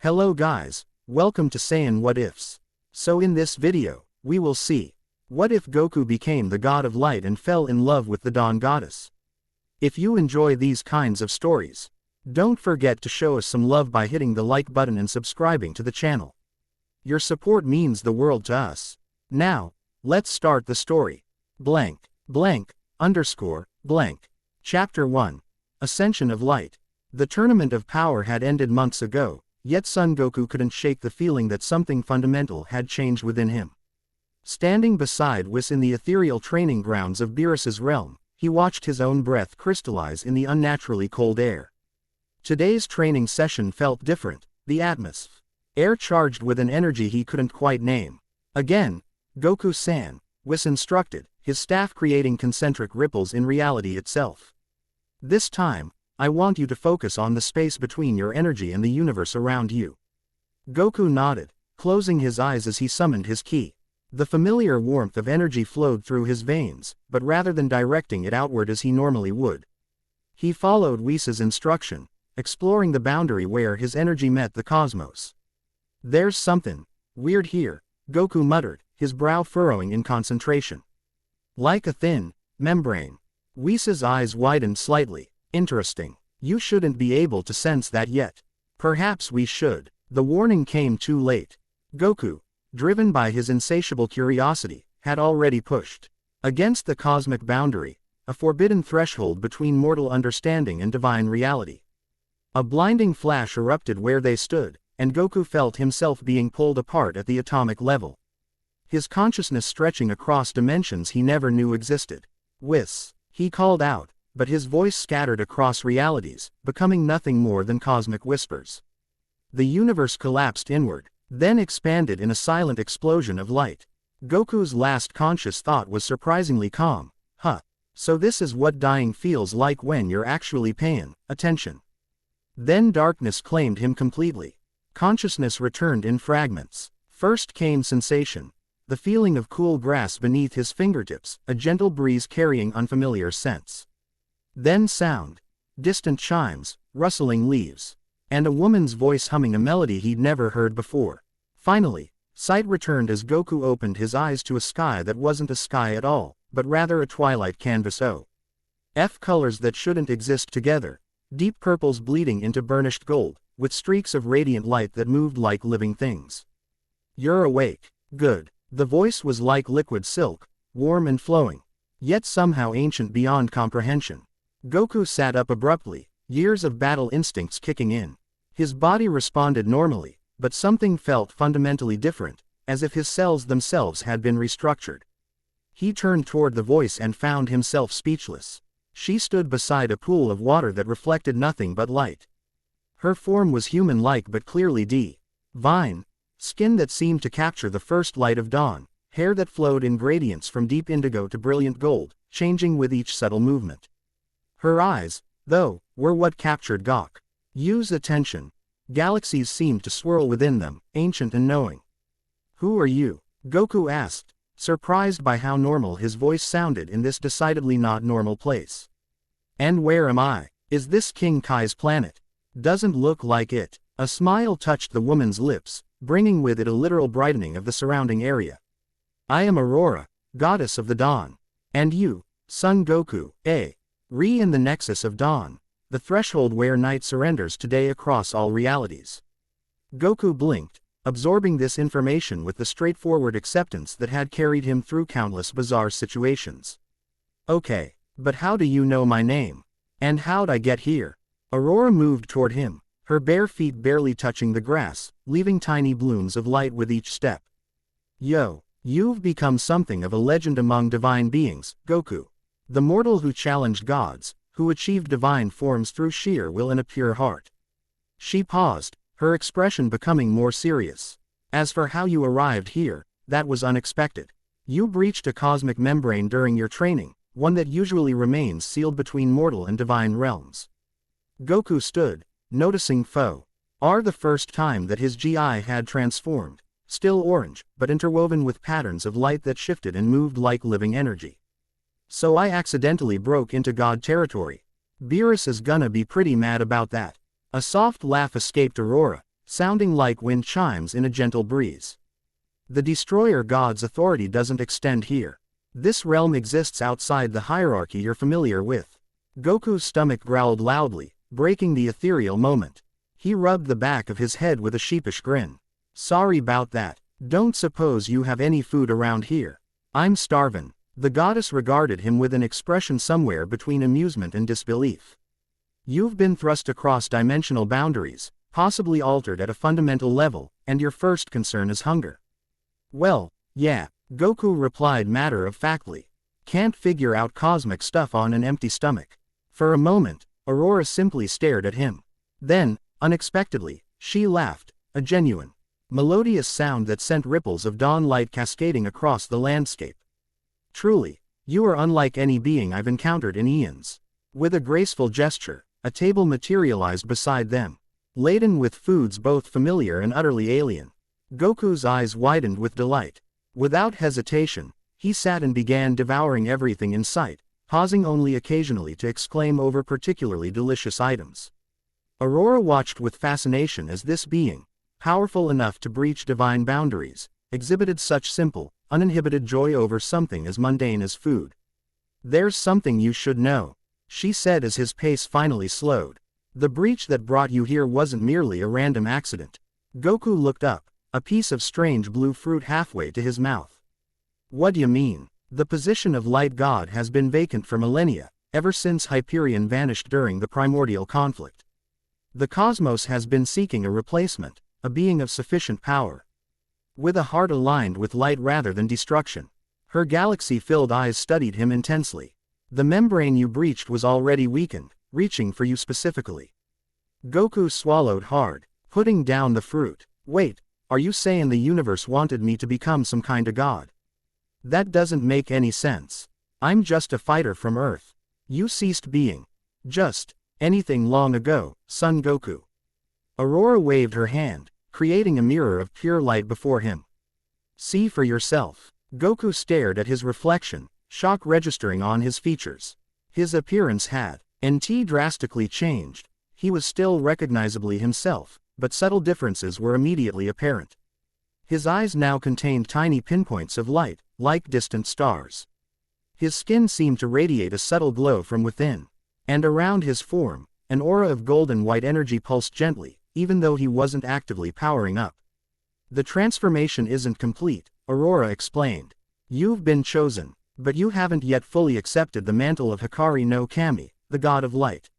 Hello guys, welcome to Saiyan What Ifs. So in this video, we will see, what if Goku became the god of light and fell in love with the Dawn goddess? If you enjoy these kinds of stories, don't forget to show us some love by hitting the like button and subscribing to the channel. Your support means the world to us. Now, let's start the story. Chapter 1. Ascension of Light. The Tournament of Power had ended months ago, yet Son Goku couldn't shake the feeling that something fundamental had changed within him. Standing beside Whis in the ethereal training grounds of Beerus's realm, he watched his own breath crystallize in the unnaturally cold air. Today's training session felt different, the atmosphere charged with an energy he couldn't quite name. Again, Goku-san, Whis instructed, his staff creating concentric ripples in reality itself. This time, I want you to focus on the space between your energy and the universe around you. Goku nodded, closing his eyes as he summoned his ki. The familiar warmth of energy flowed through his veins, but rather than directing it outward as he normally would, he followed Whis' instruction, exploring the boundary where his energy met the cosmos. There's something weird here, Goku muttered, his brow furrowing in concentration. Like a thin membrane. Whis' eyes widened slightly. Interesting. You shouldn't be able to sense that yet. Perhaps we should. The warning came too late. Goku, driven by his insatiable curiosity, had already pushed against the cosmic boundary, a forbidden threshold between mortal understanding and divine reality. A blinding flash erupted where they stood, and Goku felt himself being pulled apart at the atomic level. His consciousness stretching across dimensions he never knew existed. Whis, he called out, but his voice scattered across realities, becoming nothing more than cosmic whispers. The universe collapsed inward, then expanded in a silent explosion of light. Goku's last conscious thought was surprisingly calm. So this is what dying feels like when you're actually paying attention. Then darkness claimed him completely. Consciousness returned in fragments. First came sensation, the feeling of cool grass beneath his fingertips, a gentle breeze carrying unfamiliar scents. Then sound, distant chimes, rustling leaves, and a woman's voice humming a melody he'd never heard before. Finally, sight returned as Goku opened his eyes to a sky that wasn't a sky at all, but rather a twilight canvas of colors that shouldn't exist together, deep purples bleeding into burnished gold, with streaks of radiant light that moved like living things. You're awake. Good. The voice was like liquid silk, warm and flowing, yet somehow ancient beyond comprehension. Goku sat up abruptly, years of battle instincts kicking in. His body responded normally, but something felt fundamentally different, as if his cells themselves had been restructured. He turned toward the voice and found himself speechless. She stood beside a pool of water that reflected nothing but light. Her form was human-like but clearly divine, skin that seemed to capture the first light of dawn, hair that flowed in gradients from deep indigo to brilliant gold, changing with each subtle movement. Her eyes, though, were what captured Goku's attention. Galaxies seemed to swirl within them, ancient and knowing. Who are you? Goku asked, surprised by how normal his voice sounded in this decidedly not normal place. And where am I? Is this King Kai's planet? Doesn't look like it. A smile touched the woman's lips, bringing with it a literal brightening of the surrounding area. I am Aurora, goddess of the dawn. And you, Son Goku, in the nexus of dawn, the threshold where night surrenders today across all realities. Goku blinked, absorbing this information with the straightforward acceptance that had carried him through countless bizarre situations. Okay, but how do you know my name? And how'd I get here? Aurora moved toward him, her bare feet barely touching the grass, leaving tiny blooms of light with each step. You've become something of a legend among divine beings, Goku. The mortal who challenged gods, who achieved divine forms through sheer will and a pure heart. She paused, her expression becoming more serious. As for how you arrived here, that was unexpected. You breached a cosmic membrane during your training, one that usually remains sealed between mortal and divine realms. Goku stood, noticing the first time that his GI had transformed, still orange, but interwoven with patterns of light that shifted and moved like living energy. So I accidentally broke into God territory. Beerus is gonna be pretty mad about that. A soft laugh escaped Aurora, sounding like wind chimes in a gentle breeze. The destroyer god's authority doesn't extend here. This realm exists outside the hierarchy you're familiar with. Goku's stomach growled loudly, breaking the ethereal moment. He rubbed the back of his head with a sheepish grin. Sorry about that. Don't suppose you have any food around here. I'm starvin'. The goddess regarded him with an expression somewhere between amusement and disbelief. You've been thrust across dimensional boundaries, possibly altered at a fundamental level, and your first concern is hunger. Well, yeah, Goku replied matter-of-factly. Can't figure out cosmic stuff on an empty stomach. For a moment, Aurora simply stared at him. Then, unexpectedly, she laughed, a genuine, melodious sound that sent ripples of dawn light cascading across the landscape. Truly, you are unlike any being I've encountered in eons. With a graceful gesture, a table materialized beside them, laden with foods both familiar and utterly alien. Goku's eyes widened with delight. Without hesitation, he sat and began devouring everything in sight, pausing only occasionally to exclaim over particularly delicious items. Aurora watched with fascination as this being, powerful enough to breach divine boundaries, exhibited such simple, uninhibited joy over something as mundane as food. There's something you should know, she said as his pace finally slowed. The breach that brought you here wasn't merely a random accident. Goku looked up, a piece of strange blue fruit halfway to his mouth. What do you mean? The position of Light God has been vacant for millennia, ever since Hyperion vanished during the primordial conflict. The cosmos has been seeking a replacement, a being of sufficient power, with a heart aligned with light rather than destruction. Her galaxy-filled eyes studied him intensely. The membrane you breached was already weakened, reaching for you specifically. Goku swallowed hard, putting down the fruit. Wait, are you saying the universe wanted me to become some kind of god? That doesn't make any sense. I'm just a fighter from Earth. You ceased being just anything long ago, Son Goku. Aurora waved her hand, creating a mirror of pure light before him. See for yourself. Goku stared at his reflection, shock registering on his features. His appearance had drastically changed. He was still recognizably himself, but subtle differences were immediately apparent. His eyes now contained tiny pinpoints of light, like distant stars. His skin seemed to radiate a subtle glow from within, and around his form, an aura of golden white energy pulsed gently, even though he wasn't actively powering up. The transformation isn't complete, Aurora explained. You've been chosen, but you haven't yet fully accepted the mantle of Hikari no Kami, the god of light.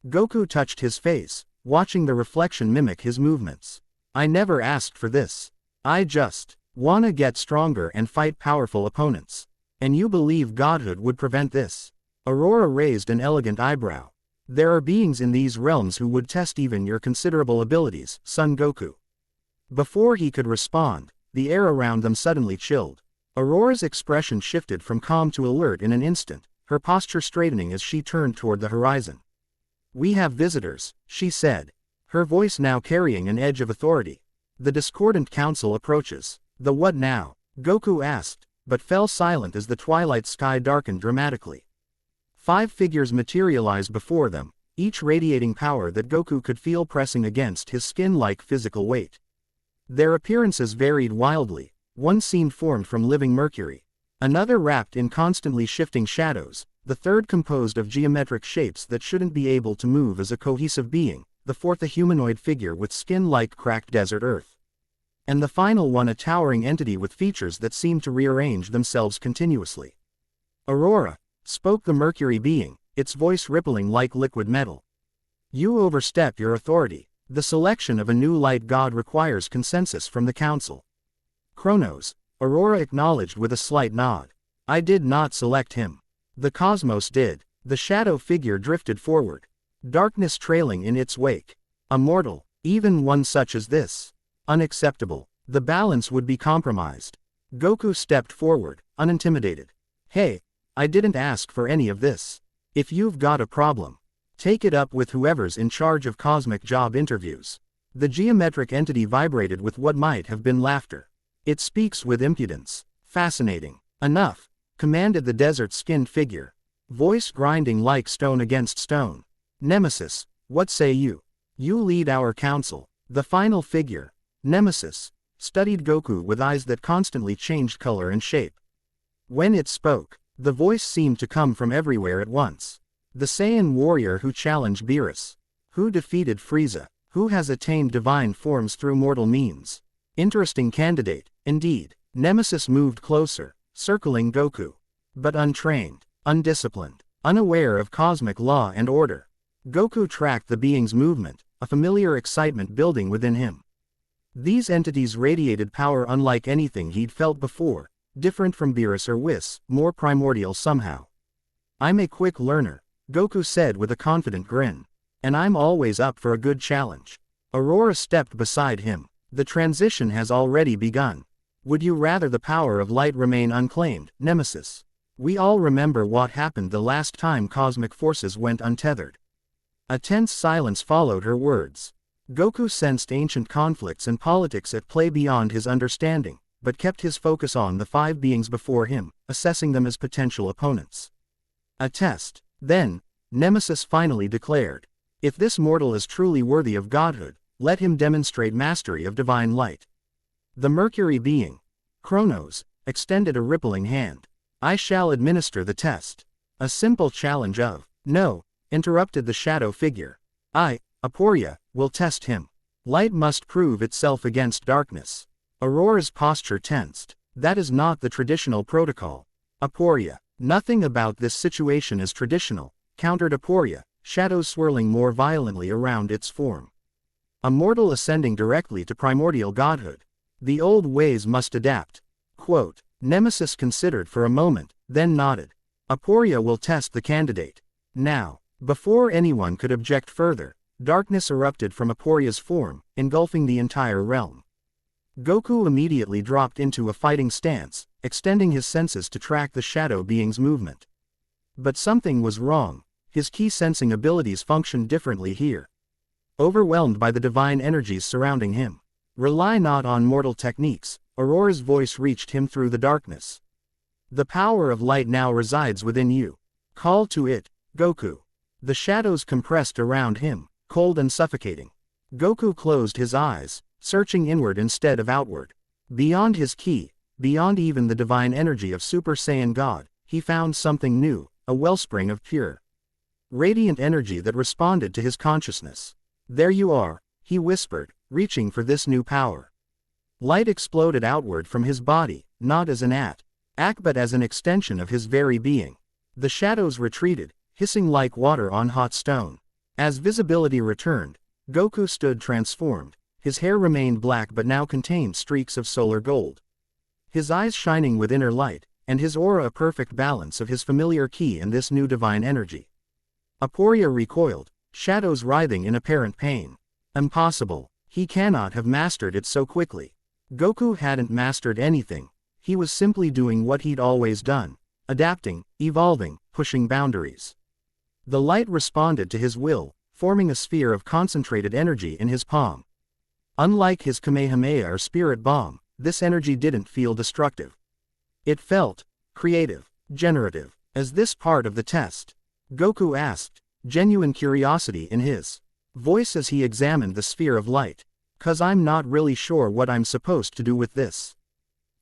Goku touched his face, watching the reflection mimic his movements. I never asked for this. I just wanna get stronger and fight powerful opponents. And you believe godhood would prevent this? Aurora raised an elegant eyebrow. There are beings in these realms who would test even your considerable abilities, Son Goku. Before he could respond, the air around them suddenly chilled. Aurora's expression shifted from calm to alert in an instant, her posture straightening as she turned toward the horizon. We have visitors, she said, her voice now carrying an edge of authority. The discordant council approaches. The what now? Goku asked, but fell silent as the twilight sky darkened dramatically. 5 figures materialized before them, each radiating power that Goku could feel pressing against his skin like physical weight. Their appearances varied wildly. One seemed formed from living mercury, another wrapped in constantly shifting shadows, the third composed of geometric shapes that shouldn't be able to move as a cohesive being, the fourth a humanoid figure with skin like cracked desert earth, and the final one a towering entity with features that seemed to rearrange themselves continuously. Aurora, spoke the mercury being, its voice rippling like liquid metal. You overstep your authority. The selection of a new light god requires consensus from the council. Kronos, Aurora acknowledged with a slight nod. I did not select him. The cosmos did. The shadow figure drifted forward, darkness trailing in its wake. A mortal, even one such as this. Unacceptable. The balance would be compromised. Goku stepped forward, unintimidated. Hey, I didn't ask for any of this. If you've got a problem, take it up with whoever's in charge of cosmic job interviews. The geometric entity vibrated with what might have been laughter. It speaks with impudence. Fascinating. Enough, commanded the desert-skinned figure, voice grinding like stone against stone. Nemesis, what say you? You lead our council. The final figure, Nemesis, studied Goku with eyes that constantly changed color and shape. When it spoke, the voice seemed to come from everywhere at once. The Saiyan warrior who challenged Beerus. Who defeated Frieza. Who has attained divine forms through mortal means. Interesting candidate, indeed. Nemesis moved closer, circling Goku. But untrained, undisciplined, unaware of cosmic law and order. Goku tracked the being's movement, a familiar excitement building within him. These entities radiated power unlike anything he'd felt before, different from Beerus or Whis, more primordial somehow. "I'm a quick learner," Goku said with a confident grin. "And I'm always up for a good challenge." Aurora stepped beside him. "The transition has already begun. Would you rather the power of light remain unclaimed, Nemesis? We all remember what happened the last time cosmic forces went untethered." A tense silence followed her words. Goku sensed ancient conflicts and politics at play beyond his understanding, but kept his focus on the 5 beings before him, assessing them as potential opponents. "A test." Then, Nemesis finally declared, "If this mortal is truly worthy of godhood, let him demonstrate mastery of divine light." The Mercury being, Kronos, extended a rippling hand. "I shall administer the test." "A simple challenge of..." "No," interrupted the shadow figure. "I, Aporia, will test him. Light must prove itself against darkness." Aurora's posture tensed. "That is not the traditional protocol." "Aporia, nothing about this situation is traditional," countered Aporia, shadows swirling more violently around its form. "A mortal ascending directly to primordial godhood. The old ways must adapt." Quote. Nemesis considered for a moment, then nodded. "Aporia will test the candidate." Now, before anyone could object further, darkness erupted from Aporia's form, engulfing the entire realm. Goku immediately dropped into a fighting stance, extending his senses to track the shadow being's movement. But something was wrong. His key sensing abilities functioned differently here. Overwhelmed by the divine energies surrounding him. "Rely not on mortal techniques," Aurora's voice reached him through the darkness. "The power of light now resides within you. Call to it, Goku." The shadows compressed around him, cold and suffocating. Goku closed his eyes, searching inward instead of outward. Beyond his ki, beyond even the divine energy of Super Saiyan God, he found something new, a wellspring of pure, radiant energy that responded to his consciousness. "There you are," he whispered, reaching for this new power. Light exploded outward from his body, not as an act but as an extension of his very being. The shadows retreated, hissing like water on hot stone. As visibility returned, Goku stood transformed. His hair remained black but now contained streaks of solar gold. His eyes shining with inner light, and his aura a perfect balance of his familiar ki and this new divine energy. Aporia recoiled, shadows writhing in apparent pain. "Impossible. He cannot have mastered it so quickly." Goku hadn't mastered anything. He was simply doing what he'd always done. Adapting, evolving, pushing boundaries. The light responded to his will, forming a sphere of concentrated energy in his palm. Unlike his Kamehameha or spirit bomb, this energy didn't feel destructive. It felt creative, generative. "Is this part of the test?" Goku asked, genuine curiosity in his voice as he examined the sphere of light. "'Cause I'm not really sure what I'm supposed to do with this."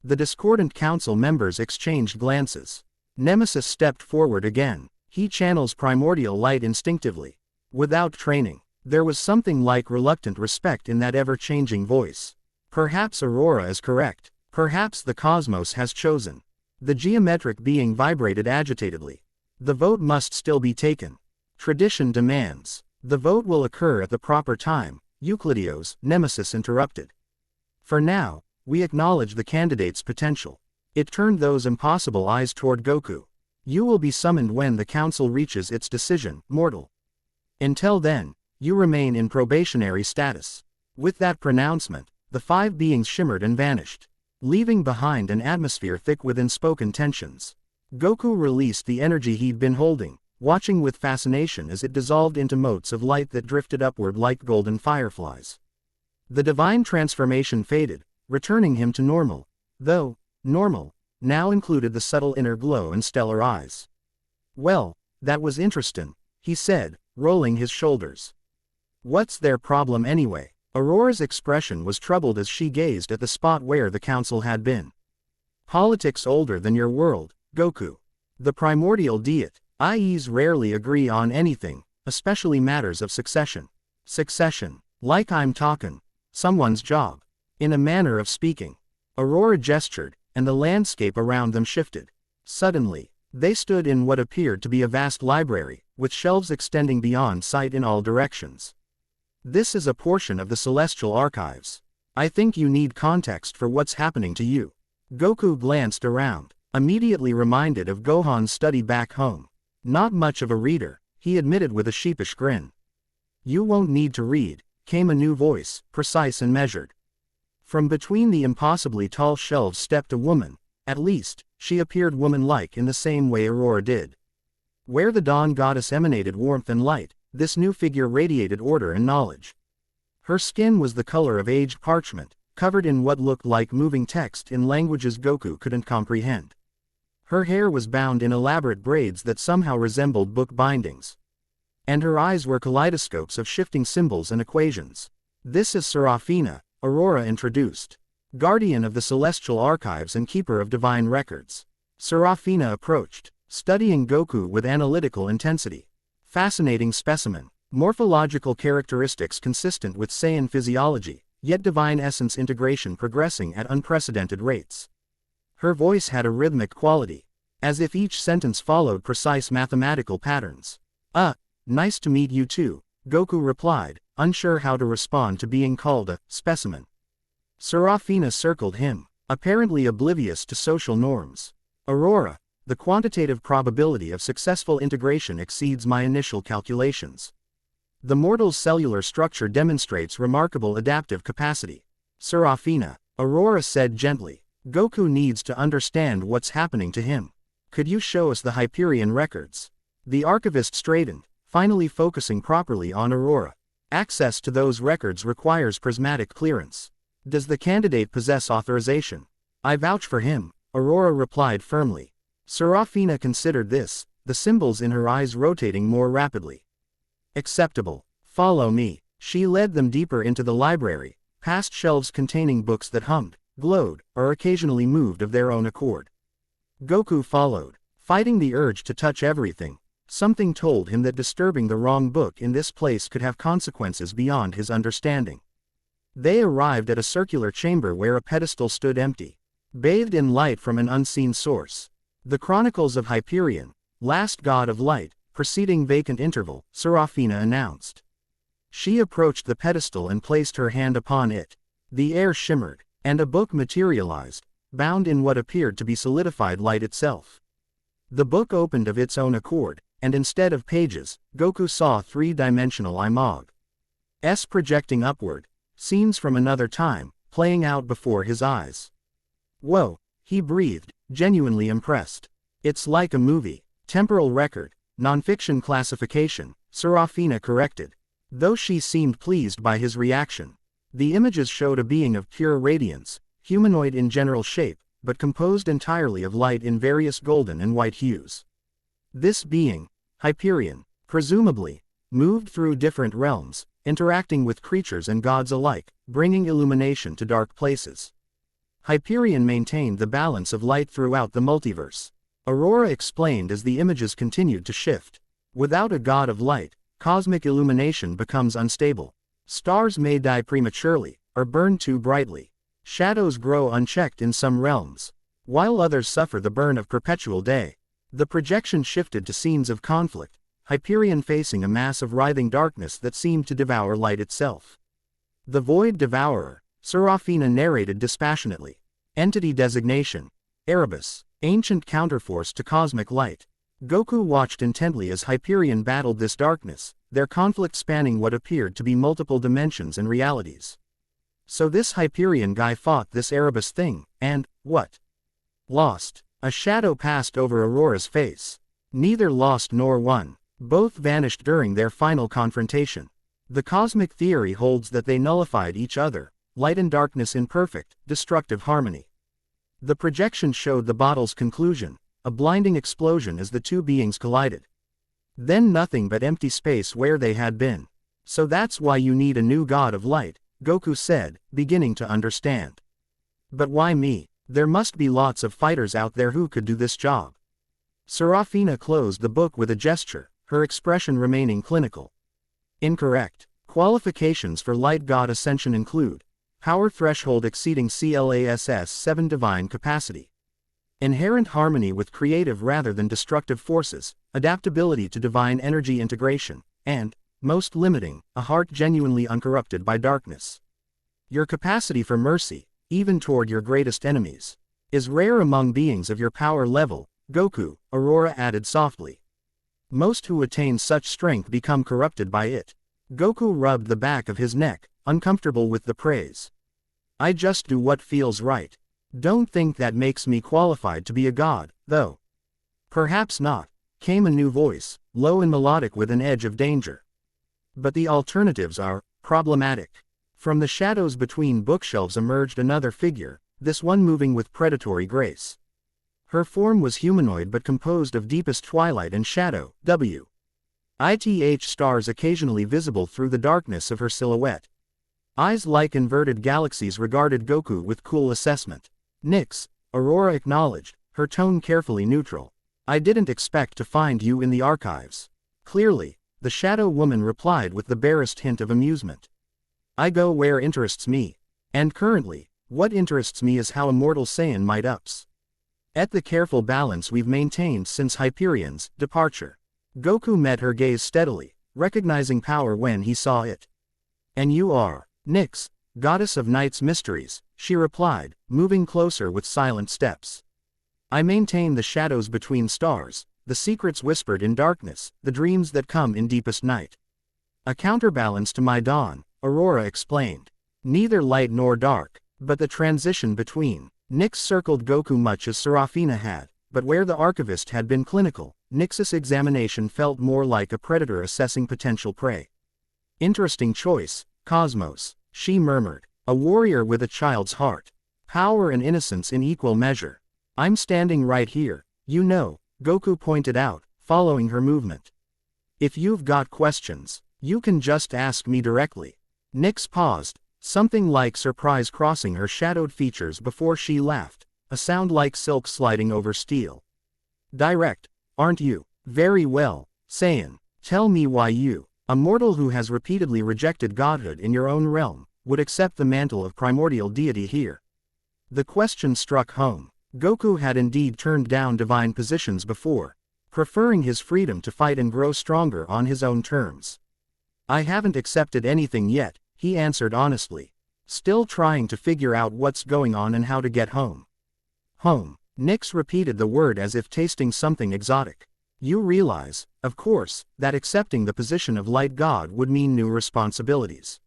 The discordant council members exchanged glances. Nemesis stepped forward again. He channels primordial light instinctively. Without training. There was something like reluctant respect in that ever-changing voice. Perhaps Aurora is correct. Perhaps the cosmos has chosen. The geometric being vibrated agitatedly. "The vote must still be taken. Tradition demands." "The vote will occur at the proper time, Euclidios," Nemesis interrupted. "For now, we acknowledge the candidate's potential." It turned those impossible eyes toward Goku. "You will be summoned when the council reaches its decision, mortal. Until then, you remain in probationary status." With that pronouncement, the 5 beings shimmered and vanished, leaving behind an atmosphere thick with unspoken tensions. Goku released the energy he'd been holding, watching with fascination as it dissolved into motes of light that drifted upward like golden fireflies. The divine transformation faded, returning him to normal, though normal now included the subtle inner glow and stellar eyes. "Well, that was interesting," he said, rolling his shoulders. "What's their problem anyway?" Aurora's expression was troubled as she gazed at the spot where the council had been. Politics older than your world, Goku. The primordial deities rarely agree on anything, especially matters of succession. Succession. Like I'm talkin'. Someone's job. In a manner of speaking. Aurora gestured, and the landscape around them shifted. Suddenly, they stood in what appeared to be a vast library, with shelves extending beyond sight in all directions. This is a portion of the Celestial Archives. I think you need context for what's happening to you. Goku glanced around, immediately reminded of Gohan's study back home. Not much of a reader, he admitted with a sheepish grin. You won't need to read, came a new voice, precise and measured. From between the impossibly tall shelves stepped a woman. At least, she appeared woman-like in the same way Aurora did. Where the Dawn Goddess emanated warmth and light, this new figure radiated order and knowledge. Her skin was the color of aged parchment, covered in what looked like moving text in languages Goku couldn't comprehend. Her hair was bound in elaborate braids that somehow resembled book bindings. And her eyes were kaleidoscopes of shifting symbols and equations. This is Serafina, Aurora introduced. Guardian of the Celestial Archives and keeper of divine records. Serafina approached, studying Goku with analytical intensity. Fascinating specimen. Morphological characteristics consistent with Saiyan physiology, yet divine essence integration progressing at unprecedented rates. Her voice had a rhythmic quality, as if each sentence followed precise mathematical patterns. Nice to meet you too, Goku replied, unsure how to respond to being called a specimen. Serafina circled him, apparently oblivious to social norms. Aurora, the quantitative probability of successful integration exceeds my initial calculations. The mortal's cellular structure demonstrates remarkable adaptive capacity. Serafina, Aurora said gently, Goku needs to understand what's happening to him. Could you show us the Hyperion records? The archivist straightened, finally focusing properly on Aurora. Access to those records requires prismatic clearance. Does the candidate possess authorization? I vouch for him, Aurora replied firmly. Serafina considered this, the symbols in her eyes rotating more rapidly. Acceptable. Follow me. She led them deeper into the library, past shelves containing books that hummed, glowed, or occasionally moved of their own accord. Goku followed, fighting the urge to touch everything. Something told him that disturbing the wrong book in this place could have consequences beyond his understanding. They arrived at a circular chamber where a pedestal stood empty, bathed in light from an unseen source. The Chronicles of Hyperion, last god of light, preceding vacant interval, Serafina announced. She approached the pedestal and placed her hand upon it. The air shimmered, and a book materialized, bound in what appeared to be solidified light itself. The book opened of its own accord, and instead of pages, Goku saw three-dimensional images projecting upward, scenes from another time, playing out before his eyes. Whoa, he breathed, genuinely impressed. It's like a movie. Temporal record, nonfiction classification, Serafina corrected. Though she seemed pleased by his reaction. The images showed a being of pure radiance, humanoid in general shape, but composed entirely of light in various golden and white hues. This being, Hyperion, presumably, moved through different realms, interacting with creatures and gods alike, bringing illumination to dark places. Hyperion maintained the balance of light throughout the multiverse. Aurora explained as the images continued to shift. Without a god of light, cosmic illumination becomes unstable. Stars may die prematurely, or burn too brightly. Shadows grow unchecked in some realms, while others suffer the burn of perpetual day. The projection shifted to scenes of conflict, Hyperion facing a mass of writhing darkness that seemed to devour light itself. The Void Devourer, Serafina narrated dispassionately. Entity designation, Erebus, ancient counterforce to cosmic light. Goku watched intently as Hyperion battled this darkness, their conflict spanning what appeared to be multiple dimensions and realities. So this Hyperion guy fought this Erebus thing, and, what? Lost. A shadow passed over Aurora's face. Neither lost nor won. Both vanished during their final confrontation. The cosmic theory holds that they nullified each other, light and darkness in perfect, destructive harmony. The projection showed the battle's conclusion, a blinding explosion as the two beings collided. Then nothing but empty space where they had been. So that's why you need a new god of light, Goku said, beginning to understand. But why me? There must be lots of fighters out there who could do this job. Serafina closed the book with a gesture, her expression remaining clinical. Incorrect. Qualifications for Light God Ascension include power threshold exceeding CLASS 7 divine capacity, inherent harmony with creative rather than destructive forces, adaptability to divine energy integration, and, most limiting, a heart genuinely uncorrupted by darkness. Your capacity for mercy, even toward your greatest enemies, is rare among beings of your power level, Goku, Aurora added softly. Most who attain such strength become corrupted by it. Goku rubbed the back of his neck, uncomfortable with the praise. I just do what feels right. Don't think that makes me qualified to be a god, though. Perhaps not, came a new voice, low and melodic with an edge of danger. But the alternatives are problematic. From the shadows between bookshelves emerged another figure, this one moving with predatory grace. Her form was humanoid but composed of deepest twilight and shadow, WITH stars occasionally visible through the darkness of her silhouette. Eyes like inverted galaxies regarded Goku with cool assessment. Nix, Aurora acknowledged, her tone carefully neutral. I didn't expect to find you in the archives. Clearly, the Shadow Woman replied with the barest hint of amusement. I go where interests me. And currently, what interests me is how immortal Saiyan might ups. At the careful balance we've maintained since Hyperion's departure. Goku met her gaze steadily, recognizing power when he saw it. And you are, Nix, goddess of night's mysteries, she replied, moving closer with silent steps. I maintain the shadows between stars, the secrets whispered in darkness, the dreams that come in deepest night. A counterbalance to my dawn, Aurora explained. Neither light nor dark, but the transition between. Nix circled Goku much as Serafina had, but where the archivist had been clinical, Nix's examination felt more like a predator assessing potential prey. Interesting choice, Cosmos, she murmured. A warrior with a child's heart. Power and innocence in equal measure. I'm standing right here, you know, Goku pointed out, following her movement. If you've got questions, you can just ask me directly. Nix paused, something like surprise crossing her shadowed features before she laughed, a sound like silk sliding over steel. Direct, aren't you? Very well, Saiyan. Tell me why you, a mortal who has repeatedly rejected godhood in your own realm, would accept the mantle of primordial deity here. The question struck home. Goku had indeed turned down divine positions before, preferring his freedom to fight and grow stronger on his own terms. I haven't accepted anything yet, he answered honestly, still trying to figure out what's going on and how to get home. Home. Nix repeated the word as if tasting something exotic. You realize, of course, that accepting the position of light god would mean new responsibilities.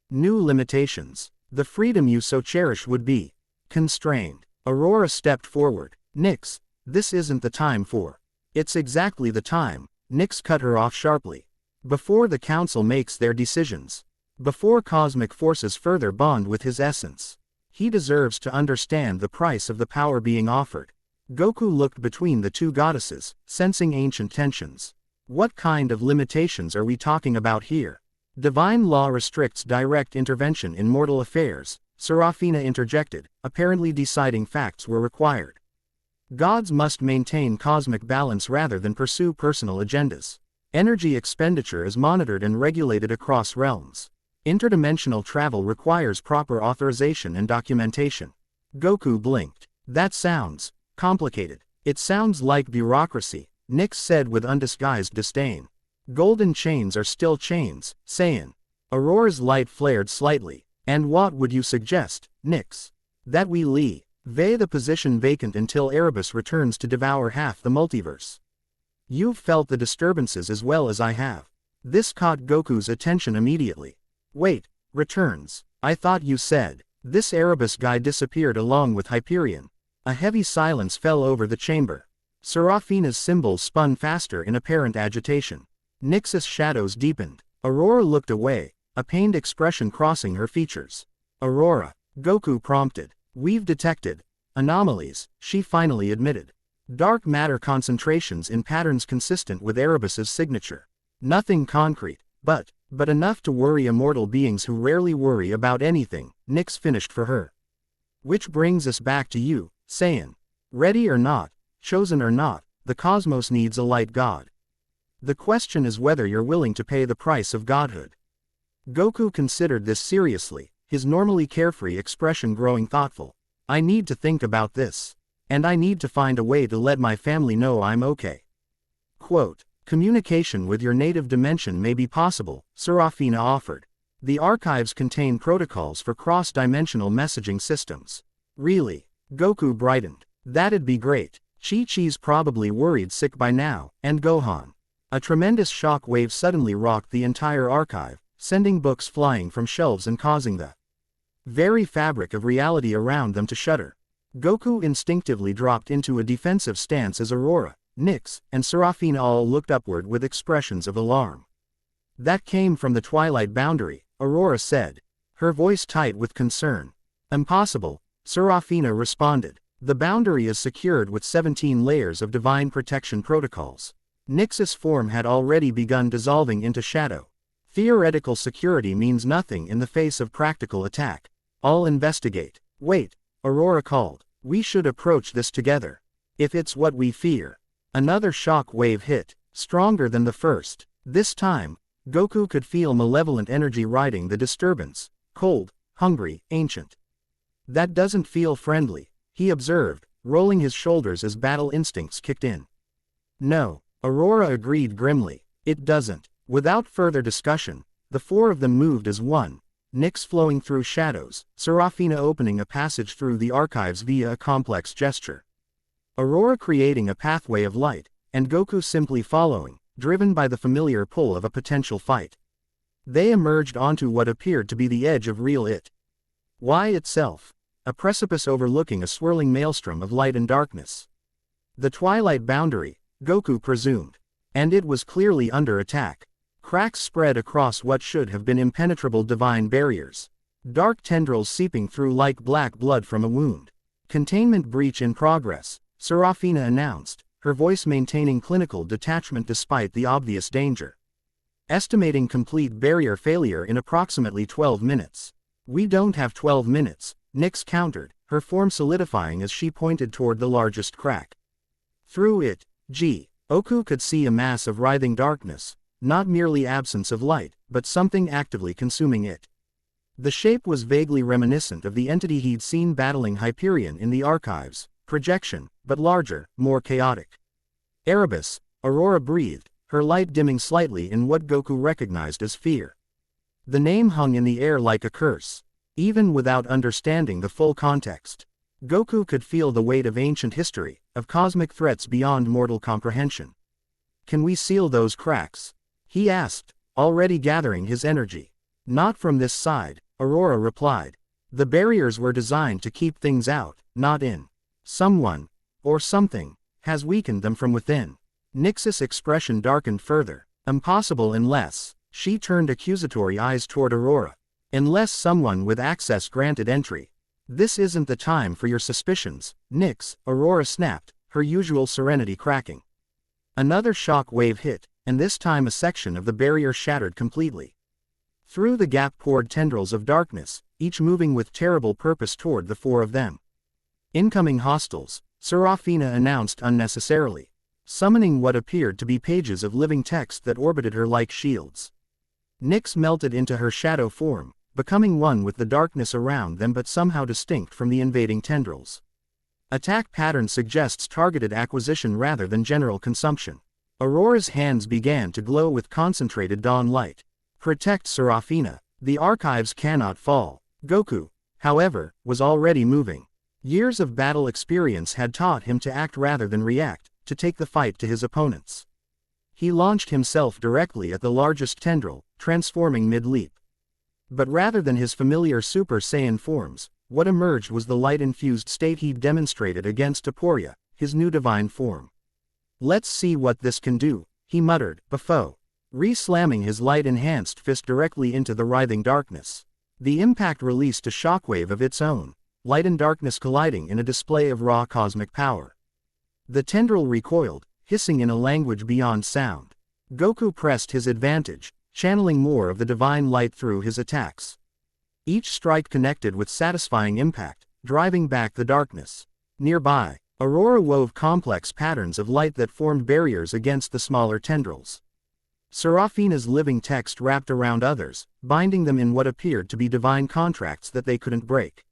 New limitations. The freedom you so cherish would be constrained. Aurora stepped forward. Nix, this isn't the time for. It's exactly the time, Nix cut her off sharply. Before the council makes their decisions. Before cosmic forces further bond with his essence. He deserves to understand the price of the power being offered. Goku looked between the two goddesses, sensing ancient tensions. What kind of limitations are we talking about here? Divine law restricts direct intervention in mortal affairs, Serafina interjected, apparently deciding facts were required. Gods must maintain cosmic balance rather than pursue personal agendas. Energy expenditure is monitored and regulated across realms. Interdimensional travel requires proper authorization and documentation. Goku blinked. That sounds complicated. It sounds like bureaucracy, Nix said with undisguised disdain. Golden chains are still chains, Saiyan. Aurora's light flared slightly. And what would you suggest, Nix? That we leave the position vacant until Erebus returns to devour half the multiverse. You've felt the disturbances as well as I have. This caught Goku's attention immediately. Wait, returns. I thought you said. This Erebus guy disappeared along with Hyperion. A heavy silence fell over the chamber. Serafina's symbols spun faster in apparent agitation. Nix's shadows deepened. Aurora looked away, a pained expression crossing her features. Aurora, Goku prompted. We've detected anomalies, she finally admitted. Dark matter concentrations in patterns consistent with Erebus's signature. Nothing concrete, but But enough to worry immortal beings who rarely worry about anything, Nyx finished for her. Which brings us back to you, Saiyan. Ready or not, chosen or not, the cosmos needs a light god. The question is whether you're willing to pay the price of godhood. Goku considered this seriously, his normally carefree expression growing thoughtful. I need to think about this. And I need to find a way to let my family know I'm okay. Quote, communication with your native dimension may be possible, Serafina offered. The archives contain protocols for cross-dimensional messaging systems. Really? Goku brightened. That'd be great. Chi-Chi's probably worried sick by now, and Gohan. A tremendous shock wave suddenly rocked the entire archive, sending books flying from shelves and causing the very fabric of reality around them to shudder. Goku instinctively dropped into a defensive stance as Aurora, Nyx, and Serafina all looked upward with expressions of alarm. That came from the twilight boundary, Aurora said, her voice tight with concern. Impossible, Serafina responded. The boundary is secured with 17 layers of divine protection protocols. Nyx's form had already begun dissolving into shadow. Theoretical security means nothing in the face of practical attack. I'll investigate. Wait, Aurora called. We should approach this together. If it's what we fear. Another shock wave hit, stronger than the first. This time, Goku could feel malevolent energy riding the disturbance. Cold, hungry, ancient. That doesn't feel friendly, he observed, rolling his shoulders as battle instincts kicked in. No, Aurora agreed grimly. It doesn't. Without further discussion, the four of them moved as one. Nyx flowing through shadows, Serafina opening a passage through the archives via a complex gesture. Aurora creating a pathway of light, and Goku simply following, driven by the familiar pull of a potential fight. They emerged onto what appeared to be the edge of real it. Y itself. A precipice overlooking a swirling maelstrom of light and darkness. The twilight boundary, Goku presumed. And it was clearly under attack. Cracks spread across what should have been impenetrable divine barriers. Dark tendrils seeping through like black blood from a wound. Containment breach in progress, Serafina announced, her voice maintaining clinical detachment despite the obvious danger. Estimating complete barrier failure in approximately 12 minutes. We don't have 12 minutes, Nyx countered, her form solidifying as she pointed toward the largest crack. Through it, Goku could see a mass of writhing darkness. Not merely absence of light, but something actively consuming it. The shape was vaguely reminiscent of the entity he'd seen battling Hyperion in the archives, projection, but larger, more chaotic. Erebus, Aurora breathed, her light dimming slightly in what Goku recognized as fear. The name hung in the air like a curse. Even without understanding the full context, Goku could feel the weight of ancient history, of cosmic threats beyond mortal comprehension. Can we seal those cracks? He asked, already gathering his energy. Not from this side, Aurora replied. The barriers were designed to keep things out, not in. Someone, or something, has weakened them from within. Nyx's expression darkened further. Impossible unless, she turned accusatory eyes toward Aurora. Unless someone with access granted entry. This isn't the time for your suspicions, Nyx, Aurora snapped, her usual serenity cracking. Another shock wave hit, and this time a section of the barrier shattered completely. Through the gap poured tendrils of darkness, each moving with terrible purpose toward the four of them. Incoming hostiles, Serafina announced unnecessarily, summoning what appeared to be pages of living text that orbited her like shields. Nyx melted into her shadow form, becoming one with the darkness around them but somehow distinct from the invading tendrils. Attack pattern suggests targeted acquisition rather than general consumption. Aurora's hands began to glow with concentrated dawn light. Protect Serafina. The archives cannot fall. Goku, however, was already moving. Years of battle experience had taught him to act rather than react, to take the fight to his opponents. He launched himself directly at the largest tendril, transforming mid-leap. But rather than his familiar Super Saiyan forms, what emerged was the light-infused state he'd demonstrated against Aporia, his new divine form. Let's see what this can do, he muttered, before re-slamming his light-enhanced fist directly into the writhing darkness. The impact released a shockwave of its own, light and darkness colliding in a display of raw cosmic power. The tendril recoiled, hissing in a language beyond sound. Goku pressed his advantage, channeling more of the divine light through his attacks. Each strike connected with satisfying impact, driving back the darkness. Nearby, Aurora wove complex patterns of light that formed barriers against the smaller tendrils. Serafina's living text wrapped around others, binding them in what appeared to be divine contracts that they couldn't break.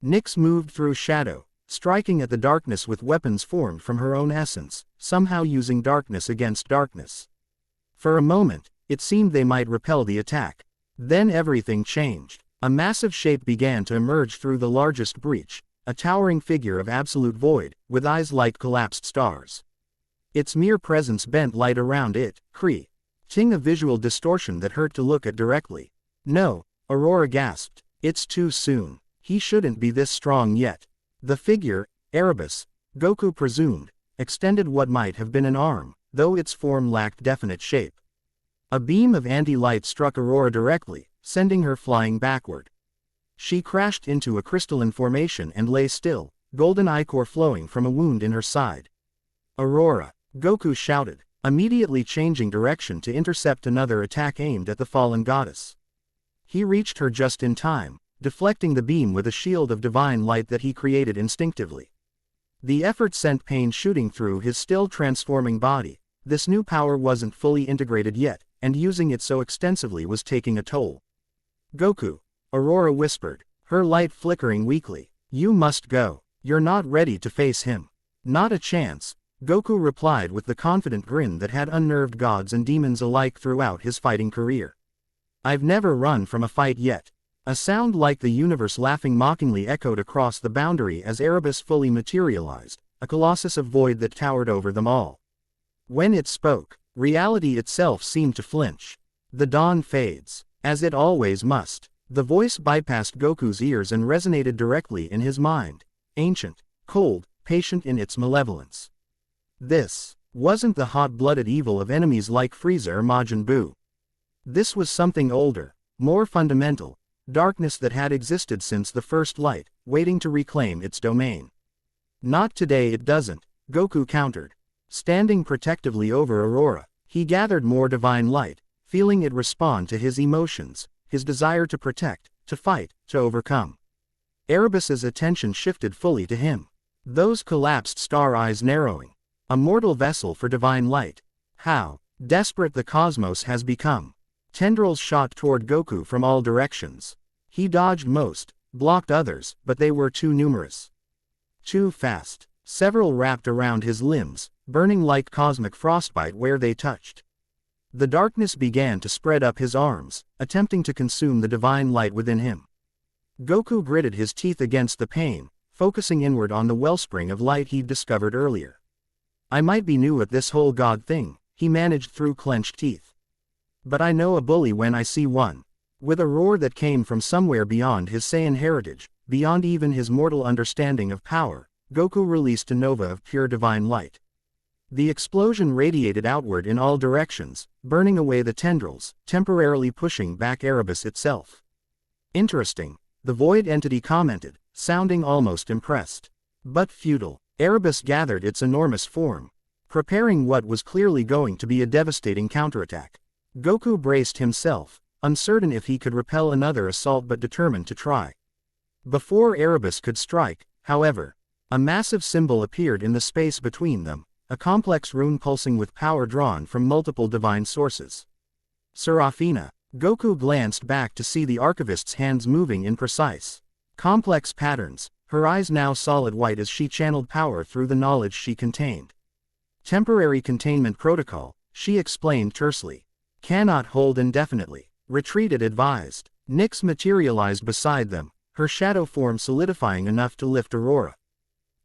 Nyx moved through shadow, striking at the darkness with weapons formed from her own essence, somehow using darkness against darkness. For a moment, it seemed they might repel the attack. Then everything changed. A massive shape began to emerge through the largest breach, a towering figure of absolute void, with eyes like collapsed stars. Its mere presence bent light around it, creating a visual distortion that hurt to look at directly. No, Aurora gasped. It's too soon. He shouldn't be this strong yet. The figure, Erebus, Goku presumed, extended what might have been an arm, though its form lacked definite shape. A beam of anti-light struck Aurora directly, sending her flying backward. She crashed into a crystalline formation and lay still, golden ichor flowing from a wound in her side. Aurora, Goku shouted, immediately changing direction to intercept another attack aimed at the fallen goddess. He reached her just in time, deflecting the beam with a shield of divine light that he created instinctively. The effort sent pain shooting through his still transforming body. This new power wasn't fully integrated yet, and using it so extensively was taking a toll. Goku, Aurora whispered, her light flickering weakly. You must go. You're not ready to face him. Not a chance, Goku replied with the confident grin that had unnerved gods and demons alike throughout his fighting career. I've never run from a fight yet. A sound like the universe laughing mockingly echoed across the boundary as Erebus fully materialized, a colossus of void that towered over them all. When it spoke, reality itself seemed to flinch. The dawn fades, as it always must. The voice bypassed Goku's ears and resonated directly in his mind, ancient, cold, patient in its malevolence. This wasn't the hot-blooded evil of enemies like Frieza or Majin Buu. This was something older, more fundamental, darkness that had existed since the first light, waiting to reclaim its domain. Not today it doesn't, Goku countered. Standing protectively over Aurora, he gathered more divine light, feeling it respond to his emotions, his desire to protect, to fight, to overcome. Erebus's attention shifted fully to him. Those collapsed star eyes narrowing. A mortal vessel for divine light. How desperate the cosmos has become. Tendrils shot toward Goku from all directions. He dodged most, blocked others, but they were too numerous. Too fast. Several wrapped around his limbs, burning like cosmic frostbite where they touched. The darkness began to spread up his arms, attempting to consume the divine light within him. Goku gritted his teeth against the pain, focusing inward on the wellspring of light he'd discovered earlier. I might be new at this whole god thing, he managed through clenched teeth. But I know a bully when I see one. With a roar that came from somewhere beyond his Saiyan heritage, beyond even his mortal understanding of power, Goku released a nova of pure divine light. The explosion radiated outward in all directions, burning away the tendrils, temporarily pushing back Erebus itself. Interesting, the void entity commented, sounding almost impressed. But futile. Erebus gathered its enormous form, preparing what was clearly going to be a devastating counterattack. Goku braced himself, uncertain if he could repel another assault but determined to try. Before Erebus could strike, however, a massive symbol appeared in the space between them, a complex rune pulsing with power drawn from multiple divine sources. Serafina. Goku glanced back to see the archivist's hands moving in precise, complex patterns, her eyes now solid white as she channeled power through the knowledge she contained. Temporary containment protocol, she explained tersely. Cannot hold indefinitely. Retreat advised. Nyx materialized beside them, her shadow form solidifying enough to lift Aurora.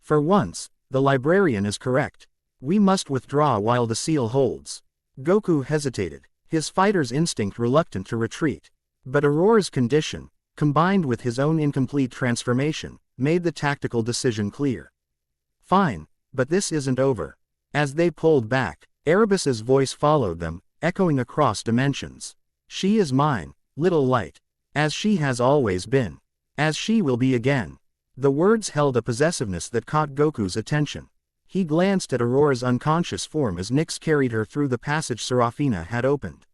For once, the librarian is correct. We must withdraw while the seal holds. Goku hesitated, his fighter's instinct reluctant to retreat. But Aurora's condition, combined with his own incomplete transformation, made the tactical decision clear. Fine, but this isn't over. As they pulled back, Erebus's voice followed them, echoing across dimensions. She is mine, little light. As she has always been. As she will be again. The words held a possessiveness that caught Goku's attention. He glanced at Aurora's unconscious form as Nyx carried her through the passage Serafina had opened.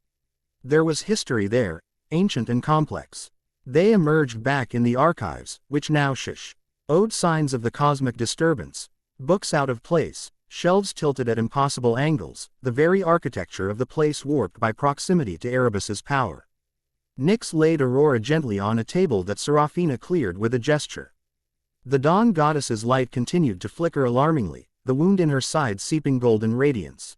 There was history there, ancient and complex. They emerged back in the archives, which now showed signs of the cosmic disturbance. Books out of place, shelves tilted at impossible angles, the very architecture of the place warped by proximity to Erebus's power. Nyx laid Aurora gently on a table that Seraphina cleared with a gesture. The dawn goddess's light continued to flicker alarmingly, the wound in her side seeping golden radiance.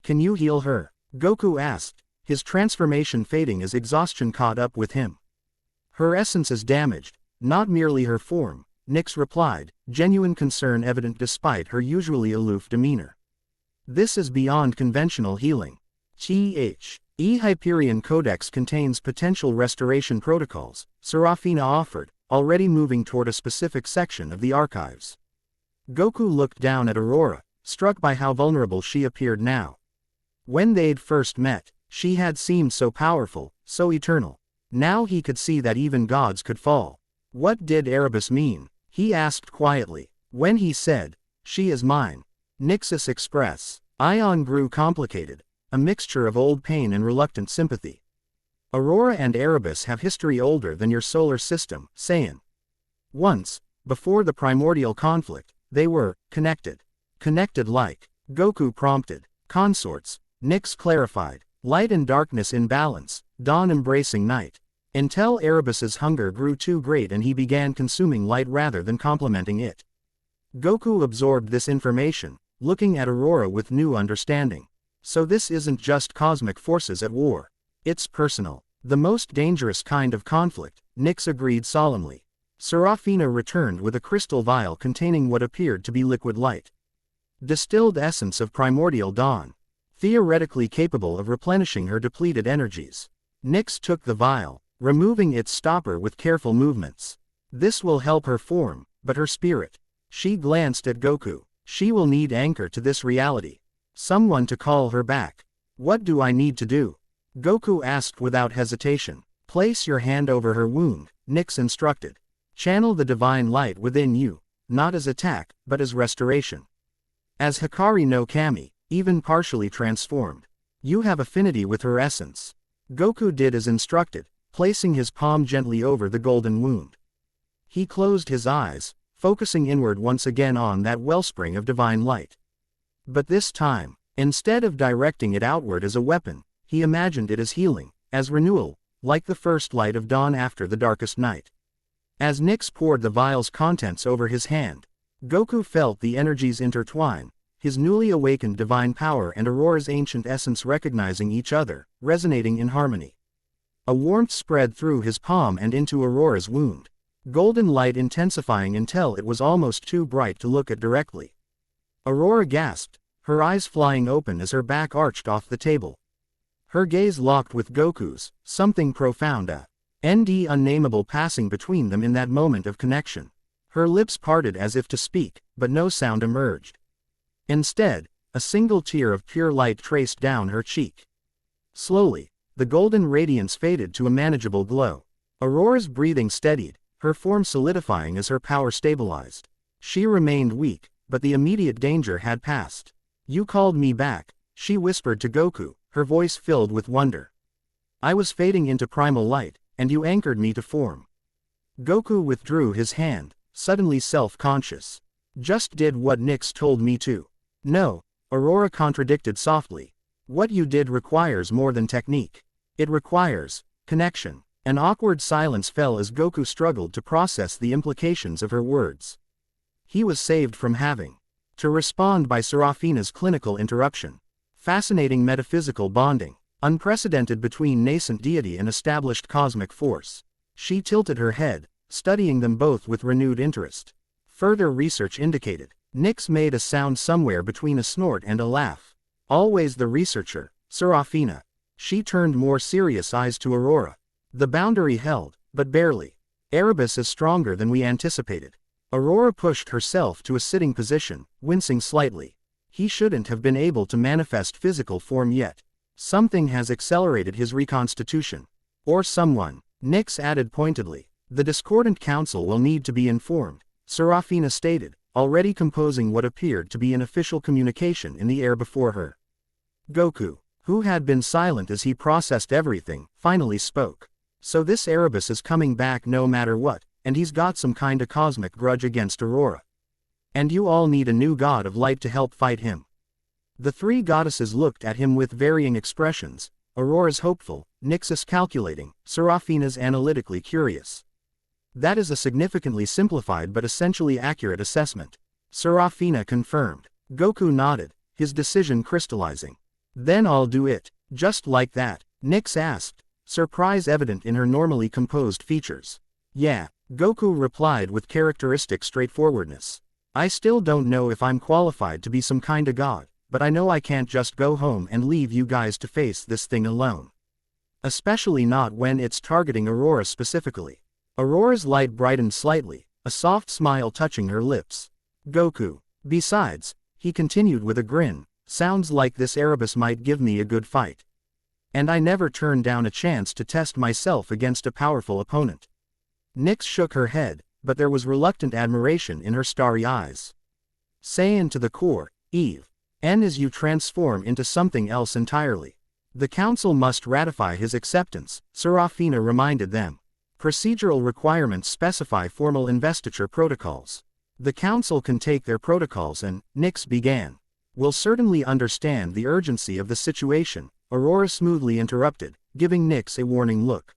"Can you heal her?" Goku asked, his transformation fading as exhaustion caught up with him. "Her essence is damaged, not merely her form," Nyx replied, genuine concern evident despite her usually aloof demeanor. "This is beyond conventional healing. Hyperion Codex contains potential restoration protocols," Seraphina offered, already moving toward a specific section of the archives. Goku looked down at Aurora, struck by how vulnerable she appeared now. When they'd first met, she had seemed so powerful, so eternal. Now he could see that even gods could fall. "What did Erebus mean?" he asked quietly. "When he said, 'She is mine.'" Nyx's expression grew complicated, a mixture of old pain and reluctant sympathy. "Aurora and Erebus have history older than your solar system, Saiyan. Once, before the primordial conflict, they were connected." "Connected like?" Goku prompted. "Consorts," Nyx clarified. "Light and darkness in balance, dawn embracing night. Until Erebus's hunger grew too great and he began consuming light rather than complementing it." Goku absorbed this information, looking at Aurora with new understanding. "So this isn't just cosmic forces at war. It's personal. The most dangerous kind of conflict," Nyx agreed solemnly. Seraphina returned with a crystal vial containing what appeared to be liquid light. Distilled essence of primordial dawn. Theoretically capable of replenishing her depleted energies. Nyx took the vial, removing its stopper with careful movements. "This will help her form, but her spirit." She glanced at Goku. "She will need anchor to this reality. Someone to call her back." "What do I need to do?" Goku asked without hesitation. "Place your hand over her wound," Nyx instructed. "Channel the divine light within you, not as attack, but as restoration. As Hikari no Kami, even partially transformed. You have affinity with her essence." Goku did as instructed, placing his palm gently over the golden wound. He closed his eyes, focusing inward once again on that wellspring of divine light. But this time, instead of directing it outward as a weapon, he imagined it as healing, as renewal, like the first light of dawn after the darkest night. As Nyx poured the vial's contents over his hand, Goku felt the energies intertwine, his newly awakened divine power and Aurora's ancient essence recognizing each other, resonating in harmony. A warmth spread through his palm and into Aurora's wound, golden light intensifying until it was almost too bright to look at directly. Aurora gasped, her eyes flying open as her back arched off the table. Her gaze locked with Goku's, something profound and unnameable passing between them in that moment of connection. Her lips parted as if to speak, but no sound emerged. Instead, a single tear of pure light traced down her cheek. Slowly, the golden radiance faded to a manageable glow. Aurora's breathing steadied, her form solidifying as her power stabilized. She remained weak, but the immediate danger had passed. "You called me back," she whispered to Goku, her voice filled with wonder. "I was fading into primal light, and you anchored me to form." Goku withdrew his hand, suddenly self-conscious. "Just did what Nyx told me to." "No," Aurora contradicted softly. "What you did requires more than technique. It requires connection." An awkward silence fell as Goku struggled to process the implications of her words. He was saved from having to respond by Seraphina's clinical interruption. Fascinating metaphysical bonding, unprecedented between nascent deity and established cosmic force. She tilted her head, studying them both with renewed interest. Further research indicated. Nyx made a sound somewhere between a snort and a laugh. Always the researcher, Seraphina. She turned more serious eyes to Aurora. The boundary held, but barely. "Erebus is stronger than we anticipated." Aurora pushed herself to a sitting position, wincing slightly. "He shouldn't have been able to manifest physical form yet. Something has accelerated his reconstitution. Or someone," Nyx added pointedly. "The discordant council will need to be informed," Seraphina stated, already composing what appeared to be an official communication in the air before her. Goku, who had been silent as he processed everything, finally spoke. So this Erebus is coming back no matter what, and he's got some kinda cosmic grudge against Aurora. And you all need a new god of light to help fight him. The three goddesses looked at him with varying expressions, Aurora's hopeful, Nyx's calculating, Seraphina's analytically curious. That is a significantly simplified but essentially accurate assessment. Seraphina confirmed. Goku nodded, his decision crystallizing. Then I'll do it, just like that, Nyx asked, surprise evident in her normally composed features. Yeah, Goku replied with characteristic straightforwardness. I still don't know if I'm qualified to be some kinda god, but I know I can't just go home and leave you guys to face this thing alone. Especially not when it's targeting Aurora specifically. Aurora's light brightened slightly, a soft smile touching her lips. Goku. Besides, he continued with a grin, sounds like this Erebus might give me a good fight. And I never turned down a chance to test myself against a powerful opponent. Nyx shook her head, but there was reluctant admiration in her starry eyes. Saiyan to the core, Eve. And as you transform into something else entirely. The council must ratify his acceptance, Seraphina reminded them. Procedural requirements specify formal investiture protocols. The council can take their protocols and, Nyx began. Will certainly understand the urgency of the situation, Aurora smoothly interrupted, giving Nyx a warning look.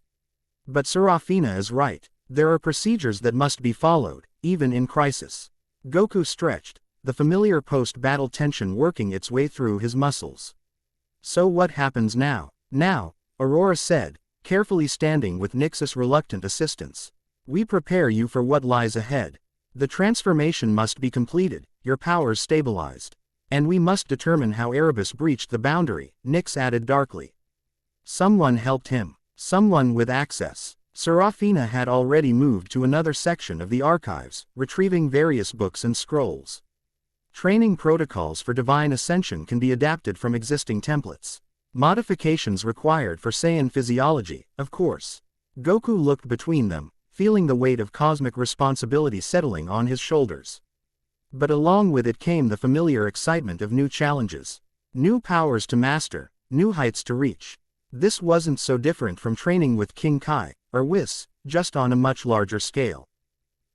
But Seraphina is right, there are procedures that must be followed, even in crisis. Goku stretched, the familiar post-battle tension working its way through his muscles. So what happens now? Now, Aurora said, carefully standing with Nyx's reluctant assistance. We prepare you for what lies ahead. The transformation must be completed, your powers stabilized. And we must determine how Erebus breached the boundary, Nyx added darkly. Someone helped him. Someone with access. Seraphina had already moved to another section of the archives, retrieving various books and scrolls. Training protocols for divine ascension can be adapted from existing templates. Modifications required for Saiyan physiology, of course. Goku looked between them, feeling the weight of cosmic responsibility settling on his shoulders. But along with it came the familiar excitement of new challenges. New powers to master, new heights to reach. This wasn't so different from training with King Kai, or Whis, just on a much larger scale.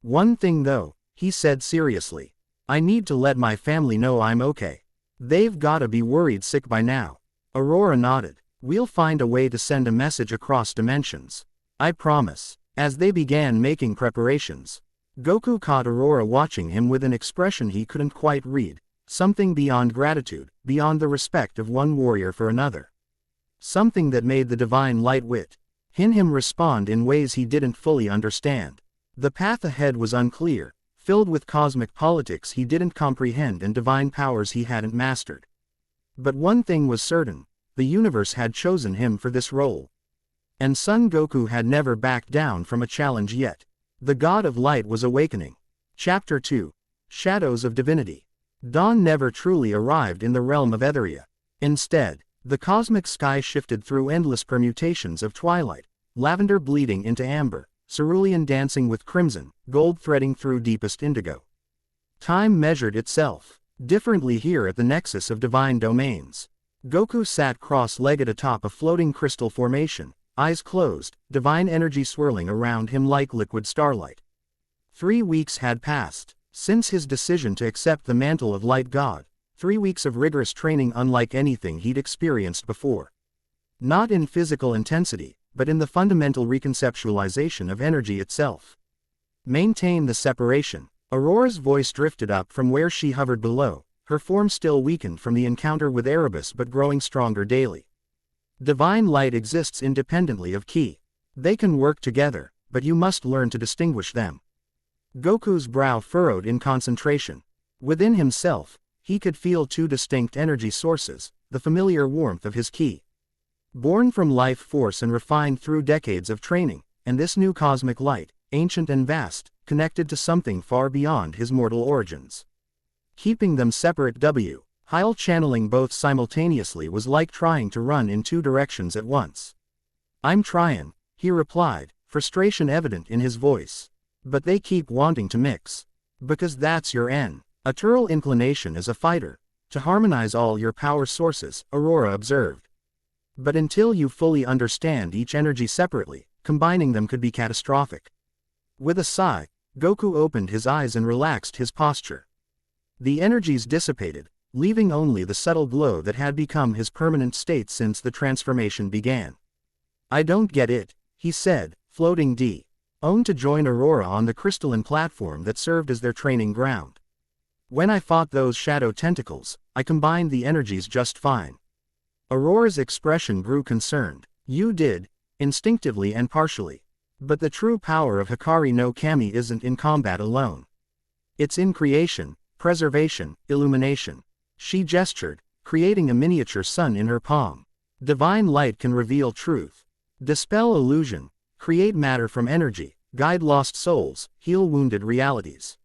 One thing though, he said seriously. I need to let my family know I'm okay. They've gotta be worried sick by now. Aurora nodded. We'll find a way to send a message across dimensions. I promise. As they began making preparations, Goku caught Aurora watching him with an expression he couldn't quite read, something beyond gratitude, beyond the respect of one warrior for another. Something that made the divine light wit in him respond in ways he didn't fully understand. The path ahead was unclear, filled with cosmic politics he didn't comprehend and divine powers he hadn't mastered. But one thing was certain, the universe had chosen him for this role. And Son Goku had never backed down from a challenge yet. The God of Light was awakening. Chapter 2. Shadows of Divinity. Dawn never truly arrived in the realm of Etheria. Instead, the cosmic sky shifted through endless permutations of twilight, lavender bleeding into amber, cerulean dancing with crimson, gold threading through deepest indigo. Time measured itself differently here at the nexus of divine domains. Goku sat cross-legged atop a floating crystal formation, eyes closed, divine energy swirling around him like liquid starlight. 3 weeks had passed since his decision to accept the mantle of Light God, 3 weeks of rigorous training unlike anything he'd experienced before. Not in physical intensity, but in the fundamental reconceptualization of energy itself. Maintain the separation. Aurora's voice drifted up from where she hovered below, her form still weakened from the encounter with Erebus but growing stronger daily. Divine light exists independently of Ki. They can work together, but you must learn to distinguish them. Goku's brow furrowed in concentration. Within himself, he could feel 2 distinct energy sources, the familiar warmth of his Ki. Born from life force and refined through decades of training, and this new cosmic light, ancient and vast, connected to something far beyond his mortal origins. Keeping them separate while channeling both simultaneously was like trying to run in 2 directions at once. I'm trying, he replied, frustration evident in his voice. But they keep wanting to mix. Because that's your natural inclination as a fighter, to harmonize all your power sources, Aurora observed. But until you fully understand each energy separately, combining them could be catastrophic. With a sigh, Goku opened his eyes and relaxed his posture. The energies dissipated, leaving only the subtle glow that had become his permanent state since the transformation began. I don't get it, he said, floating on to join Aurora on the crystalline platform that served as their training ground. When I fought those shadow tentacles, I combined the energies just fine. Aurora's expression grew concerned. You did, instinctively and partially. But the true power of Hikari no Kami isn't in combat alone. It's in creation, preservation, illumination. She gestured, creating a miniature sun in her palm. Divine light can reveal truth, dispel illusion, create matter from energy, guide lost souls, heal wounded realities.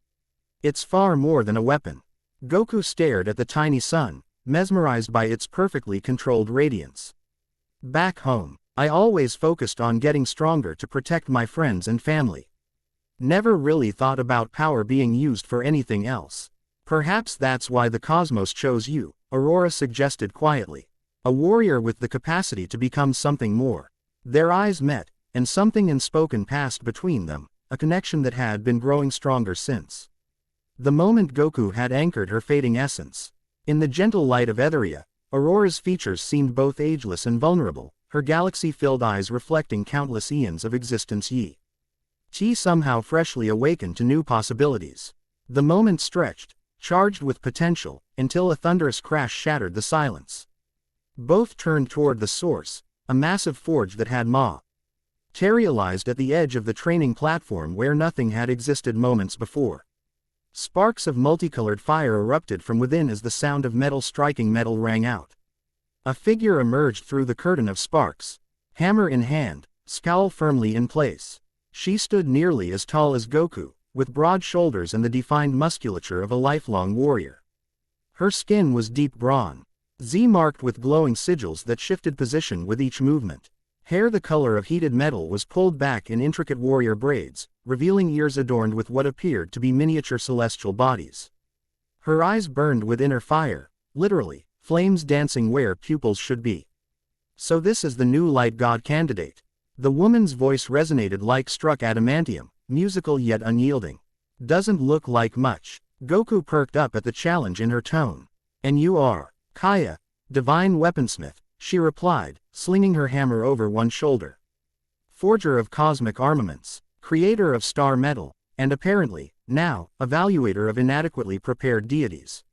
It's far more than a weapon. Goku stared at the tiny sun, mesmerized by its perfectly controlled radiance. Back home, I always focused on getting stronger to protect my friends and family. Never really thought about power being used for anything else. Perhaps that's why the cosmos chose you, Aurora suggested quietly. A warrior with the capacity to become something more. Their eyes met, and something unspoken passed between them, a connection that had been growing stronger since the moment Goku had anchored her fading essence. In the gentle light of Etheria, Aurora's features seemed both ageless and vulnerable, her galaxy-filled eyes reflecting countless eons of existence. She somehow freshly awakened to new possibilities. The moment stretched, charged with potential, until a thunderous crash shattered the silence. Both turned toward the source, a massive forge that had materialized at the edge of the training platform where nothing had existed moments before. Sparks of multicolored fire erupted from within as the sound of metal striking metal rang out. A figure emerged through the curtain of sparks, hammer in hand, scowl firmly in place. She stood nearly as tall as Goku, with broad shoulders and the defined musculature of a lifelong warrior. Her skin was deep brawn, marked with glowing sigils that shifted position with each movement. Hair the color of heated metal was pulled back in intricate warrior braids, revealing ears adorned with what appeared to be miniature celestial bodies. Her eyes burned with inner fire, literally, flames dancing where pupils should be. So this is the new light god candidate. The woman's voice resonated like struck adamantium, musical yet unyielding. Doesn't look like much. Goku perked up at the challenge in her tone. And you are Kaya, divine weaponsmith, she replied, slinging her hammer over one shoulder. Forger of cosmic armaments, creator of star metal, and apparently, now, evaluator of inadequately prepared deities.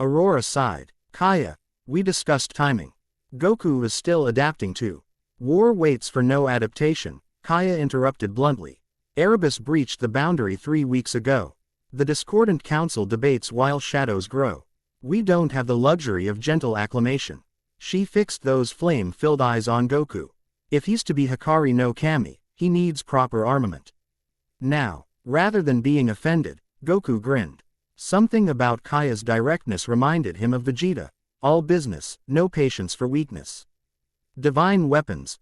Aurora sighed. Kaya, we discussed timing. Goku is still adapting to. War waits for no adaptation, Kaya interrupted bluntly. Erebus breached the boundary 3 weeks ago. The discordant council debates while shadows grow. We don't have the luxury of gentle acclamation. She fixed those flame-filled eyes on Goku. If he's to be Hikari no Kami, he needs proper armament. Now, rather than being offended, Goku grinned. Something about Kaya's directness reminded him of Vegeta. All business, no patience for weakness. Divine weapons,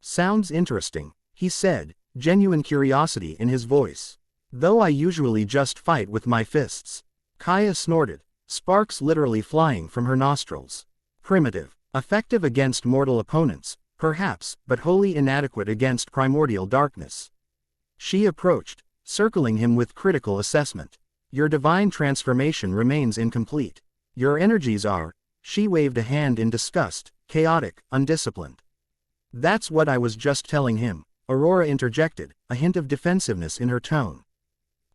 sounds interesting, he said, genuine curiosity in his voice. Though I usually just fight with my fists. Kaya snorted, sparks literally flying from her nostrils. Primitive, effective against mortal opponents, perhaps, but wholly inadequate against primordial darkness. She approached, circling him with critical assessment. Your divine transformation remains incomplete. Your energies are, she waved a hand in disgust, chaotic, undisciplined. That's what I was just telling him, Aurora interjected, a hint of defensiveness in her tone.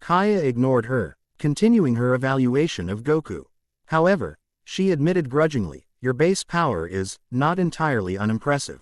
Kaya ignored her, continuing her evaluation of Goku. However, she admitted grudgingly, your base power is not entirely unimpressive.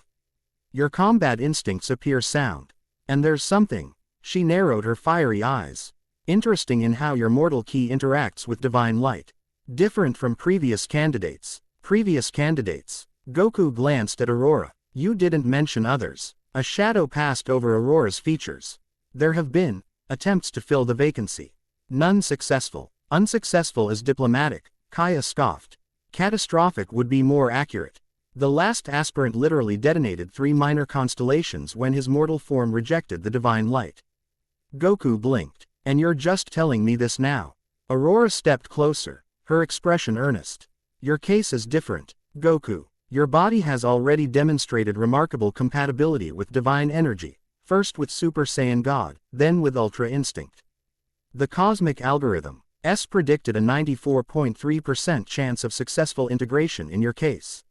Your combat instincts appear sound. And there's something, she narrowed her fiery eyes, interesting in how your mortal ki interacts with divine light. Different from previous candidates. Previous candidates. Goku glanced at Aurora. You didn't mention others. A shadow passed over Aurora's features. There have been attempts to fill the vacancy. None successful. Unsuccessful is diplomatic, Kaya scoffed. Catastrophic would be more accurate. The last aspirant literally detonated 3 minor constellations when his mortal form rejected the divine light. Goku blinked. And you're just telling me this now? Aurora stepped closer, her expression earnest. Your case is different, Goku. Your body has already demonstrated remarkable compatibility with divine energy, first with Super Saiyan God, then with Ultra Instinct. The cosmic algorithm S predicted a 94.3% chance of successful integration in your case.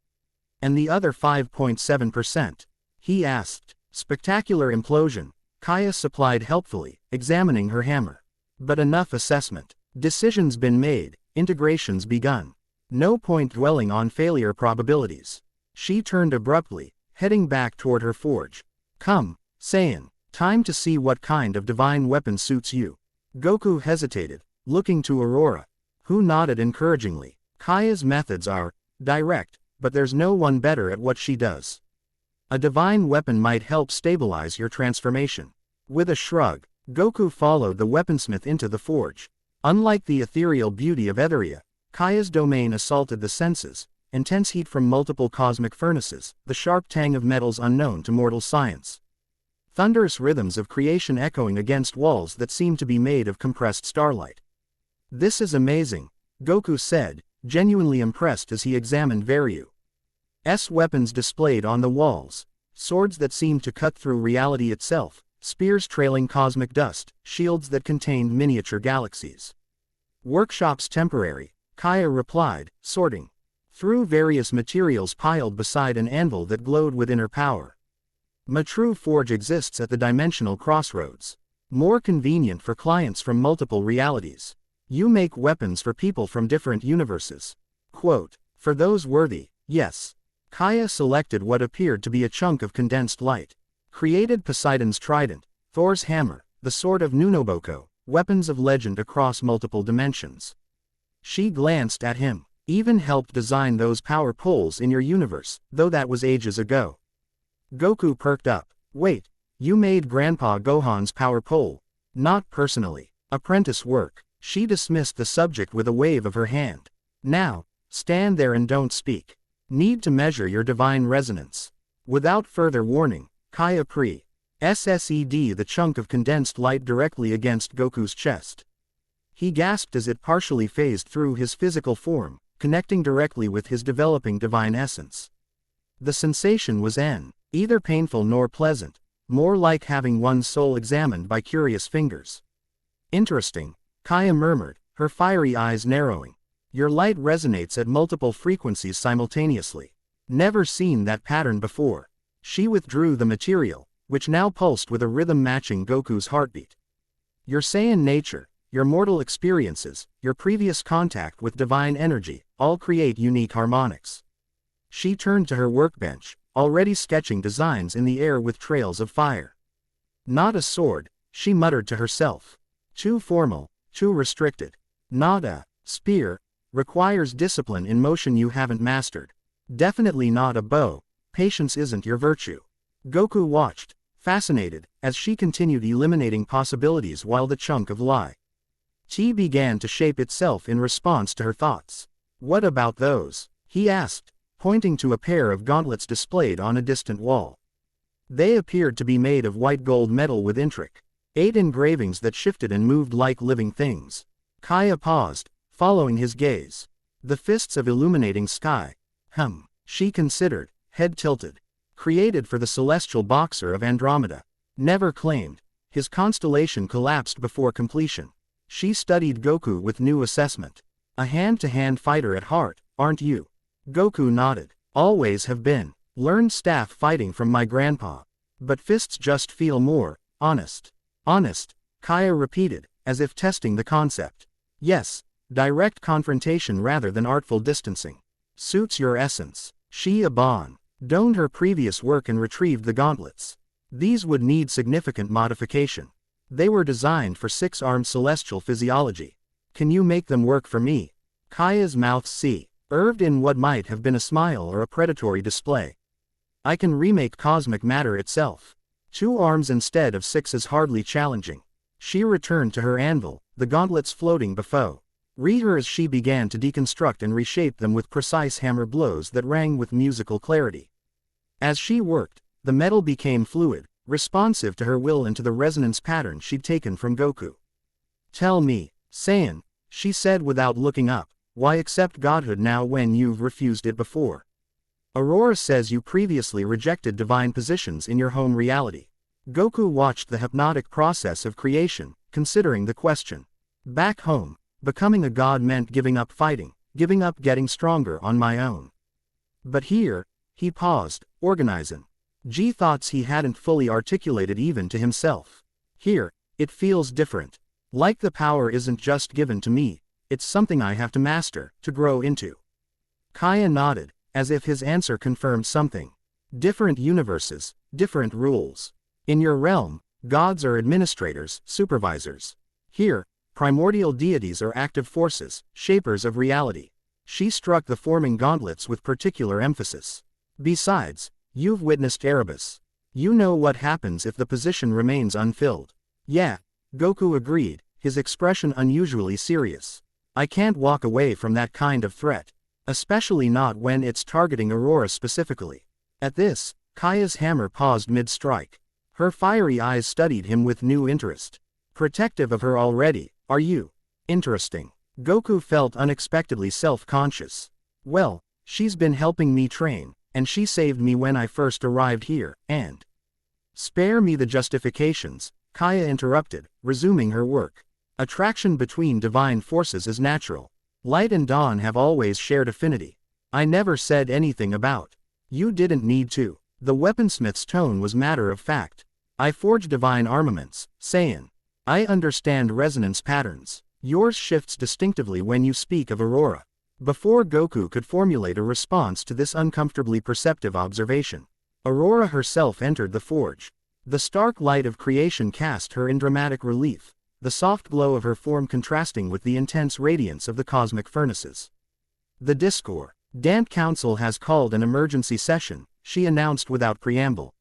And the other 5.7%? He asked. Spectacular implosion, Kaya supplied helpfully, examining her hammer. But enough assessment. Decisions been made, integrations begun. No point dwelling on failure probabilities. She turned abruptly, heading back toward her forge. Come, Saiyan, time to see what kind of divine weapon suits you. Goku hesitated, looking to Aurora, who nodded encouragingly. Kaya's methods are direct, but there's no one better at what she does. A divine weapon might help stabilize your transformation. With a shrug, Goku followed the weaponsmith into the forge. Unlike the ethereal beauty of Etheria, Kaya's domain assaulted the senses, intense heat from multiple cosmic furnaces, the sharp tang of metals unknown to mortal science. Thunderous rhythms of creation echoing against walls that seemed to be made of compressed starlight. This is amazing, Goku said, genuinely impressed as he examined Varyu's weapons displayed on the walls, swords that seemed to cut through reality itself, spears trailing cosmic dust, shields that contained miniature galaxies. Workshops temporary, Kaya replied, sorting through various materials piled beside an anvil that glowed with inner power. My true forge exists at the dimensional crossroads. More convenient for clients from multiple realities. You make weapons for people from different universes. Quote, for those worthy, yes. Kaya selected what appeared to be a chunk of condensed light. Created Poseidon's trident, Thor's hammer, the sword of Nunoboko, weapons of legend across multiple dimensions. She glanced at him. Even helped design those power poles in your universe, though that was ages ago. Goku perked up. Wait, you made Grandpa Gohan's power pole? Not personally. Apprentice work. She dismissed the subject with a wave of her hand. Now, stand there and don't speak. Need to measure your divine resonance. Without further warning, Kaya SSED the chunk of condensed light directly against Goku's chest. He gasped as it partially phased through his physical form, connecting directly with his developing divine essence. The sensation was neither painful nor pleasant, more like having one's soul examined by curious fingers. Interesting, Kaya murmured, her fiery eyes narrowing. Your light resonates at multiple frequencies simultaneously. Never seen that pattern before. She withdrew the material, which now pulsed with a rhythm matching Goku's heartbeat. Your Saiyan nature, your mortal experiences, your previous contact with divine energy, all create unique harmonics. She turned to her workbench, already sketching designs in the air with trails of fire. Not a sword, she muttered to herself. Too formal, too restricted. Not a spear, requires discipline in motion you haven't mastered. Definitely not a bow, patience isn't your virtue. Goku watched, fascinated, as she continued eliminating possibilities while the chunk of light began to shape itself in response to her thoughts. What about those? He asked, pointing to a pair of gauntlets displayed on a distant wall. They appeared to be made of white gold metal with intricate engravings that shifted and moved like living things. Kaya paused, following his gaze. The fists of illuminating sky. She considered, head tilted. Created for the celestial boxer of Andromeda. Never claimed. His constellation collapsed before completion. She studied Goku with new assessment. A hand-to-hand fighter at heart, aren't you? Goku nodded. Always have been. Learned staff fighting from my grandpa. But fists just feel more honest. Honest, Kaya repeated, as if testing the concept. Yes, direct confrontation rather than artful distancing. Suits your essence. She donned her previous work and retrieved the gauntlets. These would need significant modification. They were designed for six-armed celestial physiology. Can you make them work for me? Kaya's mouth curved in what might have been a smile or a predatory display. I can remake cosmic matter itself. 2 arms instead of 6 is hardly challenging. She returned to her anvil, the gauntlets floating before her as she began to deconstruct and reshape them with precise hammer blows that rang with musical clarity. As she worked, the metal became fluid, responsive to her will and to the resonance pattern she'd taken from Goku. Tell me, Saiyan, she said without looking up, why accept godhood now when you've refused it before? Aurora says you previously rejected divine positions in your home reality. Goku watched the hypnotic process of creation, considering the question. Back home, becoming a god meant giving up fighting, giving up getting stronger on my own. But here, he paused, organizing. Thoughts he hadn't fully articulated even to himself. Here, it feels different. Like the power isn't just given to me, it's something I have to master, to grow into. Kaya nodded, as if his answer confirmed something. Different universes, different rules. In your realm, gods are administrators, supervisors. Here, primordial deities are active forces, shapers of reality. She struck the forming gauntlets with particular emphasis. Besides, you've witnessed Erebus. You know what happens if the position remains unfilled. Yeah, Goku agreed, his expression unusually serious. I can't walk away from that kind of threat. Especially not when it's targeting Aurora specifically. At this, Kaya's hammer paused mid-strike. Her fiery eyes studied him with new interest. Protective of her already, are you? Interesting. Goku felt unexpectedly self-conscious. Well, she's been helping me train, and she saved me when I first arrived here, and... Spare me the justifications, Kaya interrupted, resuming her work. Attraction between divine forces is natural. Light and dawn have always shared affinity. I never said anything about. You didn't need to. The weaponsmith's tone was matter of fact. I forge divine armaments, Saiyan. I understand resonance patterns. Yours shifts distinctively when you speak of Aurora. Before Goku could formulate a response to this uncomfortably perceptive observation, Aurora herself entered the forge. The stark light of creation cast her in dramatic relief, the soft glow of her form contrasting with the intense radiance of the cosmic furnaces. The Discord Council has called an emergency session, she announced without preamble.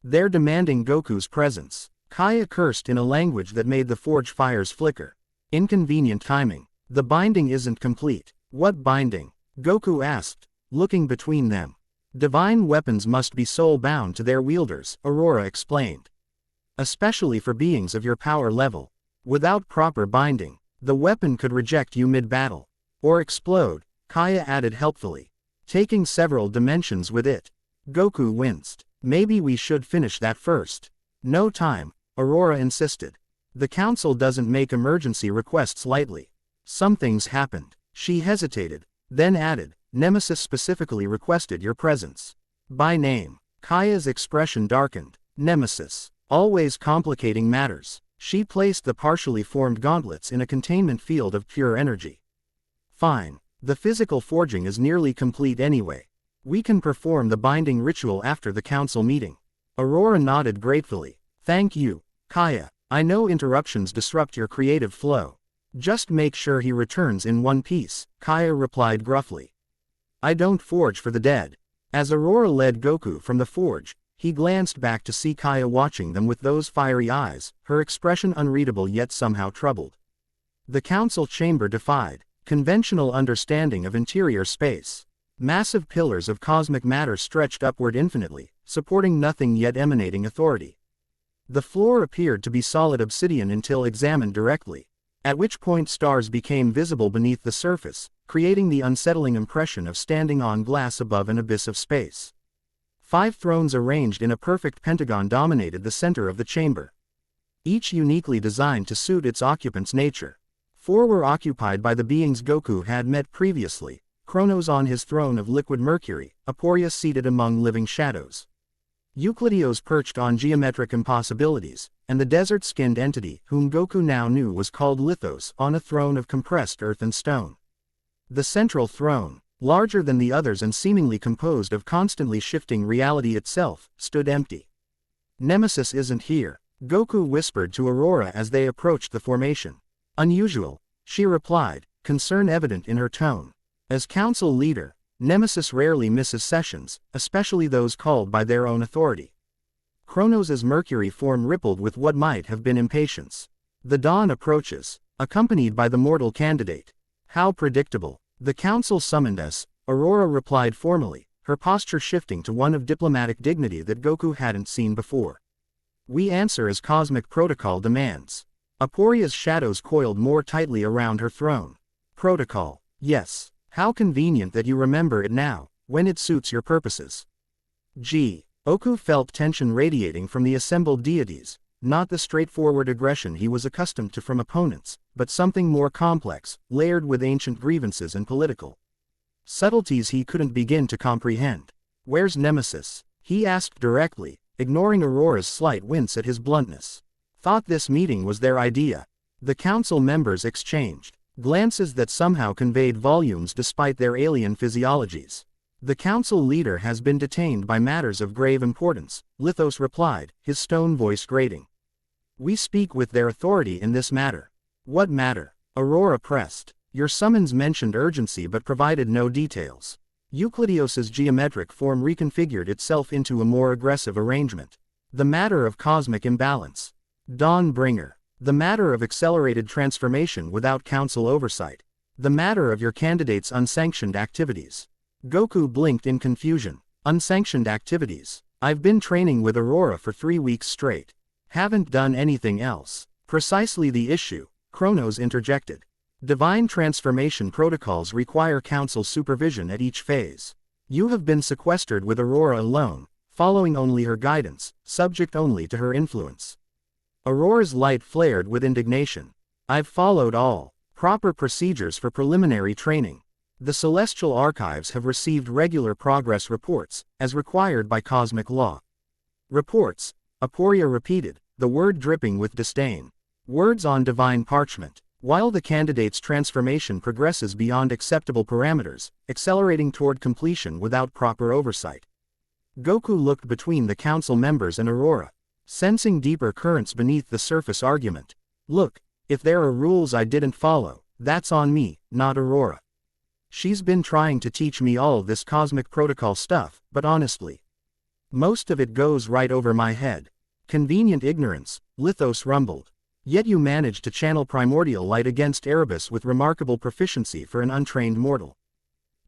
They're demanding Goku's presence. Kaya cursed in a language that made the forge fires flicker. Inconvenient timing. The binding isn't complete. What binding? Goku asked, looking between them. Divine weapons must be soul-bound to their wielders, Aurora explained. Especially for beings of your power level. Without proper binding, the weapon could reject you mid-battle. Or explode, Kaya added helpfully. Taking several dimensions with it. Goku winced. Maybe we should finish that first. No time, Aurora insisted. The council doesn't make emergency requests lightly. Something's happened. She hesitated, then added, Nemesis specifically requested your presence. By name. Kaya's expression darkened. Nemesis. Always complicating matters. She placed the partially formed gauntlets in a containment field of pure energy. Fine. The physical forging is nearly complete anyway. We can perform the binding ritual after the council meeting. Aurora nodded gratefully. Thank you, Kaya. I know interruptions disrupt your creative flow. Just make sure he returns in one piece, Kaya replied gruffly. I don't forge for the dead. As Aurora led Goku from the forge, he glanced back to see Kaya watching them with those fiery eyes, her expression unreadable yet somehow troubled. The council chamber defied conventional understanding of interior space. Massive pillars of cosmic matter stretched upward infinitely, supporting nothing yet emanating authority. The floor appeared to be solid obsidian until examined directly, at which point stars became visible beneath the surface, creating the unsettling impression of standing on glass above an abyss of space. 5 thrones arranged in a perfect pentagon dominated the center of the chamber. Each uniquely designed to suit its occupant's nature. 4 were occupied by the beings Goku had met previously, Kronos on his throne of liquid mercury, Aporia seated among living shadows. Euclideos perched on geometric impossibilities, and the desert-skinned entity whom Goku now knew was called Lithos on a throne of compressed earth and stone. The central throne, larger than the others and seemingly composed of constantly shifting reality itself, stood empty. Nemesis isn't here, Goku whispered to Aurora as they approached the formation. Unusual, she replied, concern evident in her tone. As council leader, Nemesis rarely misses sessions, especially those called by their own authority. Kronos' mercury form rippled with what might have been impatience. The dawn approaches, accompanied by the mortal candidate. How predictable. The council summoned us, Aurora replied formally, her posture shifting to one of diplomatic dignity that Goku hadn't seen before. We answer as cosmic protocol demands. Aporia's shadows coiled more tightly around her throne. Protocol. Yes. How convenient that you remember it now, when it suits your purposes. Goku felt tension radiating from the assembled deities, not the straightforward aggression he was accustomed to from opponents, but something more complex, layered with ancient grievances and political subtleties he couldn't begin to comprehend. "Where's Nemesis?" he asked directly, ignoring Aurora's slight wince at his bluntness. "Thought this meeting was their idea." The council members exchanged glances that somehow conveyed volumes despite their alien physiologies. "The council leader has been detained by matters of grave importance," Lithos replied, his stone voice grating. "We speak with their authority in this matter." "What matter?" Aurora pressed. "Your summons mentioned urgency but provided no details." Euclideos's geometric form reconfigured itself into a more aggressive arrangement. "The matter of cosmic imbalance. Dawnbringer. The matter of accelerated transformation without council oversight. The matter of your candidate's unsanctioned activities." Goku blinked in confusion. "Unsanctioned activities? I've been training with Aurora for 3 weeks straight. Haven't done anything else." "Precisely the issue," Chronos interjected. "Divine transformation protocols require council supervision at each phase. You have been sequestered with Aurora alone, following only her guidance, subject only to her influence." Aurora's light flared with indignation. "I've followed all proper procedures for preliminary training. The Celestial Archives have received regular progress reports, as required by cosmic law." "Reports," Aporia repeated, the word dripping with disdain. "Words on divine parchment. While the candidate's transformation progresses beyond acceptable parameters, accelerating toward completion without proper oversight." Goku looked between the council members and Aurora, sensing deeper currents beneath the surface argument. "Look, if there are rules I didn't follow, that's on me, not Aurora. She's been trying to teach me all this cosmic protocol stuff, but honestly, most of it goes right over my head." "Convenient ignorance," Lithos rumbled. "Yet you managed to channel primordial light against Erebus with remarkable proficiency for an untrained mortal."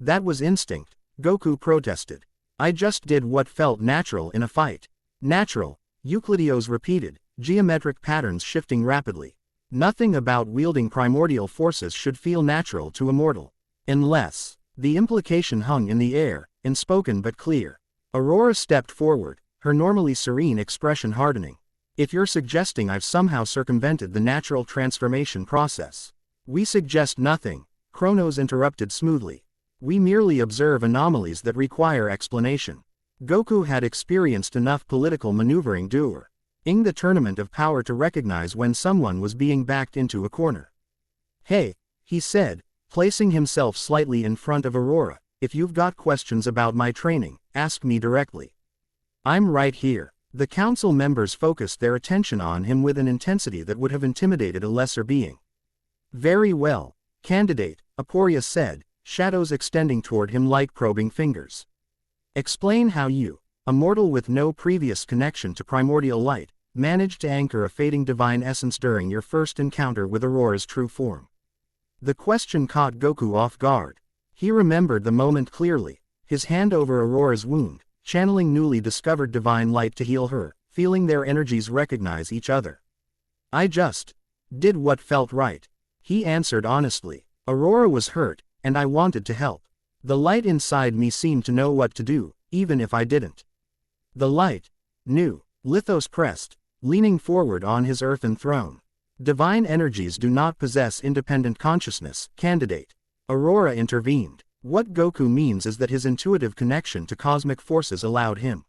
"That was instinct," Goku protested. "I just did what felt natural in a fight." "Natural," Euclideos repeated, geometric patterns shifting rapidly. "Nothing about wielding primordial forces should feel natural to a mortal. Unless..." The implication hung in the air, unspoken but clear. Aurora stepped forward, her normally serene expression hardening. "If you're suggesting I've somehow circumvented the natural transformation process." "We suggest nothing," Chronos interrupted smoothly. "We merely observe anomalies that require explanation." Goku had experienced enough political maneuvering during the tournament of power to recognize when someone was being backed into a corner. "Hey," he said, placing himself slightly in front of Aurora, "if you've got questions about my training, ask me directly. I'm right here." The council members focused their attention on him with an intensity that would have intimidated a lesser being. "Very well, candidate," Aporia said, shadows extending toward him like probing fingers. "Explain how you, a mortal with no previous connection to primordial light, managed to anchor a fading divine essence during your first encounter with Aurora's true form." The question caught Goku off guard. He remembered the moment clearly, his hand over Aurora's wound, channeling newly discovered divine light to heal her, feeling their energies recognize each other. "I just did what felt right," he answered honestly. "Aurora was hurt, and I wanted to help. The light inside me seemed to know what to do, even if I didn't." "The light knew," Lithos pressed, leaning forward on his earthen throne. "Divine energies do not possess independent consciousness, candidate." Aurora intervened. "What Goku means is that his intuitive connection to cosmic forces allowed him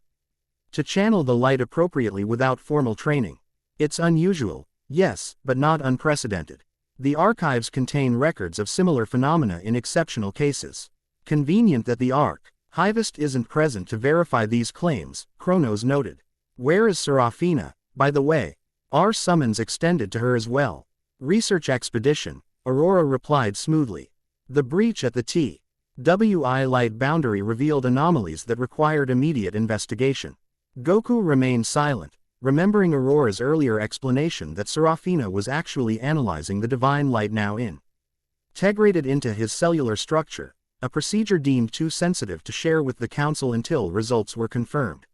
to channel the light appropriately without formal training. It's unusual, yes, but not unprecedented. The archives contain records of similar phenomena in exceptional cases. Convenient that the archivist isn't present to verify these claims," Chronos noted. "Where is Serafina, by the way?" "Our summons extended to her as well." "Research expedition," Aurora replied smoothly. "The breach at the TWI light boundary revealed anomalies that required immediate investigation." Goku remained silent, remembering Aurora's earlier explanation that Serafina was actually analyzing the divine light now integrated into his cellular structure, a procedure deemed too sensitive to share with the council until results were confirmed.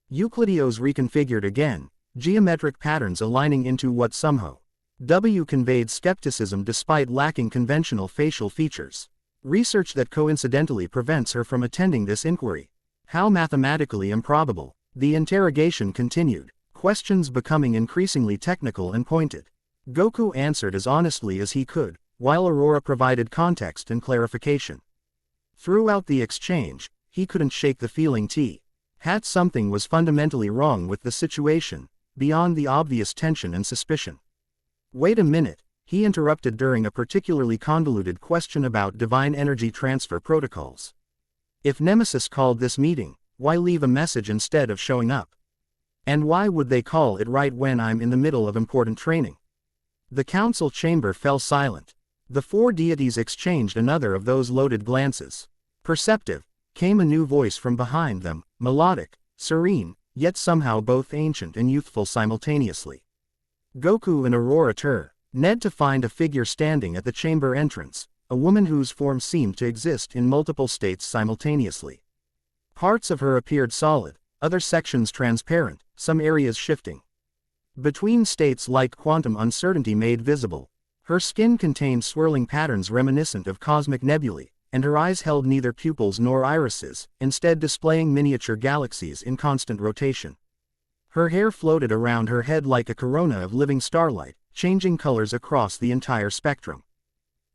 Euclideos reconfigured again, geometric patterns aligning into what somehow conveyed skepticism despite lacking conventional facial features. Research that coincidentally prevents her from attending this inquiry. How mathematically improbable. The interrogation continued, questions becoming increasingly technical and pointed. Goku answered as honestly as he could, while Aurora provided context and clarification. Throughout the exchange, he couldn't shake the feeling something was fundamentally wrong with the situation, beyond the obvious tension and suspicion. Wait a minute, he interrupted during a particularly convoluted question about divine energy transfer protocols. If Nemesis called this meeting, why leave a message instead of showing up? And why would they call it right when I'm in the middle of important training? The council chamber fell silent. The four deities exchanged another of those loaded glances. Perceptive, came a new voice from behind them, melodic, serene, yet somehow both ancient and youthful simultaneously. Goku and Aurora Ned to find a figure standing at the chamber entrance, a woman whose form seemed to exist in multiple states simultaneously. Parts of her appeared solid, other sections transparent, some areas shifting between states like quantum uncertainty made visible. Her skin contained swirling patterns reminiscent of cosmic nebulae, and her eyes held neither pupils nor irises, instead displaying miniature galaxies in constant rotation. Her hair floated around her head like a corona of living starlight, changing colors across the entire spectrum.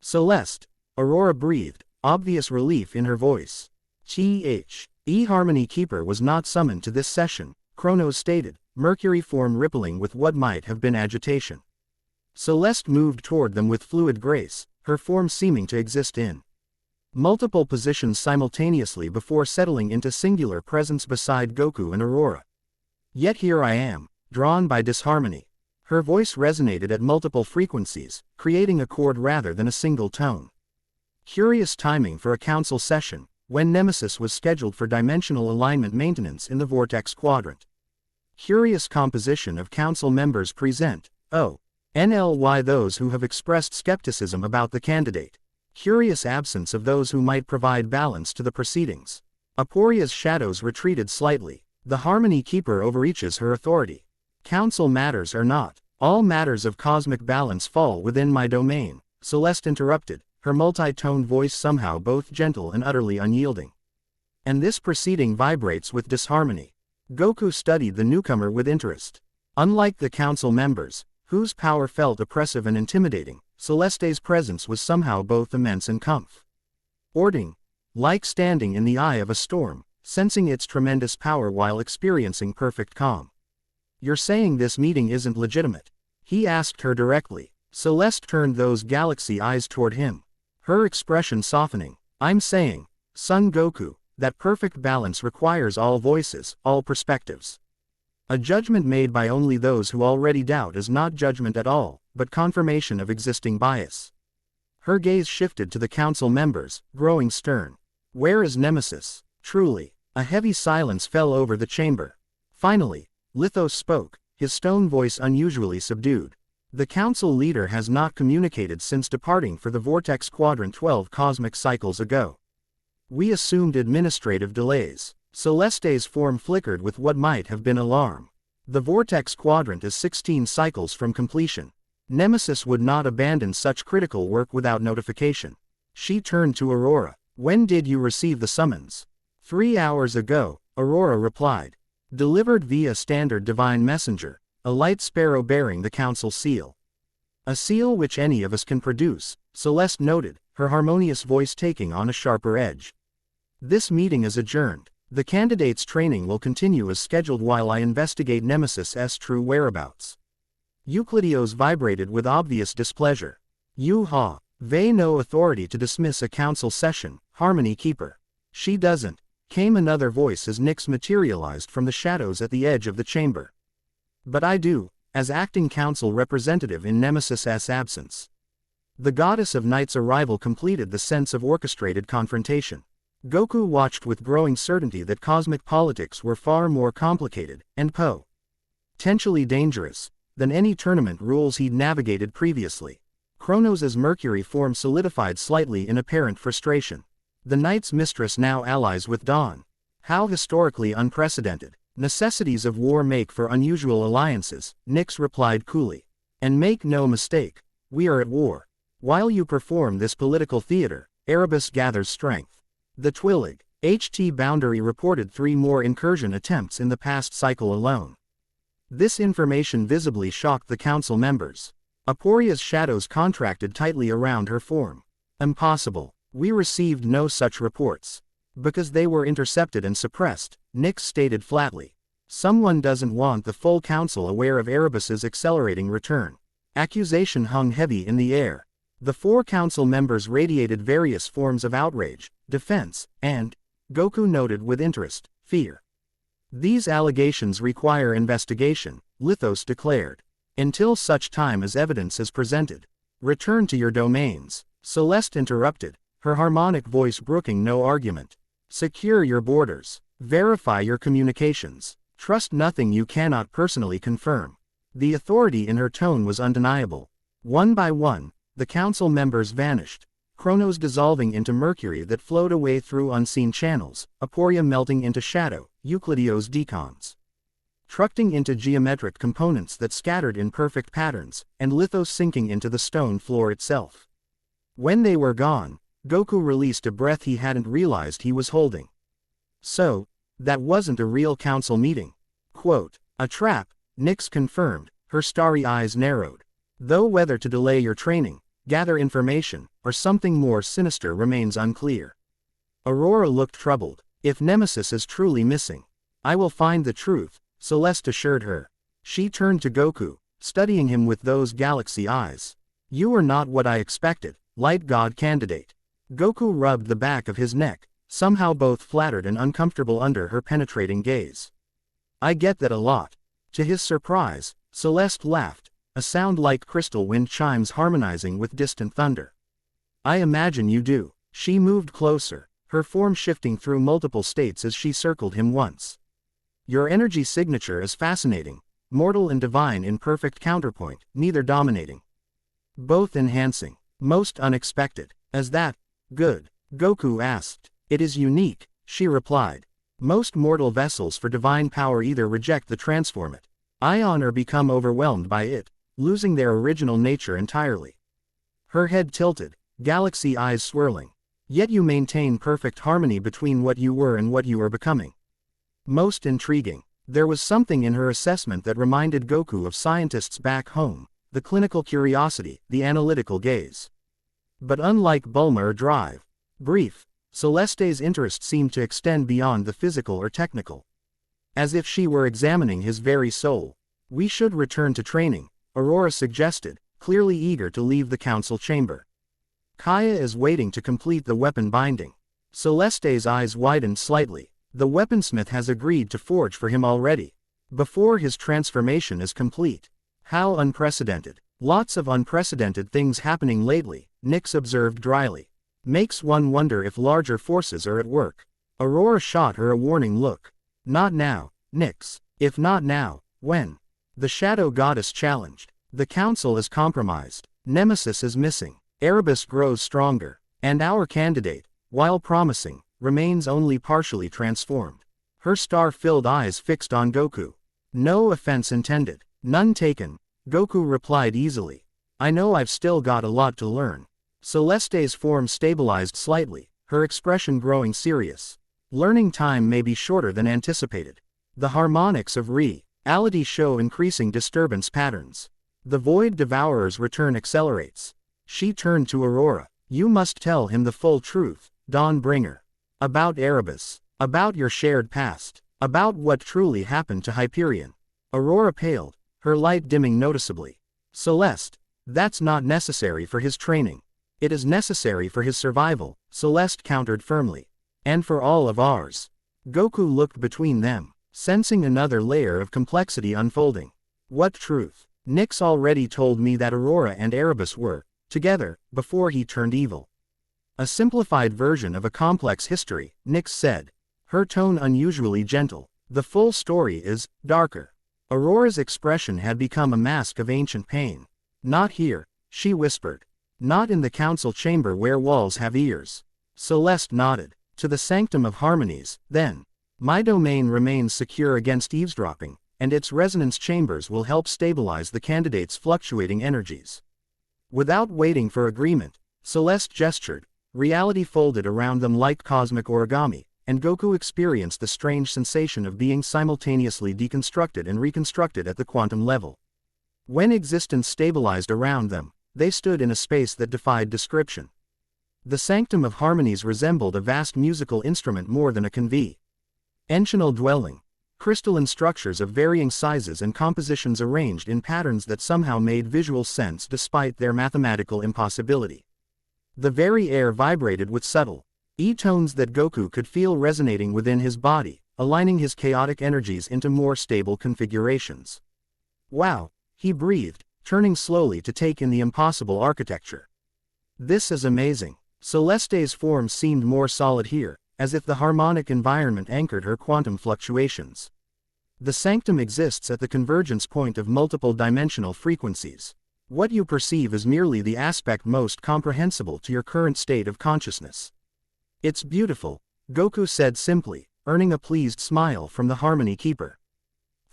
Celeste, Aurora breathed, obvious relief in her voice. Harmony Keeper was not summoned to this session, Chronos stated, Mercury form rippling with what might have been agitation. Celeste moved toward them with fluid grace, her form seeming to exist in multiple positions simultaneously before settling into singular presence beside Goku and Aurora. Yet here I am, drawn by disharmony. Her voice resonated at multiple frequencies, creating a chord rather than a single tone. Curious timing for a council session, when Nemesis was scheduled for dimensional alignment maintenance in the Vortex Quadrant. Curious composition of council members present, NLY those who have expressed skepticism about the candidate. Curious absence of those who might provide balance to the proceedings. Aporia's shadows retreated slightly. The Harmony Keeper overreaches her authority. Council matters are not. All matters of cosmic balance fall within my domain, Celeste interrupted, her multi-toned voice somehow both gentle and utterly unyielding. And this proceeding vibrates with disharmony. Goku studied the newcomer with interest. Unlike the council members, whose power felt oppressive and intimidating, Celeste's presence was somehow both immense and comforting, like standing in the eye of a storm, sensing its tremendous power while experiencing perfect calm. You're saying this meeting isn't legitimate? He asked her directly. Celeste turned those galaxy eyes toward him, her expression softening. I'm saying, Son Goku, that perfect balance requires all voices, all perspectives. A judgment made by only those who already doubt is not judgment at all, but confirmation of existing bias. Her gaze shifted to the council members, growing stern. Where is Nemesis? Truly. A heavy silence fell over the chamber. Finally, Lithos spoke, his stone voice unusually subdued. The council leader has not communicated since departing for the Vortex Quadrant 12 cosmic cycles ago. We assumed administrative delays. Celeste's form flickered with what might have been alarm. The Vortex Quadrant is 16 cycles from completion. Nemesis would not abandon such critical work without notification. She turned to Aurora. When did you receive the summons? 3 hours ago, Aurora replied. Delivered via standard divine messenger, a light sparrow bearing the council seal. A seal which any of us can produce, Celeste noted, her harmonious voice taking on a sharper edge. This meeting is adjourned. The candidate's training will continue as scheduled while I investigate Nemesis's true whereabouts. Euclidios vibrated with obvious displeasure. They no authority to dismiss a council session, Harmony Keeper. She doesn't, came another voice as Nyx materialized from the shadows at the edge of the chamber. But I do, as acting council representative in Nemesis's absence. The goddess of night's arrival completed the sense of orchestrated confrontation. Goku watched with growing certainty that cosmic politics were far more complicated, and potentially dangerous, than any tournament rules he'd navigated previously. Chronos' Mercury form solidified slightly in apparent frustration. The night's mistress now allies with Dawn. How historically unprecedented. Necessities of war make for unusual alliances, Nyx replied coolly. And make no mistake, we are at war. While you perform this political theater, Erebus gathers strength. The Twillig, HT Boundary reported 3 more incursion attempts in the past cycle alone. This information visibly shocked the council members. Aporia's shadows contracted tightly around her form. Impossible. We received no such reports. Because they were intercepted and suppressed, Nyx stated flatly. Someone doesn't want the full council aware of Erebus's accelerating return. Accusation hung heavy in the air. The 4 council members radiated various forms of outrage, defense, and, Goku noted with interest, fear. These allegations require investigation, Lithos declared. Until such time as evidence is presented. Return to your domains, Celeste interrupted, her harmonic voice brooking no argument. Secure your borders. Verify your communications. Trust nothing you cannot personally confirm. The authority in her tone was undeniable. One by one, the council members vanished, chronos dissolving into mercury that flowed away through unseen channels, Aporia melting into shadow, Euclideo's decons. Trucking into geometric components that scattered in perfect patterns, and Lithos sinking into the stone floor itself. When they were gone, Goku released a breath he hadn't realized he was holding. So, that wasn't a real council meeting. Quote, a trap, Nyx confirmed, her starry eyes narrowed. Though whether to delay your training, gather information, or something more sinister remains unclear. Aurora looked troubled. If Nemesis is truly missing, I will find the truth, Celeste assured her. She turned to Goku, studying him with those galaxy eyes. You are not what I expected, light god candidate. Goku rubbed the back of his neck, somehow both flattered and uncomfortable under her penetrating gaze. I get that a lot. To his surprise, Celeste laughed, a sound like crystal wind chimes harmonizing with distant thunder. I imagine you do. She moved closer, her form shifting through multiple states as she circled him once. Your energy signature is fascinating, mortal and divine in perfect counterpoint, neither dominating. Both enhancing, most unexpected. Is that good? Goku asked. It is unique, she replied. Most mortal vessels for divine power either reject the transform it, ion or become overwhelmed by it, losing their original nature entirely. Her head tilted, galaxy eyes swirling. Yet you maintain perfect harmony between what you were and what you are becoming. Most intriguing. There was something in her assessment that reminded Goku of scientists back home, the clinical curiosity, the analytical gaze. But unlike Bulma or Drive, brief, Celeste's interest seemed to extend beyond the physical or technical. As if she were examining his very soul. We should return to training, Aurora suggested, clearly eager to leave the council chamber. Kaya is waiting to complete the weapon binding. Celeste's eyes widened slightly. The weaponsmith has agreed to forge for him already. Before his transformation is complete. How unprecedented. Lots of unprecedented things happening lately, Nyx observed dryly. Makes one wonder if larger forces are at work. Aurora shot her a warning look. Not now, Nyx. If not now, when? The shadow goddess challenged. The council is compromised. Nemesis is missing. Erebus grows stronger. And our candidate, while promising, remains only partially transformed. Her star-filled eyes fixed on Goku. No offense intended. None taken, Goku replied easily. I know I've still got a lot to learn. Celeste's form stabilized slightly, her expression growing serious. Learning time may be shorter than anticipated. The harmonics of reality show increasing disturbance patterns. The Void Devourer's return accelerates. She turned to Aurora. You must tell him the full truth, Dawnbringer. About Erebus. About your shared past. About what truly happened to Hyperion. Aurora paled, her light dimming noticeably. Celeste, that's not necessary for his training. It is necessary for his survival, Celeste countered firmly. And for all of ours. Goku looked between them, sensing another layer of complexity unfolding. What truth? Nyx already told me that Aurora and Erebus were together, before he turned evil. A simplified version of a complex history, Nyx said. Her tone unusually gentle. The full story is darker. Aurora's expression had become a mask of ancient pain. Not here, she whispered. Not in the council chamber where walls have ears. Celeste nodded. To the sanctum of harmonies, then. My domain remains secure against eavesdropping, and its resonance chambers will help stabilize the candidate's fluctuating energies. Without waiting for agreement, Celeste gestured, Reality folded around them like cosmic origami, and Goku experienced the strange sensation of being simultaneously deconstructed and reconstructed at the quantum level. When existence stabilized around them, they stood in a space that defied description. The sanctum of harmonies resembled a vast musical instrument more than a conventional dwelling. Crystalline structures of varying sizes and compositions arranged in patterns that somehow made visual sense despite their mathematical impossibility. The very air vibrated with subtle tones that Goku could feel resonating within his body, aligning his chaotic energies into more stable configurations. Wow, he breathed, turning slowly to take in the impossible architecture. This is amazing. Celeste's form seemed more solid here, as if the harmonic environment anchored her quantum fluctuations. The sanctum exists at the convergence point of multiple dimensional frequencies. What you perceive is merely the aspect most comprehensible to your current state of consciousness. It's beautiful, Goku said simply, earning a pleased smile from the Harmony Keeper.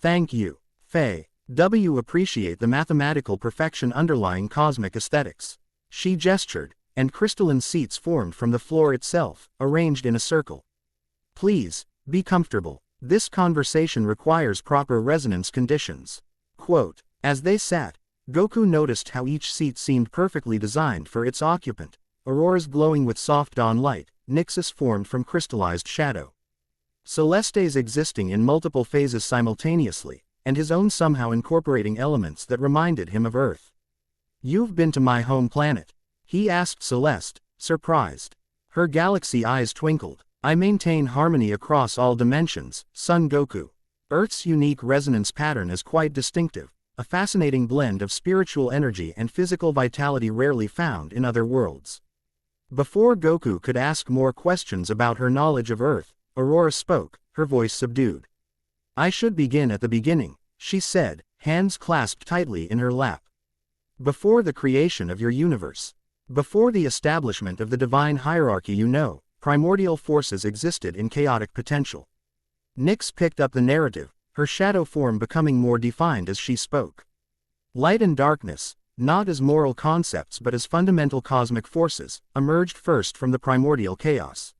Thank you, Faye. W appreciate the mathematical perfection underlying cosmic aesthetics. She gestured, and crystalline seats formed from the floor itself, arranged in a circle. Please, be comfortable. This conversation requires proper resonance conditions. Quote, as they sat, Goku noticed how each seat seemed perfectly designed for its occupant, auroras glowing with soft dawn light, nixes formed from crystallized shadow. Celeste's existing in multiple phases simultaneously, and his own somehow incorporating elements that reminded him of Earth. You've been to my home planet? He asked Celeste, surprised. Her galaxy eyes twinkled. I maintain harmony across all dimensions, Son Goku. Earth's unique resonance pattern is quite distinctive, a fascinating blend of spiritual energy and physical vitality rarely found in other worlds. Before Goku could ask more questions about her knowledge of Earth, Aurora spoke, her voice subdued. I should begin at the beginning, she said, hands clasped tightly in her lap. Before the creation of your universe. Before the establishment of the divine hierarchy, you know, primordial forces existed in chaotic potential. Nyx picked up the narrative, her shadow form becoming more defined as she spoke. Light and darkness, not as moral concepts but as fundamental cosmic forces, emerged first from the primordial chaos.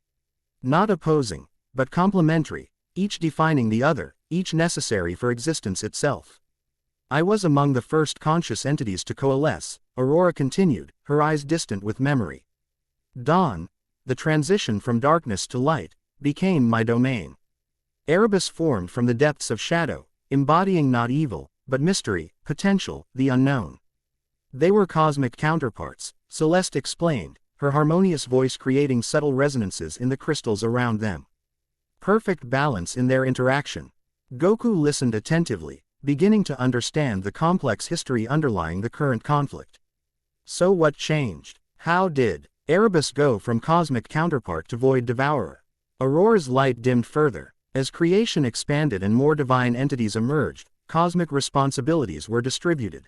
Not opposing, but complementary, each defining the other, each necessary for existence itself. I was among the first conscious entities to coalesce, Aurora continued, her eyes distant with memory. Dawn, the transition from darkness to light, became my domain. Erebus formed from the depths of shadow, embodying not evil, but mystery, potential, the unknown. They were cosmic counterparts, Celeste explained, her harmonious voice creating subtle resonances in the crystals around them. Perfect balance in their interaction. Goku listened attentively, beginning to understand the complex history underlying the current conflict. So what changed? How did Erebus go from cosmic counterpart to void devourer? Aurora's light dimmed further. As creation expanded and more divine entities emerged, cosmic responsibilities were distributed.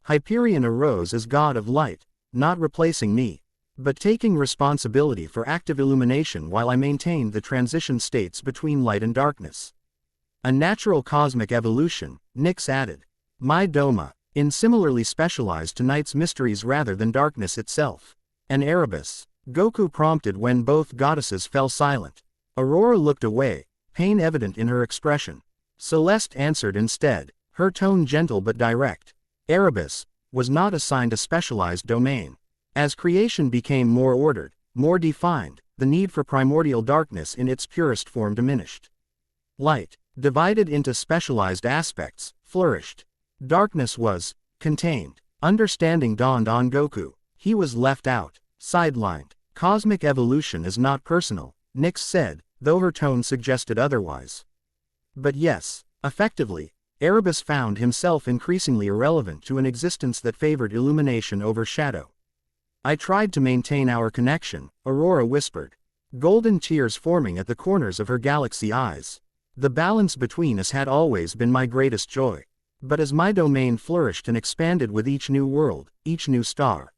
Hyperion arose as god of light, not replacing me, but taking responsibility for active illumination while I maintained the transition states between light and darkness. A natural cosmic evolution, Nyx added. My Doma, in similarly specialized to night's mysteries rather than darkness itself. An Erebus, Goku prompted when both goddesses fell silent. Aurora looked away, pain evident in her expression. Celeste answered instead, her tone gentle but direct. Erebus was not assigned a specialized domain. As creation became more ordered, more defined, the need for primordial darkness in its purest form diminished. Light, divided into specialized aspects, flourished. Darkness was contained. Understanding dawned on Goku. He was left out, sidelined. Cosmic evolution is not personal, Nyx said, though her tone suggested otherwise. But yes, effectively, Erebus found himself increasingly irrelevant to an existence that favored illumination over shadow. I tried to maintain our connection, Aurora whispered. Golden tears forming at the corners of her galaxy eyes. The balance between us had always been my greatest joy. But as my domain flourished and expanded with each new world, each new star.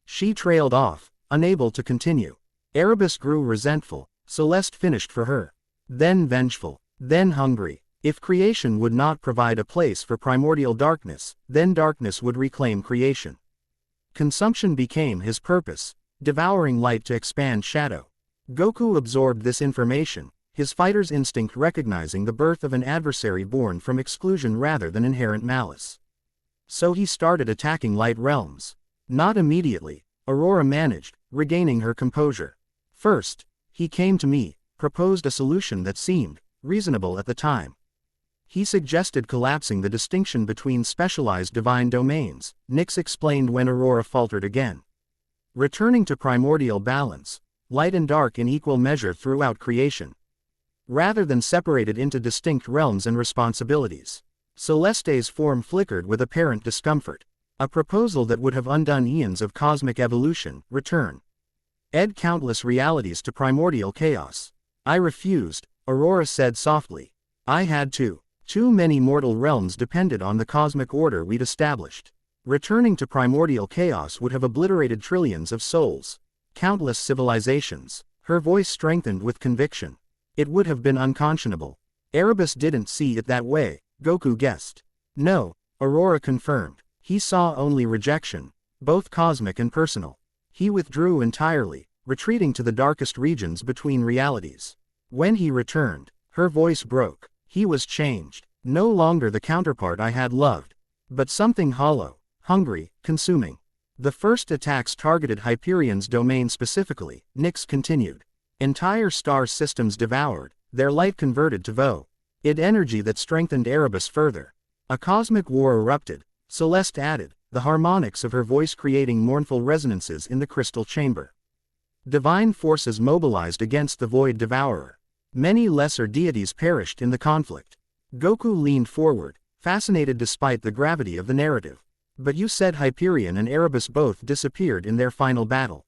She trailed off, unable to continue. Erebus grew resentful, Celeste finished for her. Then vengeful, then hungry. If creation would not provide a place for primordial darkness, then darkness would reclaim creation. Consumption became his purpose, devouring light to expand shadow. Goku absorbed this information, his fighter's instinct recognizing the birth of an adversary born from exclusion rather than inherent malice. So he started attacking light realms. Not immediately, Aurora managed, regaining her composure. First, he came to me, proposed a solution that seemed reasonable at the time. He suggested collapsing the distinction between specialized divine domains, Nyx explained when Aurora faltered again. Returning to primordial balance, light and dark in equal measure throughout creation, rather than separated into distinct realms and responsibilities. Celeste's form flickered with apparent discomfort. A proposal that would have undone eons of cosmic evolution, return. Countless realities to primordial chaos. I refused, Aurora said softly. I had to. Too many mortal realms depended on the cosmic order we'd established. Returning to primordial chaos would have obliterated trillions of souls. Countless civilizations. Her voice strengthened with conviction. It would have been unconscionable. Erebus didn't see it that way, Goku guessed. No, Aurora confirmed. He saw only rejection, both cosmic and personal. He withdrew entirely, retreating to the darkest regions between realities. When he returned, her voice broke. He was changed. No longer the counterpart I had loved, but something hollow, hungry, consuming. The first attacks targeted Hyperion's domain specifically, Nyx continued. Entire star systems devoured, their light converted to void energy that strengthened Erebus further. A cosmic war erupted, Celeste added, the harmonics of her voice creating mournful resonances in the crystal chamber. Divine forces mobilized against the void devourer. Many lesser deities perished in the conflict. Goku leaned forward, fascinated despite the gravity of the narrative. But you said Hyperion and Erebus both disappeared in their final battle.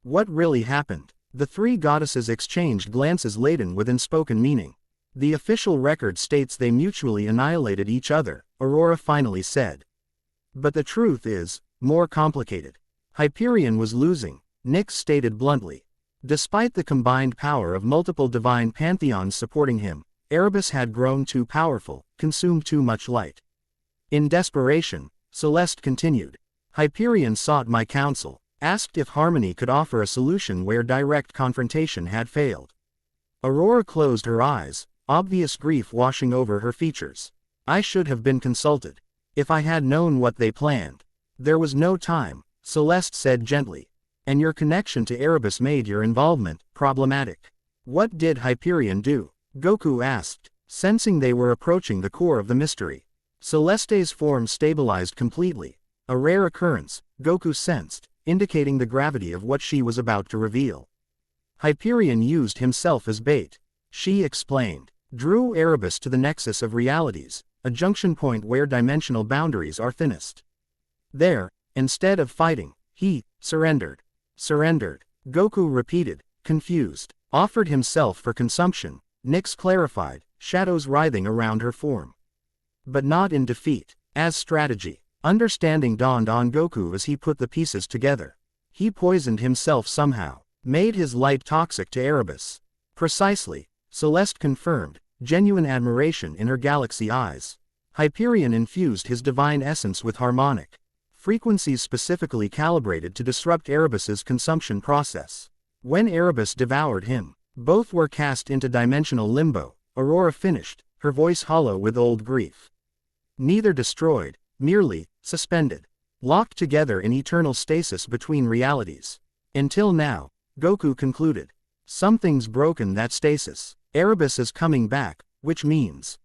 What really happened? The three goddesses exchanged glances laden with unspoken meaning. The official record states they mutually annihilated each other, Aurora finally said. But the truth is more complicated. Hyperion was losing, Nyx stated bluntly. Despite the combined power of multiple divine pantheons supporting him, Erebus had grown too powerful, consumed too much light. In desperation, Celeste continued. Hyperion sought my counsel, asked if harmony could offer a solution where direct confrontation had failed. Aurora closed her eyes, obvious grief washing over her features. I should have been consulted. If I had known what they planned. There was no time, Celeste said gently. And your connection to Erebus made your involvement problematic. What did Hyperion do? Goku asked, sensing they were approaching the core of the mystery. Celeste's form stabilized completely. A rare occurrence, Goku sensed, indicating the gravity of what she was about to reveal. Hyperion used himself as bait. She explained. Drew Erebus to the nexus of realities, a junction point where dimensional boundaries are thinnest. There, instead of fighting, he surrendered. Surrendered, Goku repeated, confused. Offered himself for consumption, Nyx clarified, shadows writhing around her form. But not in defeat, as strategy. Understanding dawned on Goku as he put the pieces together. He poisoned himself somehow, made his light toxic to Erebus. Precisely, Celeste confirmed, genuine admiration in her galaxy eyes. Hyperion infused his divine essence with harmonic frequencies specifically calibrated to disrupt Erebus's consumption process. When Erebus devoured him, both were cast into dimensional limbo, Aurora finished, her voice hollow with old grief. Neither destroyed, merely suspended, locked together in eternal stasis between realities. Until now, Goku concluded. Something's broken that stasis. Erebus is coming back, which means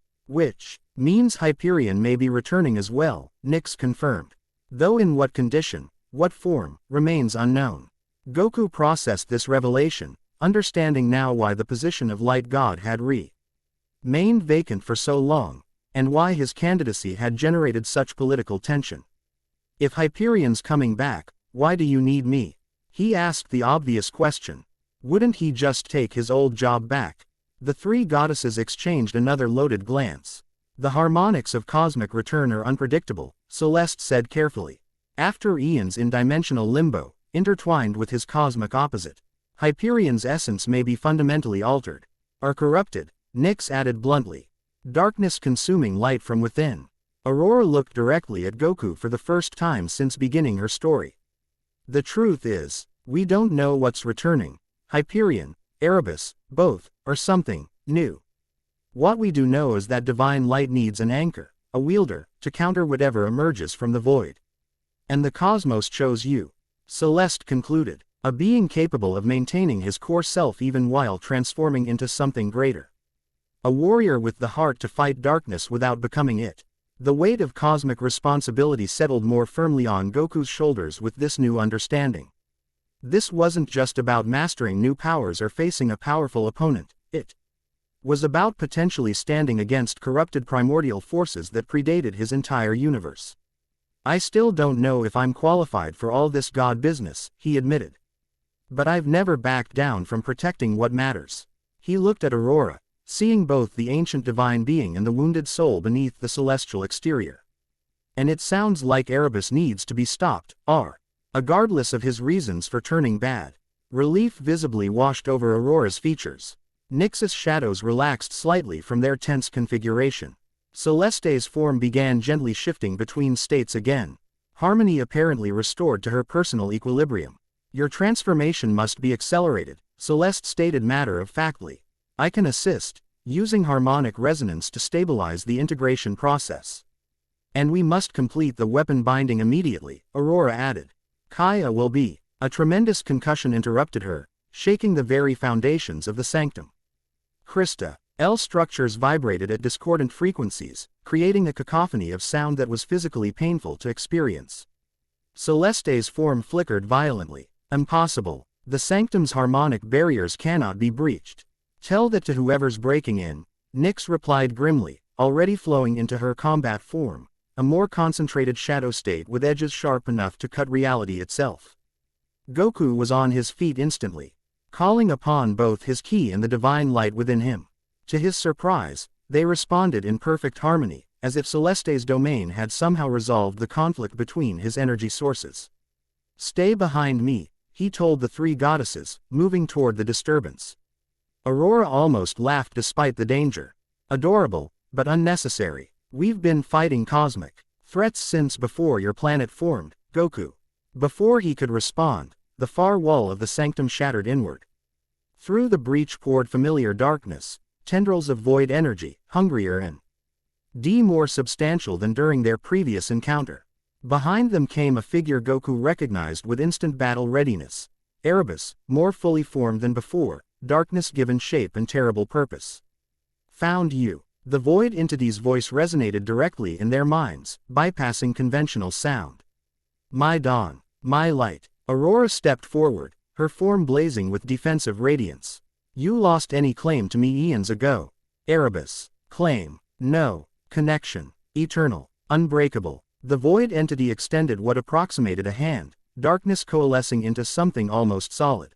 Hyperion may be returning as well, Nyx confirmed. Though in what condition, what form, remains unknown. Goku processed this revelation, understanding now why the position of Light God had remained vacant for so long, and why his candidacy had generated such political tension. If Hyperion's coming back, why do you need me? He asked the obvious question. Wouldn't he just take his old job back? The three goddesses exchanged another loaded glance. The harmonics of cosmic return are unpredictable, Celeste said carefully. After eons in dimensional limbo, intertwined with his cosmic opposite, Hyperion's essence may be fundamentally altered. Or corrupted, Nyx added bluntly. Darkness consuming light from within. Aurora looked directly at Goku for the first time since beginning her story. The truth is, We don't know what's returning. Hyperion, Erebus, both, or something new. What we do know is that divine light needs an anchor, a wielder, to counter whatever emerges from the void. And the cosmos chose you. Celeste concluded. A being capable of maintaining his core self even while transforming into something greater. A warrior with the heart to fight darkness without becoming it. The weight of cosmic responsibility settled more firmly on Goku's shoulders with this new understanding. This wasn't just about mastering new powers or facing a powerful opponent, it was about potentially standing against corrupted primordial forces that predated his entire universe. I still don't know if I'm qualified for all this god business, he admitted. But I've never backed down from protecting what matters. He looked at Aurora, seeing both the ancient divine being and the wounded soul beneath the celestial exterior. And it sounds like Erebus needs to be stopped, regardless of his reasons for turning bad. Relief visibly washed over Aurora's features. Nyx's shadows relaxed slightly from their tense configuration. Celeste's form began gently shifting between states again. Harmony apparently restored to her personal equilibrium. Your transformation must be accelerated, Celeste stated matter-of-factly. I can assist, using harmonic resonance to stabilize the integration process. And we must complete the weapon binding immediately, Aurora added. Kaya will be. A tremendous concussion interrupted her, shaking the very foundations of the sanctum. Krista. L structures vibrated at discordant frequencies, creating a cacophony of sound that was physically painful to experience. Celeste's form flickered violently. Impossible. The sanctum's harmonic barriers cannot be breached. Tell that to whoever's breaking in, Nyx replied grimly, already flowing into her combat form, a more concentrated shadow state with edges sharp enough to cut reality itself. Goku was on his feet instantly, calling upon both his ki and the divine light within him. To his surprise, they responded in perfect harmony, as if Celeste's domain had somehow resolved the conflict between his energy sources. Stay behind me, he told the three goddesses, moving toward the disturbance. Aurora almost laughed despite the danger. Adorable, but unnecessary. We've been fighting cosmic threats since before your planet formed, Goku. Before he could respond, the far wall of the sanctum shattered inward. Through the breach poured familiar darkness, tendrils of void energy, hungrier and more substantial than during their previous encounter. Behind them came a figure Goku recognized with instant battle readiness. Erebus, more fully formed than before, darkness given shape and terrible purpose. Found you. The void entity's voice resonated directly in their minds, bypassing conventional sound. My dawn, my light. Aurora stepped forward, her form blazing with defensive radiance. You lost any claim to me eons ago. Erebus. Claim. No. Connection. Eternal. Unbreakable. The void entity extended what approximated a hand, darkness coalescing into something almost solid.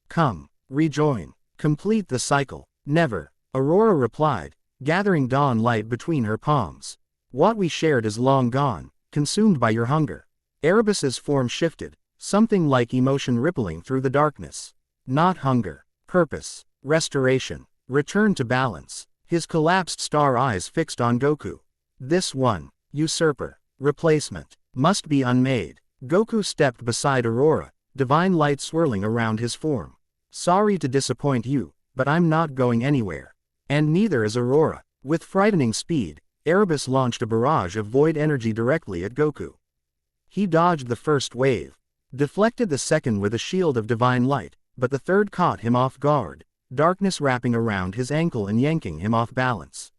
Come. Rejoin. Complete the cycle. Never. Aurora replied, gathering dawn light between her palms. What we shared is long gone, consumed by your hunger. Erebus's form shifted, something like emotion rippling through the darkness. Not hunger. Purpose. Restoration. Return to balance. His collapsed star eyes fixed on Goku. This one, usurper, replacement, must be unmade. Goku stepped beside Aurora, divine light swirling around his form. Sorry to disappoint you, but I'm not going anywhere. And neither is Aurora. With frightening speed, Erebus launched a barrage of void energy directly at Goku. He dodged the first wave, deflected the second with a shield of divine light, but the third caught him off guard, darkness wrapping around his ankle and yanking him off balance.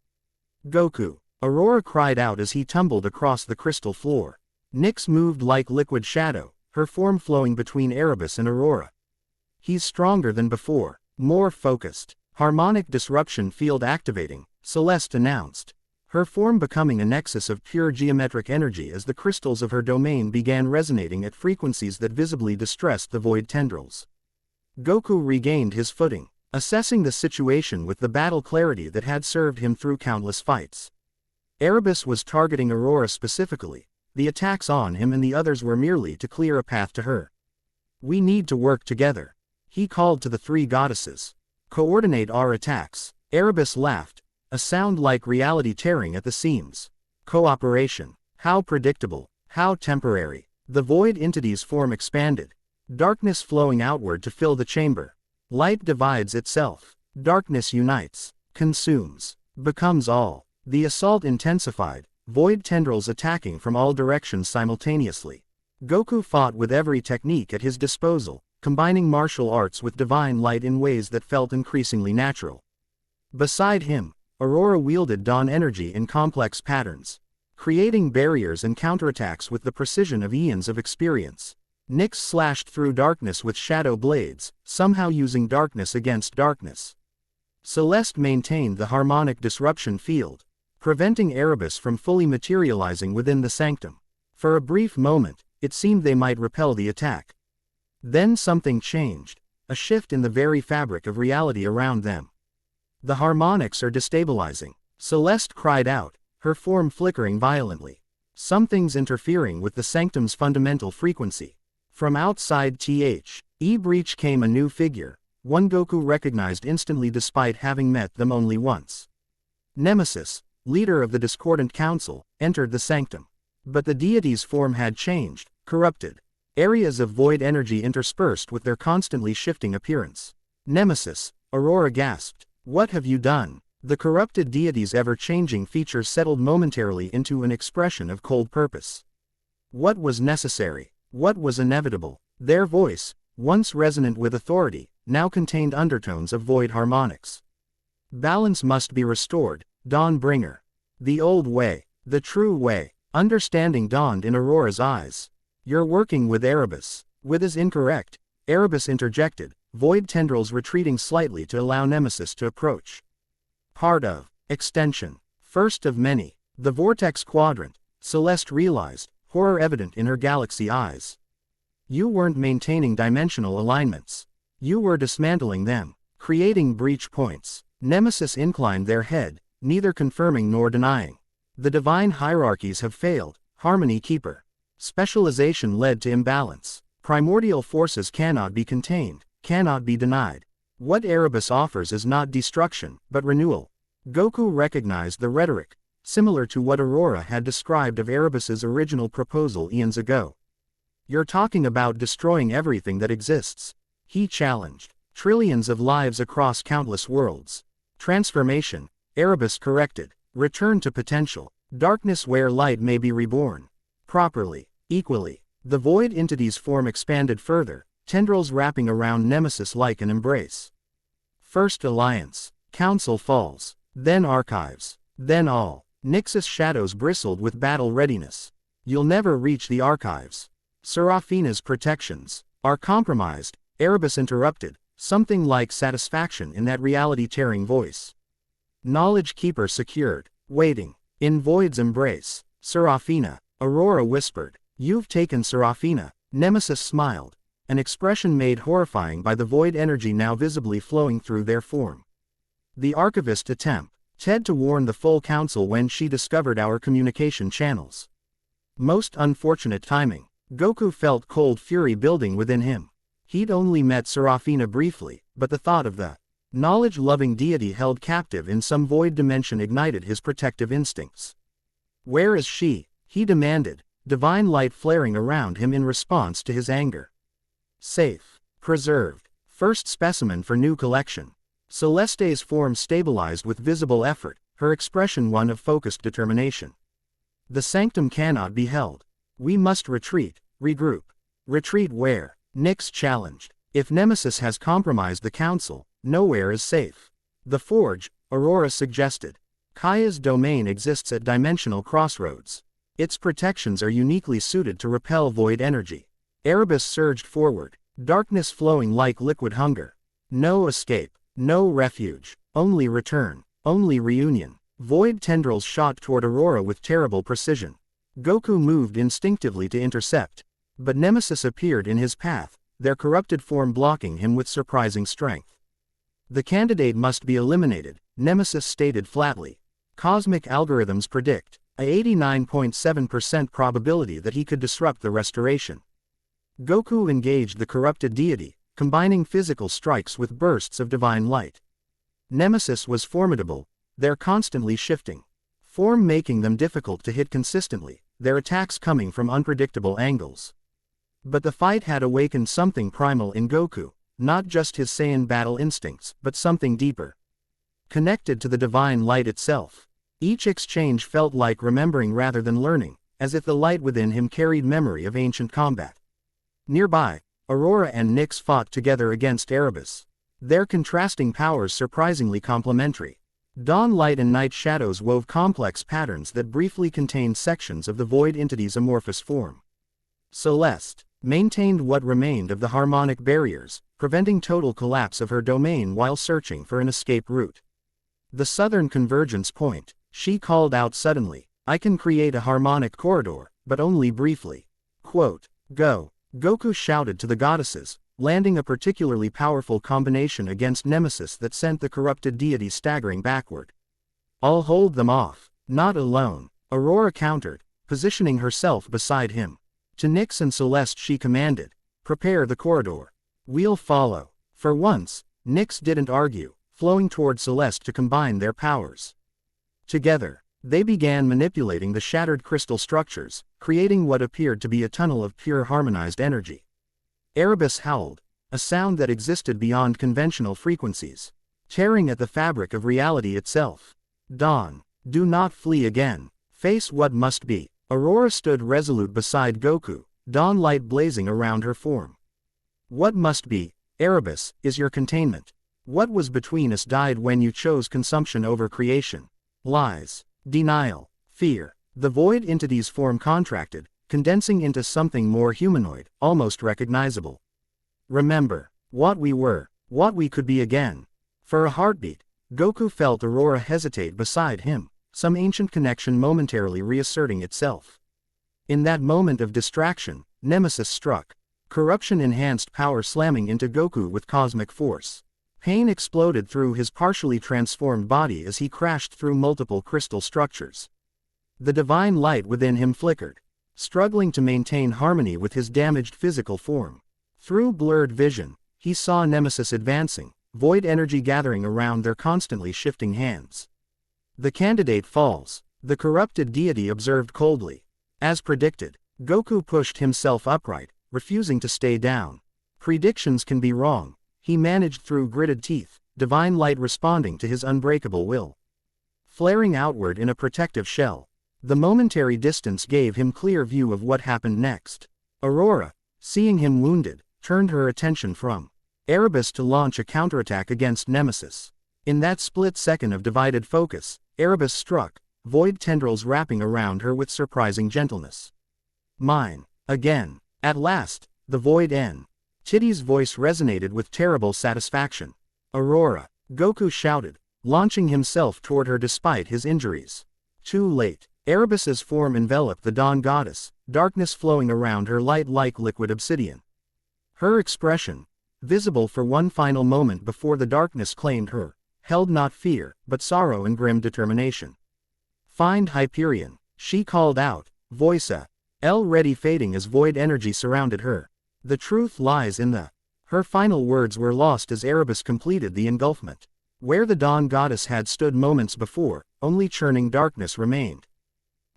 Goku! Aurora cried out as he tumbled across the crystal floor. Nyx moved like liquid shadow, her form flowing between Erebus and Aurora. He's stronger than before, more focused. Harmonic disruption field activating, Celeste announced. Her form becoming a nexus of pure geometric energy as the crystals of her domain began resonating at frequencies that visibly distressed the void tendrils. Goku regained his footing, assessing the situation with the battle clarity that had served him through countless fights. Erebus was targeting Aurora specifically, the attacks on him and the others were merely to clear a path to her. We need to work together. He called to the three goddesses. Coordinate our attacks. Erebus laughed, a sound like reality tearing at the seams. Cooperation. How predictable, how temporary. The void entity's form expanded, Darkness flowing outward to fill the chamber. Light divides itself. Darkness unites, consumes, becomes all. The assault intensified, void tendrils attacking from all directions simultaneously. Goku fought with every technique at his disposal, combining martial arts with divine light in ways that felt increasingly natural. Beside him, Aurora wielded dawn energy in complex patterns, creating barriers and counterattacks with the precision of eons of experience. Nyx slashed through darkness with shadow blades, somehow using darkness against darkness. Celeste maintained the harmonic disruption field, preventing Erebus from fully materializing within the sanctum. For a brief moment, it seemed they might repel the attack. Then something changed, a shift in the very fabric of reality around them. The harmonics are destabilizing. Celeste cried out, her form flickering violently. Something's interfering with the sanctum's fundamental frequency. From outside breach came a new figure, one Goku recognized instantly despite having met them only once. Nemesis, leader of the discordant council, entered the sanctum. But the deity's form had changed, corrupted. Areas of void energy interspersed with their constantly shifting appearance. Nemesis, Aurora gasped. What have you done? The corrupted deity's ever-changing features settled momentarily into an expression of cold purpose. What was necessary? What was inevitable? Their voice, once resonant with authority, now contained undertones of void harmonics. Balance must be restored, Dawnbringer. The old way, the true way. Understanding dawned in Aurora's eyes. You're working with Erebus. With is incorrect, Erebus interjected, void tendrils retreating slightly to allow Nemesis to approach. Part of, extension, first of many, the Vortex Quadrant, Celeste realized, horror evident in her galaxy eyes. You weren't maintaining dimensional alignments. You were dismantling them, creating breach points. Nemesis inclined their head, neither confirming nor denying. The divine hierarchies have failed, Harmony Keeper. Specialization led to imbalance. Primordial forces cannot be contained, cannot be denied. What Erebus offers is not destruction, but renewal. Goku recognized the rhetoric, similar to what Aurora had described of Erebus's original proposal eons ago. You're talking about destroying everything that exists, he challenged. Trillions of lives across countless worlds. Transformation, Erebus corrected. Return to potential. Darkness where light may be reborn. Properly, equally. The void entity's form expanded further, tendrils wrapping around Nemesis like an embrace. First alliance. Council falls. Then archives. Then all. Nyx's shadows bristled with battle readiness. You'll never reach the archives. Seraphina's protections are compromised, Erebus interrupted, something like satisfaction in that reality-tearing voice. Knowledge Keeper secured. Waiting. In Void's embrace. Seraphina. Aurora whispered. You've taken Seraphina. Nemesis smiled. An expression made horrifying by the void energy now visibly flowing through their form. The Archivist attempt. Ted to warn the full council when she discovered our communication channels. Most unfortunate timing. Goku felt cold fury building within him. He'd only met Seraphina briefly, but the thought of the knowledge-loving deity held captive in some void dimension ignited his protective instincts. Where is she? He demanded, divine light flaring around him in response to his anger. Safe. Preserved. First specimen for new collection. Celeste's form stabilized with visible effort, her expression one of focused determination. The sanctum cannot be held. We must retreat, regroup. Retreat where? Nyx challenged. If Nemesis has compromised the council, nowhere is safe. The Forge, Aurora suggested. Kaya's domain exists at dimensional crossroads. Its protections are uniquely suited to repel void energy. Erebus surged forward, darkness flowing like liquid hunger. No escape, no refuge, only return, only reunion. Void tendrils shot toward Aurora with terrible precision. Goku moved instinctively to intercept. But Nemesis appeared in his path, their corrupted form blocking him with surprising strength. The candidate must be eliminated, Nemesis stated flatly. Cosmic algorithms predict a 89.7% probability that he could disrupt the restoration. Goku engaged the corrupted deity, combining physical strikes with bursts of divine light. Nemesis was formidable, they're constantly shifting. Form making them difficult to hit consistently, their attacks coming from unpredictable angles. But the fight had awakened something primal in Goku, not just his Saiyan battle instincts, but something deeper. Connected to the divine light itself. Each exchange felt like remembering rather than learning, as if the light within him carried memory of ancient combat. Nearby, Aurora and Nyx fought together against Erebus. Their contrasting powers surprisingly complementary. Dawn light and night shadows wove complex patterns that briefly contained sections of the void entity's amorphous form. Celeste maintained what remained of the harmonic barriers, preventing total collapse of her domain while searching for an escape route. The southern convergence point, she called out suddenly, I can create a harmonic corridor, but only briefly. Quote, Go. Goku shouted to the goddesses, landing a particularly powerful combination against Nemesis that sent the corrupted deity staggering backward. I'll hold them off. Not alone. Aurora countered, positioning herself beside him. To Nyx and Celeste she commanded, prepare the corridor. We'll follow. For once, Nyx didn't argue, flowing toward Celeste to combine their powers. Together, they began manipulating the shattered crystal structures, creating what appeared to be a tunnel of pure harmonized energy. Erebus howled, a sound that existed beyond conventional frequencies, tearing at the fabric of reality itself. Dawn, do not flee again. Face what must be. Aurora stood resolute beside Goku, dawn light blazing around her form. What must be, Erebus, is your containment. What was between us died when you chose consumption over creation. Lies, denial, fear. The void entity's form contracted, condensing into something more humanoid, almost recognizable. Remember, what we were, what we could be again. For a heartbeat, Goku felt Aurora hesitate beside him, some ancient connection momentarily reasserting itself. In that moment of distraction, Nemesis struck. Corruption-enhanced power slamming into Goku with cosmic force. Pain exploded through his partially transformed body as he crashed through multiple crystal structures. The divine light within him flickered, struggling to maintain harmony with his damaged physical form. Through blurred vision, he saw Nemesis advancing, void energy gathering around their constantly shifting hands. The candidate falls, the corrupted deity observed coldly. As predicted, Goku pushed himself upright, refusing to stay down. Predictions can be wrong, he managed through gritted teeth, divine light responding to his unbreakable will. Flaring outward in a protective shell, the momentary distance gave him clear view of what happened next. Aurora, seeing him wounded, turned her attention from Erebus to launch a counterattack against Nemesis. In that split second of divided focus, Erebus struck, void tendrils wrapping around her with surprising gentleness. Mine. Again. At last, the void entity's voice resonated with terrible satisfaction. Aurora. Goku shouted, launching himself toward her despite his injuries. Too late. Erebus's form enveloped the dawn goddess, darkness flowing around her light like liquid obsidian. Her expression, visible for one final moment before the darkness claimed her, held not fear, but sorrow and grim determination. Find Hyperion, she called out, voice already fading as void energy surrounded her. The truth lies in the. Her final words were lost as Erebus completed the engulfment. Where the dawn goddess had stood moments before, only churning darkness remained.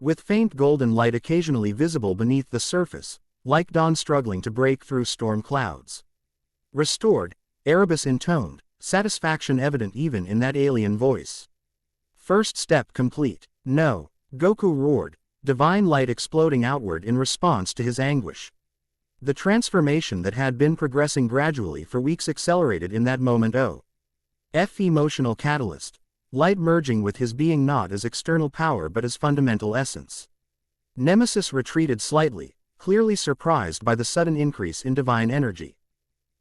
With faint golden light occasionally visible beneath the surface, like dawn struggling to break through storm clouds. Restored, Erebus intoned, satisfaction evident even in that alien voice. First step complete. No, Goku roared, divine light exploding outward in response to his anguish. The transformation that had been progressing gradually for weeks accelerated in that moment. Emotional catalyst. Light merging with his being not as external power but as fundamental essence. Nemesis retreated slightly, clearly surprised by the sudden increase in divine energy.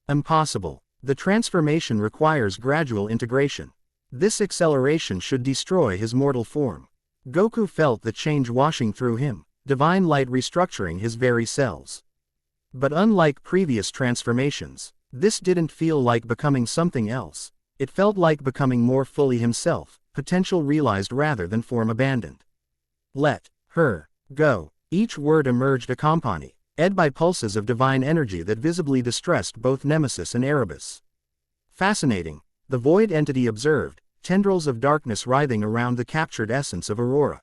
Impossible. The transformation requires gradual integration. This acceleration should destroy his mortal form. Goku felt the change washing through him, divine light restructuring his very cells. But unlike previous transformations, this didn't feel like becoming something else. It felt like becoming more fully himself, potential realized rather than form abandoned. Let her go. Each word emerged accompanied by pulses of divine energy that visibly distressed both Nemesis and Erebus. Fascinating, the void entity observed, tendrils of darkness writhing around the captured essence of Aurora.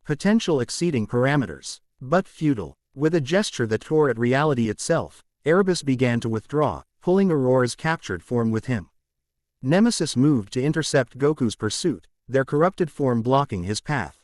Potential exceeding parameters, but futile. With a gesture that tore at reality itself, Erebus began to withdraw, pulling Aurora's captured form with him. Nemesis moved to intercept Goku's pursuit, their corrupted form blocking his path.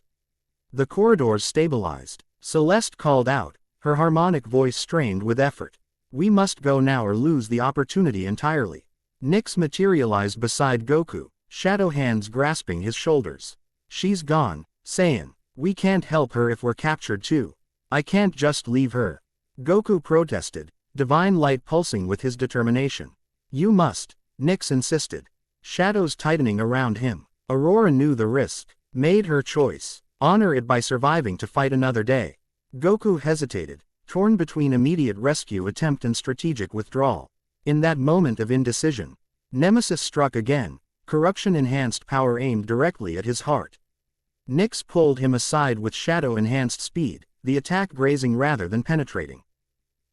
The corridors stabilized. Celeste called out, her harmonic voice strained with effort. We must go now or lose the opportunity entirely. Nyx materialized beside Goku, shadow hands grasping his shoulders. She's gone, Saiyan. We can't help her if we're captured too. I can't just leave her. Goku protested, divine light pulsing with his determination. You must, Nyx insisted. Shadows tightening around him. Aurora knew the risk, made her choice, honor it by surviving to fight another day. Goku hesitated, torn between immediate rescue attempt and strategic withdrawal. In that moment of indecision, Nemesis struck again, corruption-enhanced power aimed directly at his heart. Nyx pulled him aside with shadow-enhanced speed, the attack grazing rather than penetrating.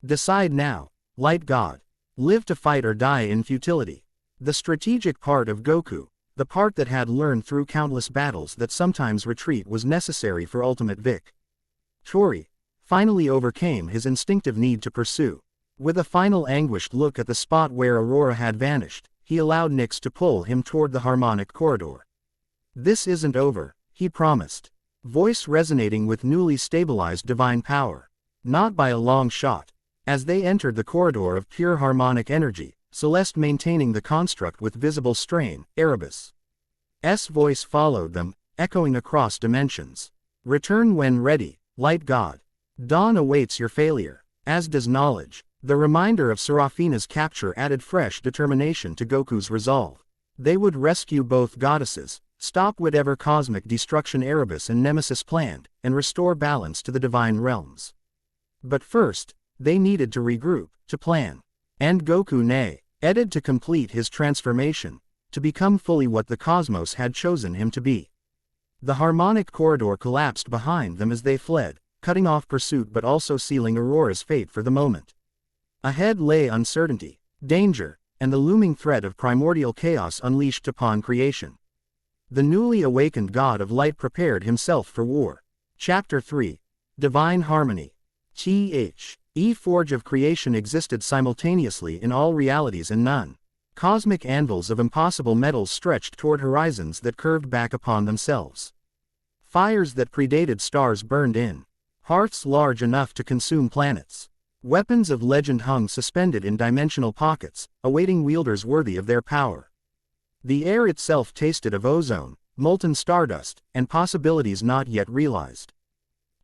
Decide now, Light God. Live to fight or die in futility. The strategic part of Goku, the part that had learned through countless battles that sometimes retreat was necessary for ultimate victory, finally overcame his instinctive need to pursue. With a final anguished look at the spot where Aurora had vanished, he allowed Nyx to pull him toward the harmonic corridor. This isn't over, he promised. Voice resonating with newly stabilized divine power. Not by a long shot. As they entered the corridor of pure harmonic energy, Celeste maintaining the construct with visible strain, Erebus' voice followed them, echoing across dimensions. Return when ready, Light God. Dawn awaits your failure, as does knowledge. The reminder of Seraphina's capture added fresh determination to Goku's resolve. They would rescue both goddesses, stop whatever cosmic destruction Erebus and Nemesis planned, and restore balance to the divine realms. But first, they needed to regroup, to plan. And Goku needed to complete his transformation, to become fully what the cosmos had chosen him to be. The harmonic corridor collapsed behind them as they fled, cutting off pursuit but also sealing Aurora's fate for the moment. Ahead lay uncertainty, danger, and the looming threat of primordial chaos unleashed upon creation. The newly awakened god of light prepared himself for war. Chapter 3. Divine Harmony. Forge of creation existed simultaneously in all realities and none. Cosmic anvils of impossible metals stretched toward horizons that curved back upon themselves. Fires that predated stars burned in. Hearths large enough to consume planets. Weapons of legend hung suspended in dimensional pockets, awaiting wielders worthy of their power. The air itself tasted of ozone, molten stardust, and possibilities not yet realized.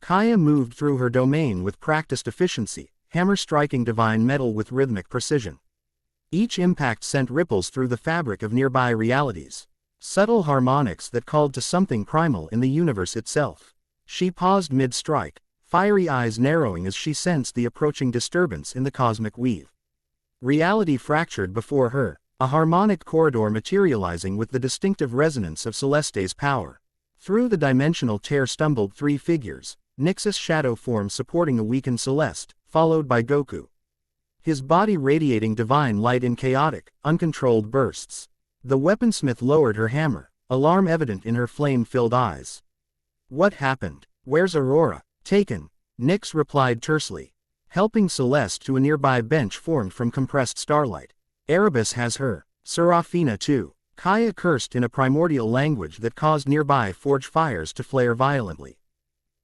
Kaya moved through her domain with practiced efficiency, hammer striking divine metal with rhythmic precision. Each impact sent ripples through the fabric of nearby realities. Subtle harmonics that called to something primal in the universe itself. She paused mid-strike, fiery eyes narrowing as she sensed the approaching disturbance in the cosmic weave. Reality fractured before her, a harmonic corridor materializing with the distinctive resonance of Celeste's power. Through the dimensional tear stumbled three figures, Nyx's shadow form supporting a weakened Celeste, followed by Goku. His body radiating divine light in chaotic, uncontrolled bursts. The weaponsmith lowered her hammer, alarm evident in her flame-filled eyes. What happened? Where's Aurora? Taken, Nyx replied tersely. Helping Celeste to a nearby bench formed from compressed starlight. Erebus has her. Seraphina too. Kaya cursed in a primordial language that caused nearby forge fires to flare violently.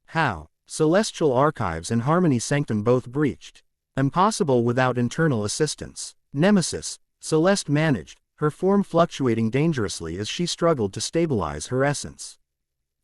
How? Celestial archives and harmony sanctum both breached. Impossible without internal assistance. Nemesis, Celeste managed, her form fluctuating dangerously as she struggled to stabilize her essence.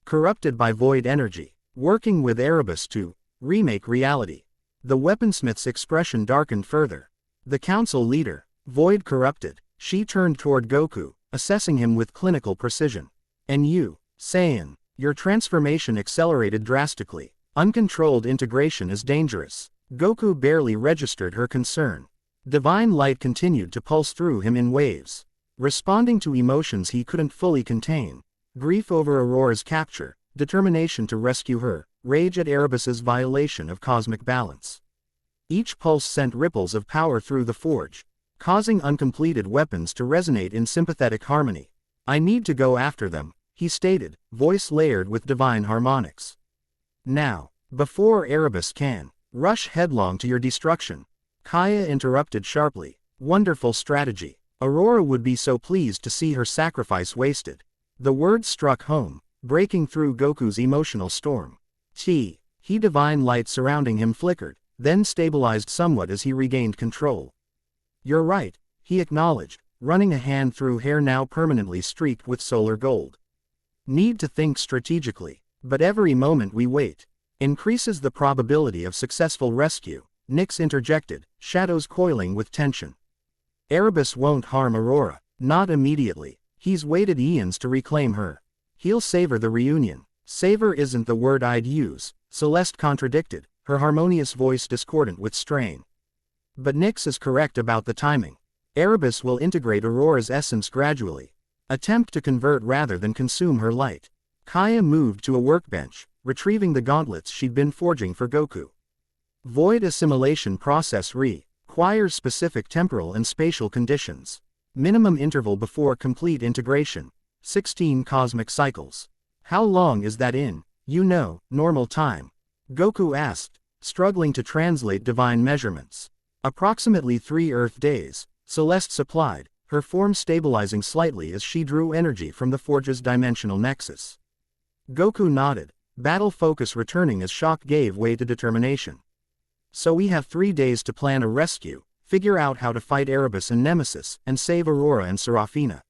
Corrupted by void energy. Working with Erebus to remake reality. The weaponsmith's expression darkened further. The council leader, void corrupted, she turned toward Goku, assessing him with clinical precision. And you, Saiyan, your transformation accelerated drastically. Uncontrolled integration is dangerous. Goku barely registered her concern. Divine light continued to pulse through him in waves. Responding to emotions he couldn't fully contain. Grief over Aurora's capture, determination to rescue her, rage at Erebus's violation of cosmic balance. Each pulse sent ripples of power through the forge, causing uncompleted weapons to resonate in sympathetic harmony. I need to go after them, he stated, voice layered with divine harmonics. Now, before Erebus can Rush headlong to your destruction. Kaya interrupted sharply. Wonderful strategy. Aurora would be so pleased to see her sacrifice wasted. The words struck home, breaking through Goku's emotional storm. Divine light surrounding him flickered, then stabilized somewhat as he regained control. You're right, he acknowledged, running a hand through hair now permanently streaked with solar gold. Need to think strategically, but every moment we wait increases the probability of successful rescue, Nyx interjected, shadows coiling with tension. Erebus won't harm Aurora, not immediately, he's waited eons to reclaim her. He'll savor the reunion. Savor isn't the word I'd use, Celeste contradicted, her harmonious voice discordant with strain. But Nyx is correct about the timing. Erebus will integrate Aurora's essence gradually. Attempt to convert rather than consume her light. Kaya moved to a workbench, retrieving the gauntlets she'd been forging for Goku. Void assimilation process requires specific temporal and spatial conditions. Minimum interval before complete integration, 16 cosmic cycles. How long is that in, normal time? Goku asked, struggling to translate divine measurements. Approximately 3 Earth days, Celeste supplied, her form stabilizing slightly as she drew energy from the forge's dimensional nexus. Goku nodded, battle focus returning as shock gave way to determination. So we have 3 days to plan a rescue, figure out how to fight Erebus and Nemesis, and save Aurora and Serafina.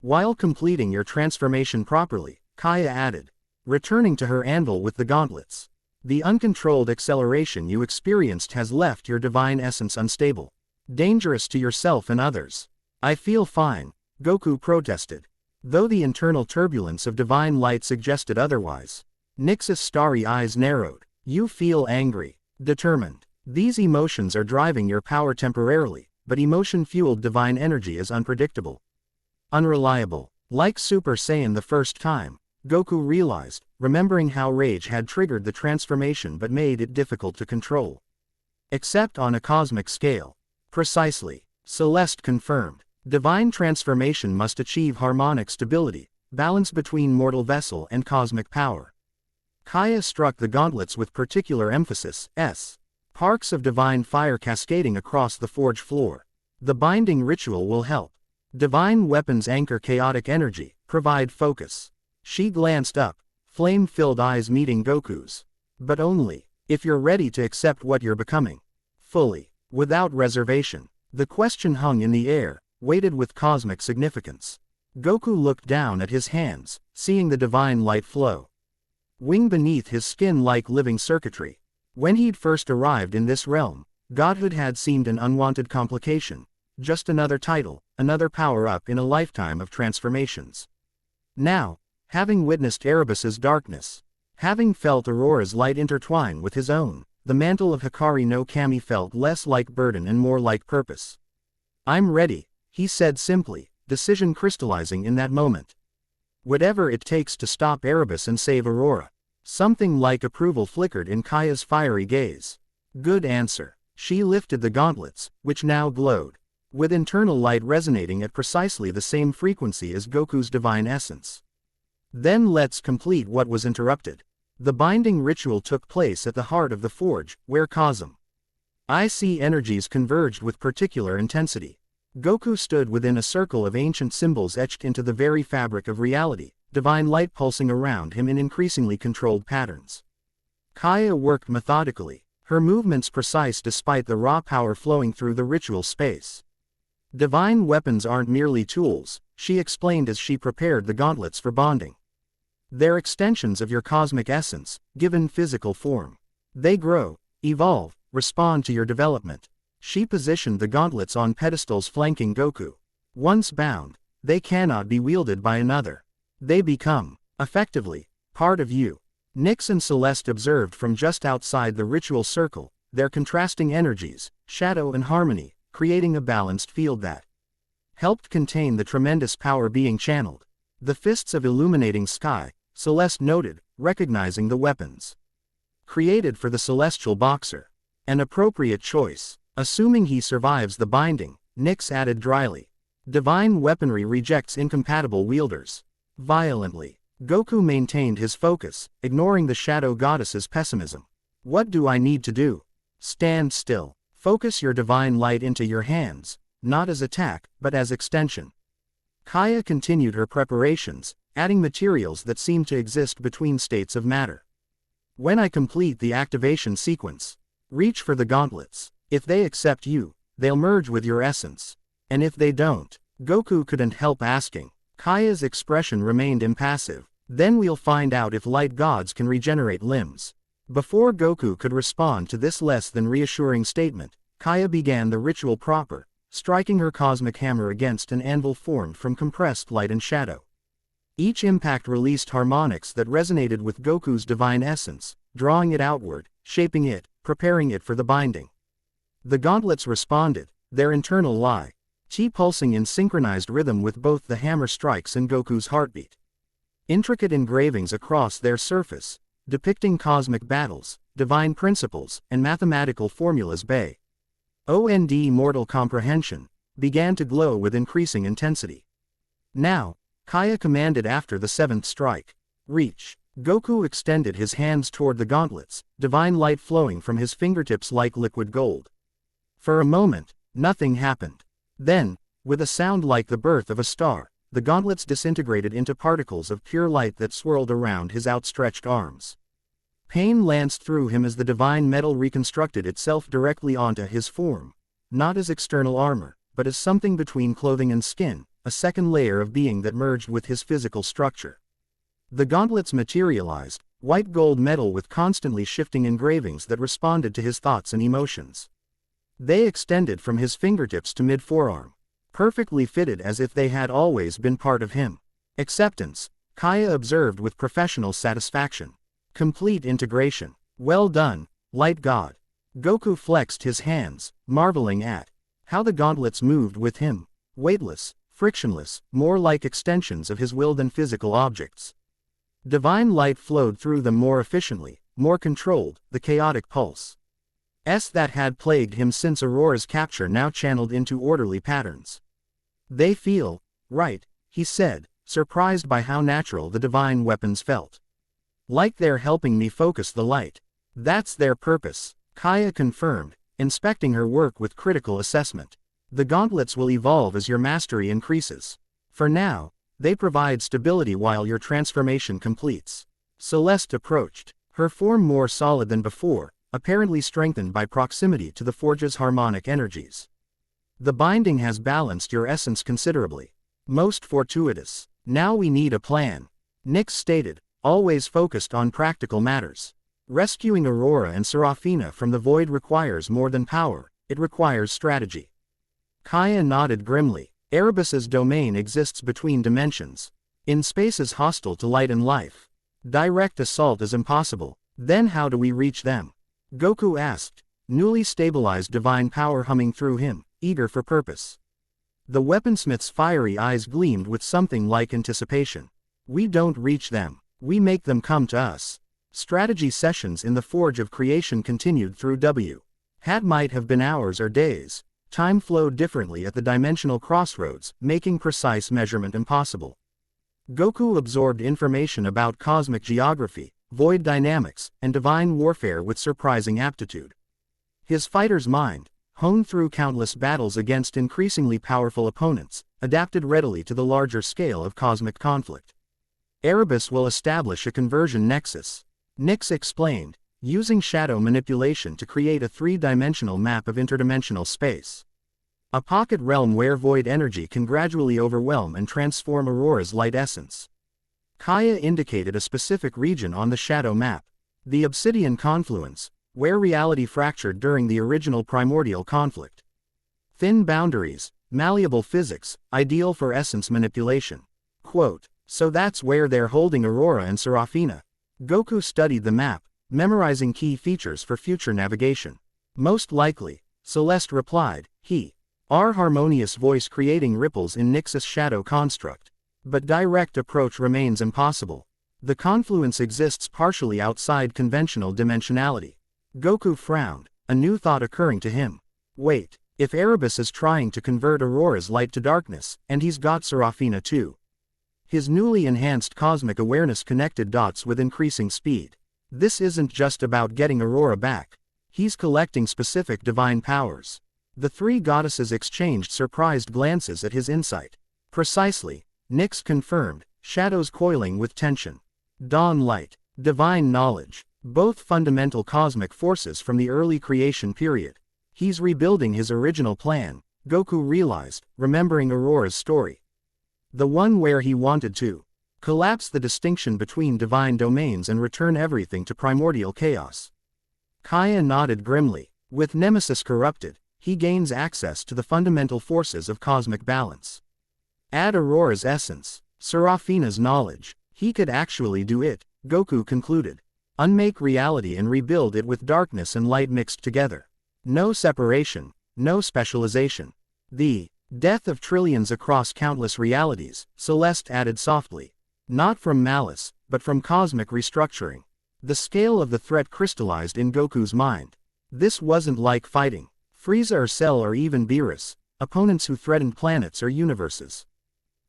While completing your transformation properly, Kaya added, returning to her anvil with the gauntlets. The uncontrolled acceleration you experienced has left your divine essence unstable. Dangerous to yourself and others. I feel fine, Goku protested. Though the internal turbulence of divine light suggested otherwise. Nyx's starry eyes narrowed. You feel angry, determined. These emotions are driving your power temporarily, but emotion-fueled divine energy is unpredictable. Unreliable. Like Super Saiyan the first time, Goku realized, remembering how rage had triggered the transformation but made it difficult to control. Except on a cosmic scale. Precisely. Celeste confirmed. Divine transformation must achieve harmonic stability, balance between mortal vessel and cosmic power. Kaya struck the gauntlets with particular emphasis, Parks of divine fire cascading across the forge floor. The binding ritual will help. Divine weapons anchor chaotic energy, provide focus. She glanced up, flame-filled eyes meeting Goku's. But only, if you're ready to accept what you're becoming. Fully, without reservation. The question hung in the air, weighted with cosmic significance. Goku looked down at his hands, seeing the divine light flow. Wing beneath his skin like living circuitry. When he'd first arrived in this realm, godhood had seemed an unwanted complication. Just another title, another power-up in a lifetime of transformations. Now, having witnessed Erebus's darkness, having felt Aurora's light intertwine with his own, the mantle of Hikari no Kami felt less like burden and more like purpose. I'm ready, he said simply, decision crystallizing in that moment. Whatever it takes to stop Erebus and save Aurora. Something like approval flickered in Kaya's fiery gaze. Good answer. She lifted the gauntlets, which now glowed, with internal light resonating at precisely the same frequency as Goku's divine essence. Then let's complete what was interrupted. The binding ritual took place at the heart of the forge, where IC energies converged with particular intensity. Goku stood within a circle of ancient symbols etched into the very fabric of reality, divine light pulsing around him in increasingly controlled patterns. Kaya worked methodically, her movements precise despite the raw power flowing through the ritual space. Divine weapons aren't merely tools, she explained as she prepared the gauntlets for bonding. They're extensions of your cosmic essence, given physical form. They grow, evolve, respond to your development. She positioned the gauntlets on pedestals flanking Goku. Once bound, they cannot be wielded by another. They become, effectively, part of you. Nyx and Celeste observed from just outside the ritual circle, their contrasting energies, shadow and harmony, creating a balanced field that helped contain the tremendous power being channeled. The fists of illuminating sky, Celeste noted, recognizing the weapons created for the celestial boxer. An appropriate choice. Assuming he survives the binding, Nyx added dryly. Divine weaponry rejects incompatible wielders. Violently. Goku maintained his focus, ignoring the shadow goddess's pessimism. What do I need to do? Stand still. Focus your divine light into your hands, not as attack, but as extension. Kaya continued her preparations, adding materials that seemed to exist between states of matter. When I complete the activation sequence, reach for the gauntlets. If they accept you, they'll merge with your essence. And if they don't, Goku couldn't help asking. Kaya's expression remained impassive. Then we'll find out if light gods can regenerate limbs. Before Goku could respond to this less than reassuring statement, Kaya began the ritual proper, striking her cosmic hammer against an anvil formed from compressed light and shadow. Each impact released harmonics that resonated with Goku's divine essence, drawing it outward, shaping it, preparing it for the binding. The gauntlets responded, their internal chi pulsing in synchronized rhythm with both the hammer strikes and Goku's heartbeat. Intricate engravings across their surface, depicting cosmic battles, divine principles, and mathematical formulas beyond mortal comprehension, began to glow with increasing intensity. Now, Kaya commanded after the seventh strike. Reach. Goku extended his hands toward the gauntlets, divine light flowing from his fingertips like liquid gold. For a moment, nothing happened. Then, with a sound like the birth of a star, the gauntlets disintegrated into particles of pure light that swirled around his outstretched arms. Pain lanced through him as the divine metal reconstructed itself directly onto his form, not as external armor, but as something between clothing and skin, a second layer of being that merged with his physical structure. The gauntlets materialized, white gold metal with constantly shifting engravings that responded to his thoughts and emotions. They extended from his fingertips to mid-forearm, perfectly fitted as if they had always been part of him. Acceptance, Kaya observed with professional satisfaction. Complete integration. Well done, light god. Goku flexed his hands, marveling at how the gauntlets moved with him, weightless, frictionless, more like extensions of his will than physical objects. Divine light flowed through them more efficiently, more controlled, the chaotic pulse that had plagued him since Aurora's capture now channeled into orderly patterns. They feel right, he said, surprised by how natural the divine weapons felt. Like they're helping me focus the light. That's their purpose, Kaya confirmed, inspecting her work with critical assessment. The gauntlets will evolve as your mastery increases. For now, they provide stability while your transformation completes. Celeste approached, her form more solid than before, apparently strengthened by proximity to the forge's harmonic energies. The binding has balanced your essence considerably. Most fortuitous. Now we need a plan. Nyx stated, always focused on practical matters. Rescuing Aurora and Serafina from the void requires more than power, it requires strategy. Kaya nodded grimly. Erebus's domain exists between dimensions. In spaces hostile to light and life. Direct assault is impossible. Then how do we reach them? Goku asked, newly stabilized divine power humming through him, eager for purpose. The weaponsmith's fiery eyes gleamed with something like anticipation. We don't reach them, we make them come to us. Strategy sessions in the Forge of Creation continued through Had might have been hours or days. Time flowed differently at the dimensional crossroads, making precise measurement impossible. Goku absorbed information about cosmic geography, void dynamics, and divine warfare with surprising aptitude. His fighter's mind, honed through countless battles against increasingly powerful opponents, adapted readily to the larger scale of cosmic conflict. Erebus will establish a conversion nexus, Nyx explained, using shadow manipulation to create a three-dimensional map of interdimensional space. A pocket realm where void energy can gradually overwhelm and transform Aurora's light essence. Kaya indicated a specific region on the shadow map, the Obsidian Confluence, where reality fractured during the original primordial conflict. Thin boundaries, malleable physics, ideal for essence manipulation. Quote, so that's where they're holding Aurora and Serafina. Goku studied the map, memorizing key features for future navigation. Most likely, Celeste replied, our harmonious voice creating ripples in Nyx's shadow construct. But direct approach remains impossible. The confluence exists partially outside conventional dimensionality. Goku frowned, a new thought occurring to him. Wait, if Erebus is trying to convert Aurora's light to darkness, and he's got Serafina too. His newly enhanced cosmic awareness connected dots with increasing speed. This isn't just about getting Aurora back. He's collecting specific divine powers. The three goddesses exchanged surprised glances at his insight. Precisely, Nyx confirmed, shadows coiling with tension. Dawn light, divine knowledge, both fundamental cosmic forces from the early creation period. He's rebuilding his original plan, Goku realized, remembering Aurora's story. The one where he wanted to collapse the distinction between divine domains and return everything to primordial chaos. Kaya nodded grimly. With Nemesis corrupted, he gains access to the fundamental forces of cosmic balance. Add Aurora's essence, Serafina's knowledge, he could actually do it, Goku concluded. Unmake reality and rebuild it with darkness and light mixed together. No separation, no specialization. The death of trillions across countless realities, Celeste added softly. Not from malice, but from cosmic restructuring. The scale of the threat crystallized in Goku's mind. This wasn't like fighting Frieza or Cell or even Beerus, opponents who threatened planets or universes.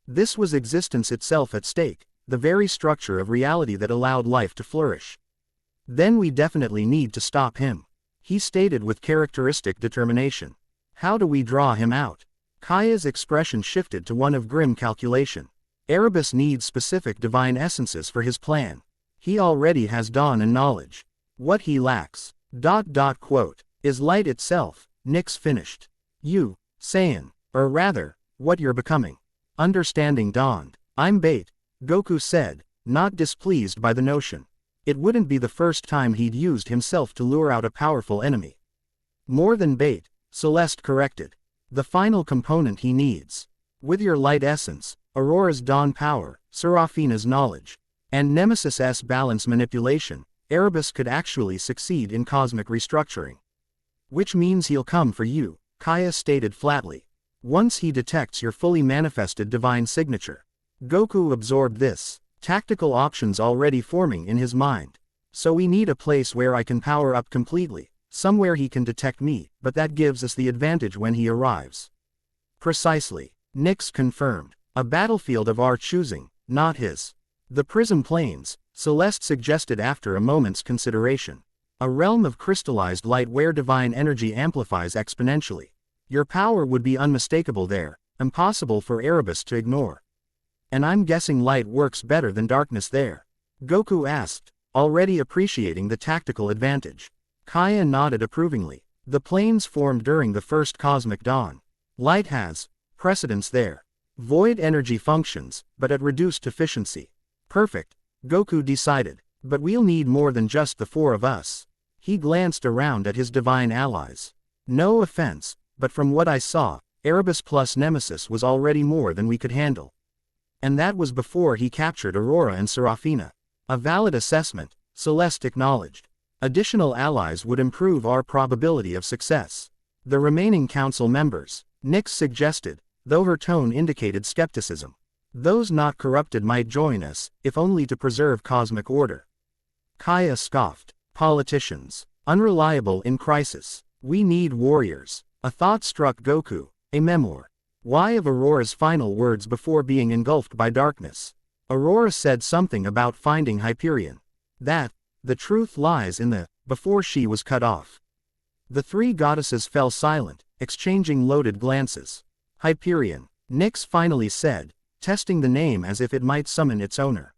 This was existence itself at stake, the very structure of reality that allowed life to flourish. Then we definitely need to stop him, he stated with characteristic determination. How do we draw him out? Kaya's expression shifted to one of grim calculation. Erebus needs specific divine essences for his plan. He already has dawn and knowledge. What he lacks, is light itself, Nyx finished. You, Saiyan, or rather, what you're becoming. Understanding dawned. I'm bait, Goku said, not displeased by the notion. It wouldn't be the first time he'd used himself to lure out a powerful enemy. More than bait, Celeste corrected. The final component he needs. With your light essence, Aurora's dawn power, Serafina's knowledge, and Nemesis' balance manipulation, Erebus could actually succeed in cosmic restructuring. Which means he'll come for you, Kaya stated flatly. Once he detects your fully manifested divine signature. Goku absorbed this, tactical options already forming in his mind. So we need a place where I can power up completely, somewhere he can detect me, but that gives us the advantage when he arrives. Precisely, Nyx confirmed. A battlefield of our choosing, not his. The Prism Plains, Celeste suggested after a moment's consideration. A realm of crystallized light where divine energy amplifies exponentially. Your power would be unmistakable there, impossible for Erebus to ignore. And I'm guessing light works better than darkness there? Goku asked, already appreciating the tactical advantage. Kaya nodded approvingly. The planes formed during the first cosmic dawn. Light has precedence there. Void energy functions, but at reduced efficiency. Perfect, Goku decided. But we'll need more than just the four of us. He glanced around at his divine allies. No offense, but from what I saw, Erebus plus Nemesis was already more than we could handle. And that was before he captured Aurora and Serafina. A valid assessment, Celeste acknowledged. Additional allies would improve our probability of success. The remaining council members, Nyx suggested, though her tone indicated skepticism. Those not corrupted might join us, if only to preserve cosmic order. Kaya scoffed. Politicians. Unreliable in crisis. We need warriors. A thought struck Goku. A memoir. Why of Aurora's final words before being engulfed by darkness? Aurora said something about finding Hyperion. That, the truth lies in the, before she was cut off. The three goddesses fell silent, exchanging loaded glances. Hyperion, Nyx finally said, testing the name as if it might summon its owner.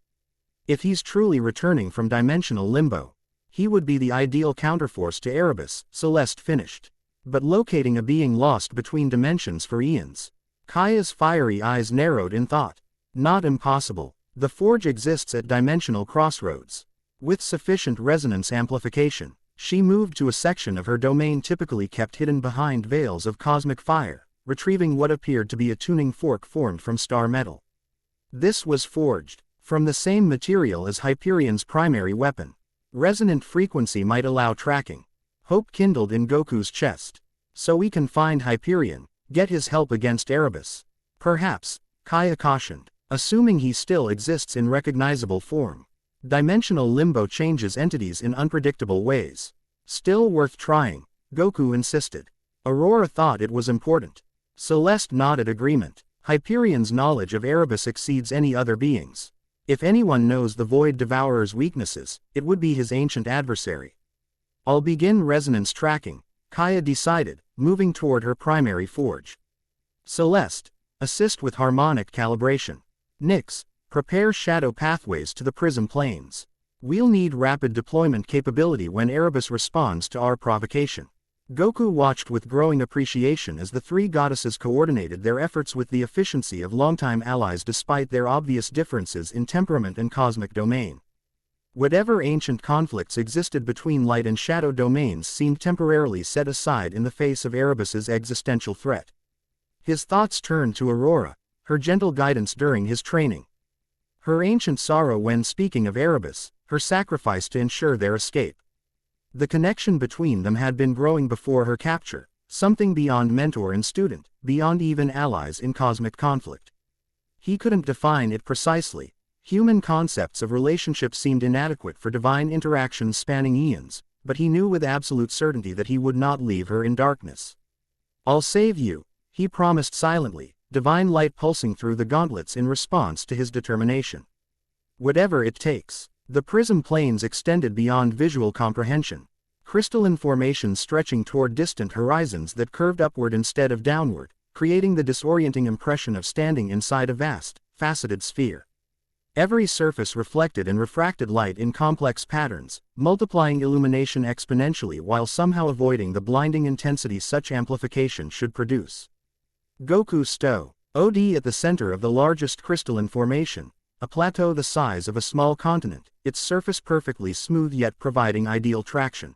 If he's truly returning from dimensional limbo, he would be the ideal counterforce to Erebus, Celeste finished. But locating a being lost between dimensions for eons. Kaya's fiery eyes narrowed in thought. Not impossible. The forge exists at dimensional crossroads. With sufficient resonance amplification, she moved to a section of her domain typically kept hidden behind veils of cosmic fire, retrieving what appeared to be a tuning fork formed from star metal. This was forged from the same material as Hyperion's primary weapon. Resonant frequency might allow tracking. Hope kindled in Goku's chest. So we can find Hyperion, get his help against Erebus. Perhaps, Kaya cautioned, assuming he still exists in recognizable form. Dimensional limbo changes entities in unpredictable ways. Still worth trying, Goku insisted. Aurora thought it was important. Celeste nodded agreement. Hyperion's knowledge of Erebus exceeds any other being's. If anyone knows the Void Devourer's weaknesses, it would be his ancient adversary. I'll begin resonance tracking, Kaya decided, moving toward her primary forge. Celeste, assist with harmonic calibration. Nyx, prepare shadow pathways to the prism planes. We'll need rapid deployment capability when Erebus responds to our provocation. Goku watched with growing appreciation as the three goddesses coordinated their efforts with the efficiency of longtime allies despite their obvious differences in temperament and cosmic domain. Whatever ancient conflicts existed between light and shadow domains seemed temporarily set aside in the face of Erebus's existential threat. His thoughts turned to Aurora, her gentle guidance during his training. Her ancient sorrow when speaking of Erebus, her sacrifice to ensure their escape. The connection between them had been growing before her capture, something beyond mentor and student, beyond even allies in cosmic conflict. He couldn't define it precisely. Human concepts of relationship seemed inadequate for divine interactions spanning eons, but he knew with absolute certainty that he would not leave her in darkness. I'll save you, he promised silently, divine light pulsing through the gauntlets in response to his determination. Whatever it takes. The prism planes extended beyond visual comprehension. Crystalline formations stretching toward distant horizons that curved upward instead of downward, creating the disorienting impression of standing inside a vast, faceted sphere. Every surface reflected and refracted light in complex patterns, multiplying illumination exponentially while somehow avoiding the blinding intensity such amplification should produce. Goku Stow. OD at the center of the largest crystalline formation, a plateau the size of a small continent, its surface perfectly smooth yet providing ideal traction.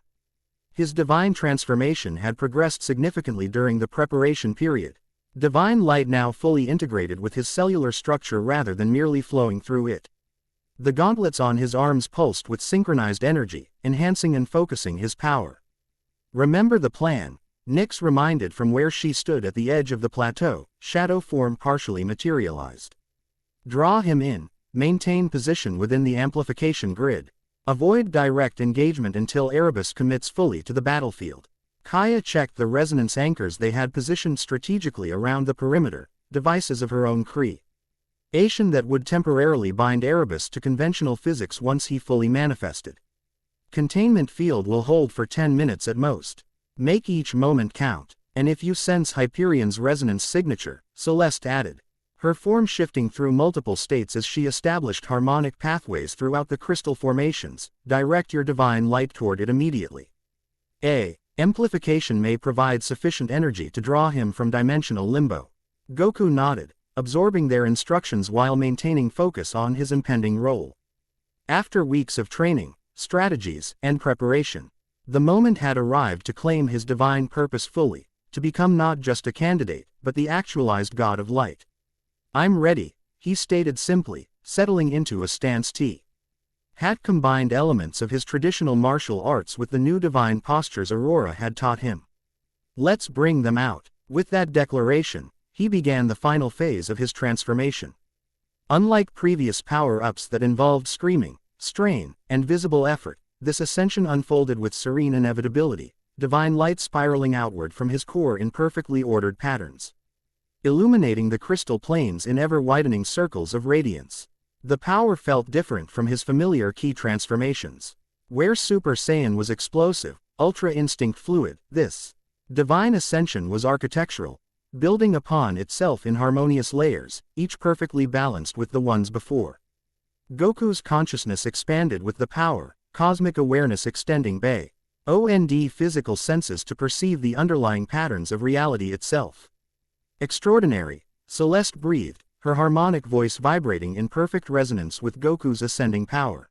His divine transformation had progressed significantly during the preparation period. Divine light now fully integrated with his cellular structure rather than merely flowing through it. The gauntlets on his arms pulsed with synchronized energy, enhancing and focusing his power. Remember the plan, Nyx reminded from where she stood at the edge of the plateau, shadow form partially materialized. Draw him in, maintain position within the amplification grid. Avoid direct engagement until Erebus commits fully to the battlefield. Kaya checked the resonance anchors they had positioned strategically around the perimeter, devices of her own creation that would temporarily bind Erebus to conventional physics once he fully manifested. Containment field will hold for 10 minutes at most. Make each moment count, and if you sense Hyperion's resonance signature, Celeste added. Her form shifting through multiple states as she established harmonic pathways throughout the crystal formations, direct your divine light toward it immediately. Amplification may provide sufficient energy to draw him from dimensional limbo. Goku nodded, absorbing their instructions while maintaining focus on his impending role. After weeks of training, strategies, and preparation, the moment had arrived to claim his divine purpose fully, to become not just a candidate, but the actualized god of light. I'm ready, he stated simply, settling into a stance T. Had combined elements of his traditional martial arts with the new divine postures Aurora had taught him. Let's bring them out. With that declaration, he began the final phase of his transformation. Unlike previous power-ups that involved screaming, strain, and visible effort, this ascension unfolded with serene inevitability, divine light spiraling outward from his core in perfectly ordered patterns, illuminating the crystal planes in ever-widening circles of radiance. The power felt different from his familiar ki transformations. Where Super Saiyan was explosive, Ultra Instinct fluid, this divine ascension was architectural, building upon itself in harmonious layers, each perfectly balanced with the ones before. Goku's consciousness expanded with the power, cosmic awareness extending beyond physical senses to perceive the underlying patterns of reality itself. Extraordinary, Celeste breathed, her harmonic voice vibrating in perfect resonance with Goku's ascending power.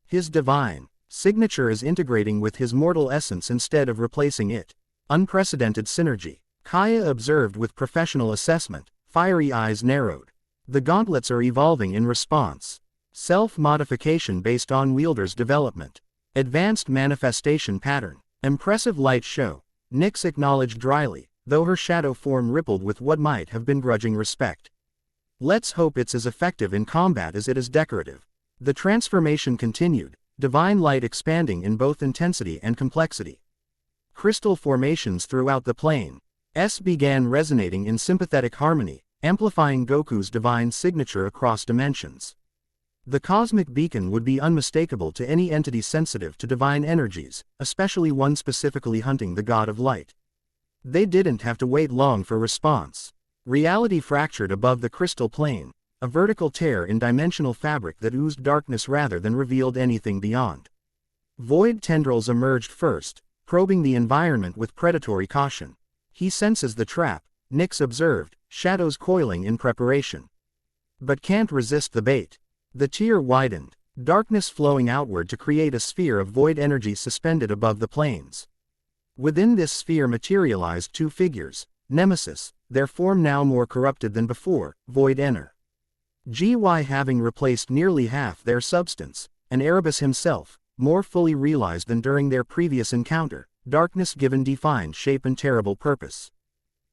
His divine signature is integrating with his mortal essence instead of replacing it. Unprecedented synergy, Kaya observed with professional assessment, fiery eyes narrowed. The gauntlets are evolving in response. Self-modification based on wielder's development. Advanced manifestation pattern. Impressive light show, Nyx acknowledged dryly, though her shadow form rippled with what might have been grudging respect. Let's hope it's as effective in combat as it is decorative. The transformation continued, divine light expanding in both intensity and complexity. Crystal formations throughout the plane began resonating in sympathetic harmony, amplifying Goku's divine signature across dimensions. The cosmic beacon would be unmistakable to any entity sensitive to divine energies, especially one specifically hunting the god of light. They didn't have to wait long for response. Reality fractured above the crystal plane, a vertical tear in dimensional fabric that oozed darkness rather than revealed anything beyond. Void tendrils emerged first, probing the environment with predatory caution. He senses the trap, Nyx observed, shadows coiling in preparation. But can't resist the bait. The tear widened, darkness flowing outward to create a sphere of void energy suspended above the plains. Within this sphere materialized two figures, Nemesis, their form now more corrupted than before, Void Ener. GY having replaced nearly half their substance, and Erebus himself, more fully realized than during their previous encounter, darkness given defined shape and terrible purpose.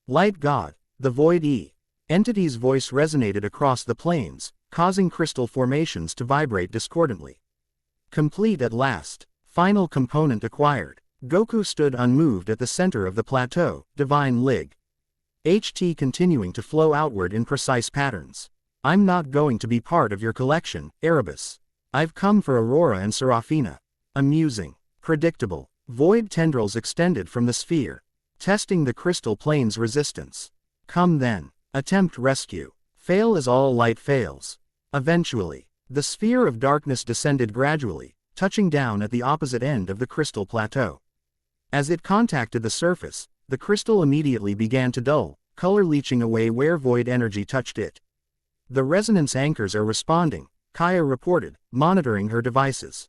Light God, the Void E. Entity's voice resonated across the plains, causing crystal formations to vibrate discordantly. Complete at last. Final component acquired. Goku stood unmoved at the center of the plateau, Divine Lig. HT continuing to flow outward in precise patterns. I'm not going to be part of your collection, Erebus. I've come for Aurora and Seraphina. Amusing. Predictable. Void tendrils extended from the sphere, testing the crystal plane's resistance. Come then. Attempt rescue. Fail as all light fails. Eventually, the sphere of darkness descended gradually, touching down at the opposite end of the crystal plateau. As it contacted the surface, the crystal immediately began to dull, color leaching away where void energy touched it. The resonance anchors are responding, Kaya reported, monitoring her devices.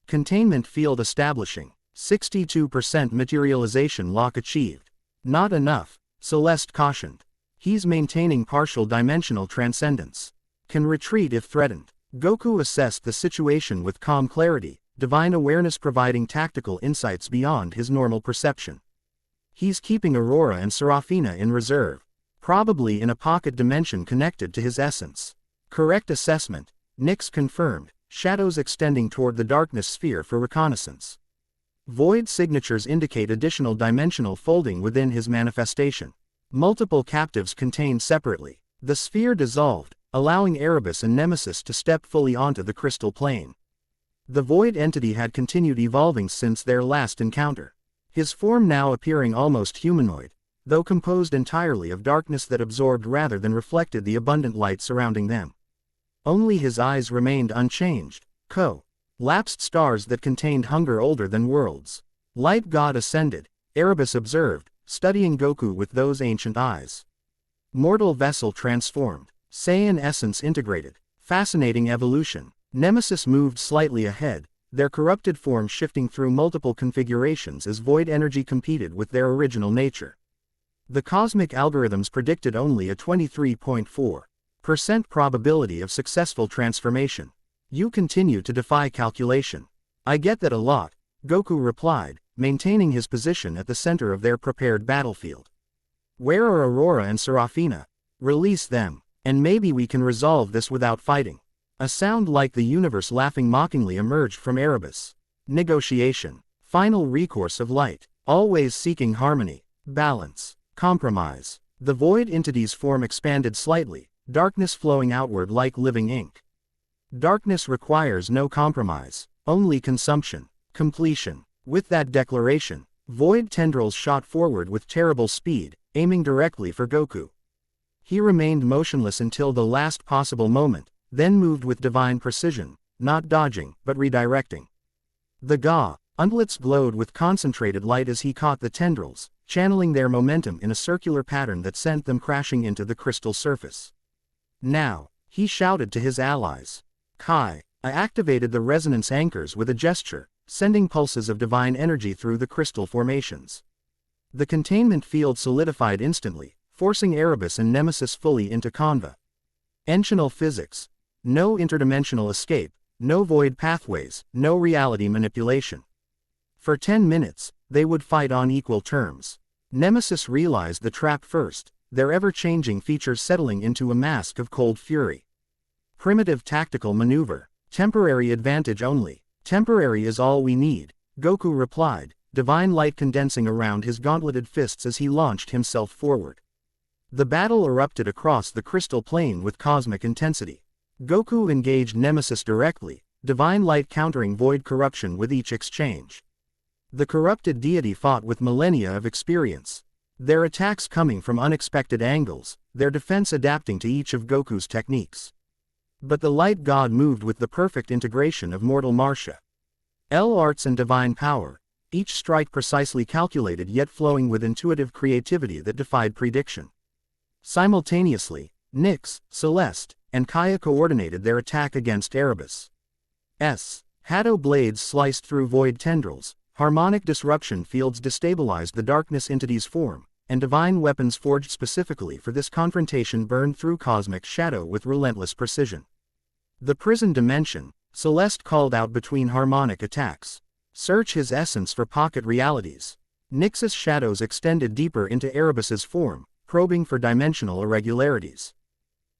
Containment field establishing. 62% materialization lock achieved. Not enough, Celeste cautioned. He's maintaining partial dimensional transcendence. Can retreat if threatened. Goku assessed the situation with calm clarity, divine awareness providing tactical insights beyond his normal perception. He's keeping Aurora and Seraphina in reserve, probably in a pocket dimension connected to his essence. Correct assessment, Nyx confirmed, shadows extending toward the darkness sphere for reconnaissance. Void signatures indicate additional dimensional folding within his manifestation. Multiple captives contained separately. The sphere dissolved, allowing Erebus and Nemesis to step fully onto the crystal plane. The void entity had continued evolving since their last encounter. His form now appearing almost humanoid, though composed entirely of darkness that absorbed rather than reflected the abundant light surrounding them. Only his eyes remained unchanged, lapsed stars that contained hunger older than worlds. Light God ascended, Erebus observed, studying Goku with those ancient eyes. Mortal vessel transformed, Saiyan essence integrated. Fascinating evolution. Nemesis moved slightly ahead, their corrupted form shifting through multiple configurations as void energy competed with their original nature. The cosmic algorithms predicted only a 23.4% probability of successful transformation. You continue to defy calculation. I get that a lot, Goku replied, maintaining his position at the center of their prepared battlefield. Where are Aurora and Seraphina? Release them, and maybe we can resolve this without fighting. A sound like the universe laughing mockingly emerged from Erebus. Negotiation. Final recourse of light. Always seeking harmony, balance, compromise. The void entity's form expanded slightly, darkness flowing outward like living ink. Darkness requires no compromise, only consumption, completion. With that declaration, void tendrils shot forward with terrible speed, aiming directly for Goku. He remained motionless until the last possible moment, then moved with divine precision, not dodging, but redirecting. The gauntlets glowed with concentrated light as he caught the tendrils, channeling their momentum in a circular pattern that sent them crashing into the crystal surface. Now, he shouted to his allies. Kai, I activated the resonance anchors with a gesture, sending pulses of divine energy through the crystal formations. The containment field solidified instantly, forcing Erebus and Nemesis fully into conventional physics. No interdimensional escape, no void pathways, no reality manipulation. For 10 minutes, they would fight on equal terms. Nemesis realized the trap first, their ever-changing features settling into a mask of cold fury. Primitive tactical maneuver. Temporary advantage only. Temporary is all we need, Goku replied, divine light condensing around his gauntleted fists as he launched himself forward. The battle erupted across the crystal plane with cosmic intensity. Goku engaged Nemesis directly, divine light countering void corruption with each exchange. The corrupted deity fought with millennia of experience, their attacks coming from unexpected angles, their defense adapting to each of Goku's techniques. But the light god moved with the perfect integration of mortal martial arts and divine power, each strike precisely calculated yet flowing with intuitive creativity that defied prediction. Simultaneously, Nyx, Celeste, and Kaya coordinated their attack against Erebus. Shadow blades sliced through void tendrils, harmonic disruption fields destabilized the darkness entity's form, and divine weapons forged specifically for this confrontation burned through cosmic shadow with relentless precision. The prison dimension, Celeste called out between harmonic attacks. Search his essence for pocket realities. Nyx's shadows extended deeper into Erebus's form, probing for dimensional irregularities.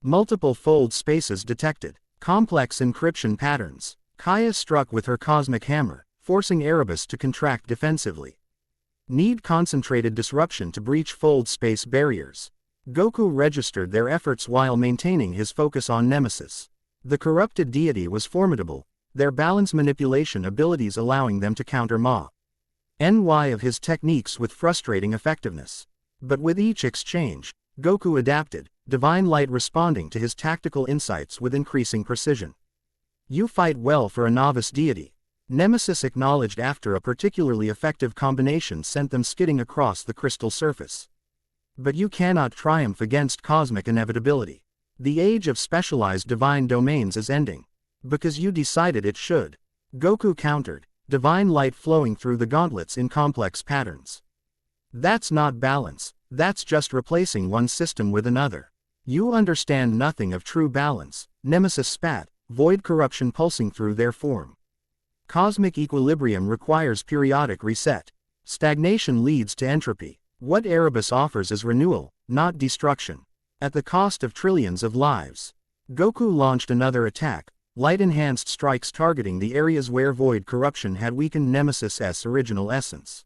Multiple fold spaces detected. Complex encryption patterns. Kaya struck with her cosmic hammer, forcing Erebus to contract defensively. Need concentrated disruption to breach fold space barriers. Goku registered their efforts while maintaining his focus on Nemesis. The corrupted deity was formidable, their balance manipulation abilities allowing them to counter NY of his techniques with frustrating effectiveness. But with each exchange, Goku adapted, divine light responding to his tactical insights with increasing precision. You fight well for a novice deity. Nemesis acknowledged after a particularly effective combination sent them skidding across the crystal surface. But you cannot triumph against cosmic inevitability. The age of specialized divine domains is ending. Because you decided it should. Goku countered, divine light flowing through the gauntlets in complex patterns. That's not balance, that's just replacing one system with another. You understand nothing of true balance, Nemesis spat, void corruption pulsing through their form. Cosmic equilibrium requires periodic reset. Stagnation leads to entropy. What Erebus offers is renewal, not destruction. At the cost of trillions of lives. Goku launched another attack, light-enhanced strikes targeting the areas where void corruption had weakened Nemesis's original essence.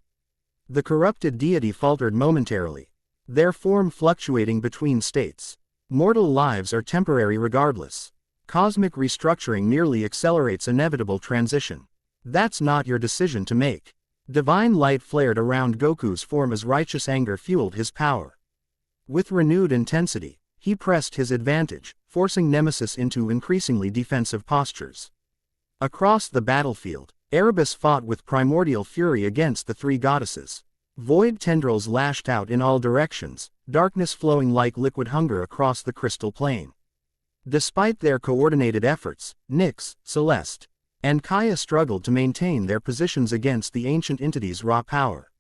The corrupted deity faltered momentarily, their form fluctuating between states. Mortal lives are temporary regardless. Cosmic restructuring merely accelerates inevitable transition. That's not your decision to make. Divine light flared around Goku's form as righteous anger fueled his power. With renewed intensity, he pressed his advantage, forcing Nemesis into increasingly defensive postures. Across the battlefield, Erebus fought with primordial fury against the three goddesses. Void tendrils lashed out in all directions, darkness flowing like liquid hunger across the crystal plane. Despite their coordinated efforts, Nyx, Celeste, and Kaya struggled to maintain their positions against the ancient entity's raw power.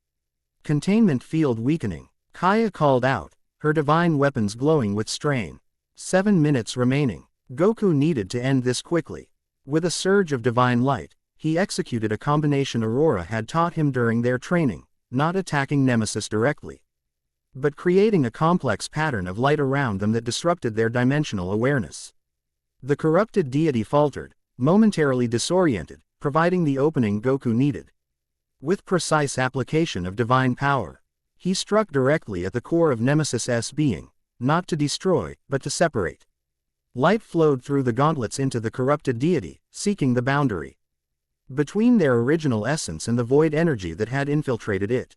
Containment field weakening, Kaya called out, her divine weapons glowing with strain. 7 minutes remaining. Goku needed to end this quickly. With a surge of divine light, he executed a combination Aurora had taught him during their training, not attacking Nemesis directly, but creating a complex pattern of light around them that disrupted their dimensional awareness. The corrupted deity faltered, momentarily disoriented, providing the opening Goku needed. With precise application of divine power, he struck directly at the core of Nemesis's being, not to destroy, but to separate. Light flowed through the gauntlets into the corrupted deity, seeking the boundary between their original essence and the void energy that had infiltrated it.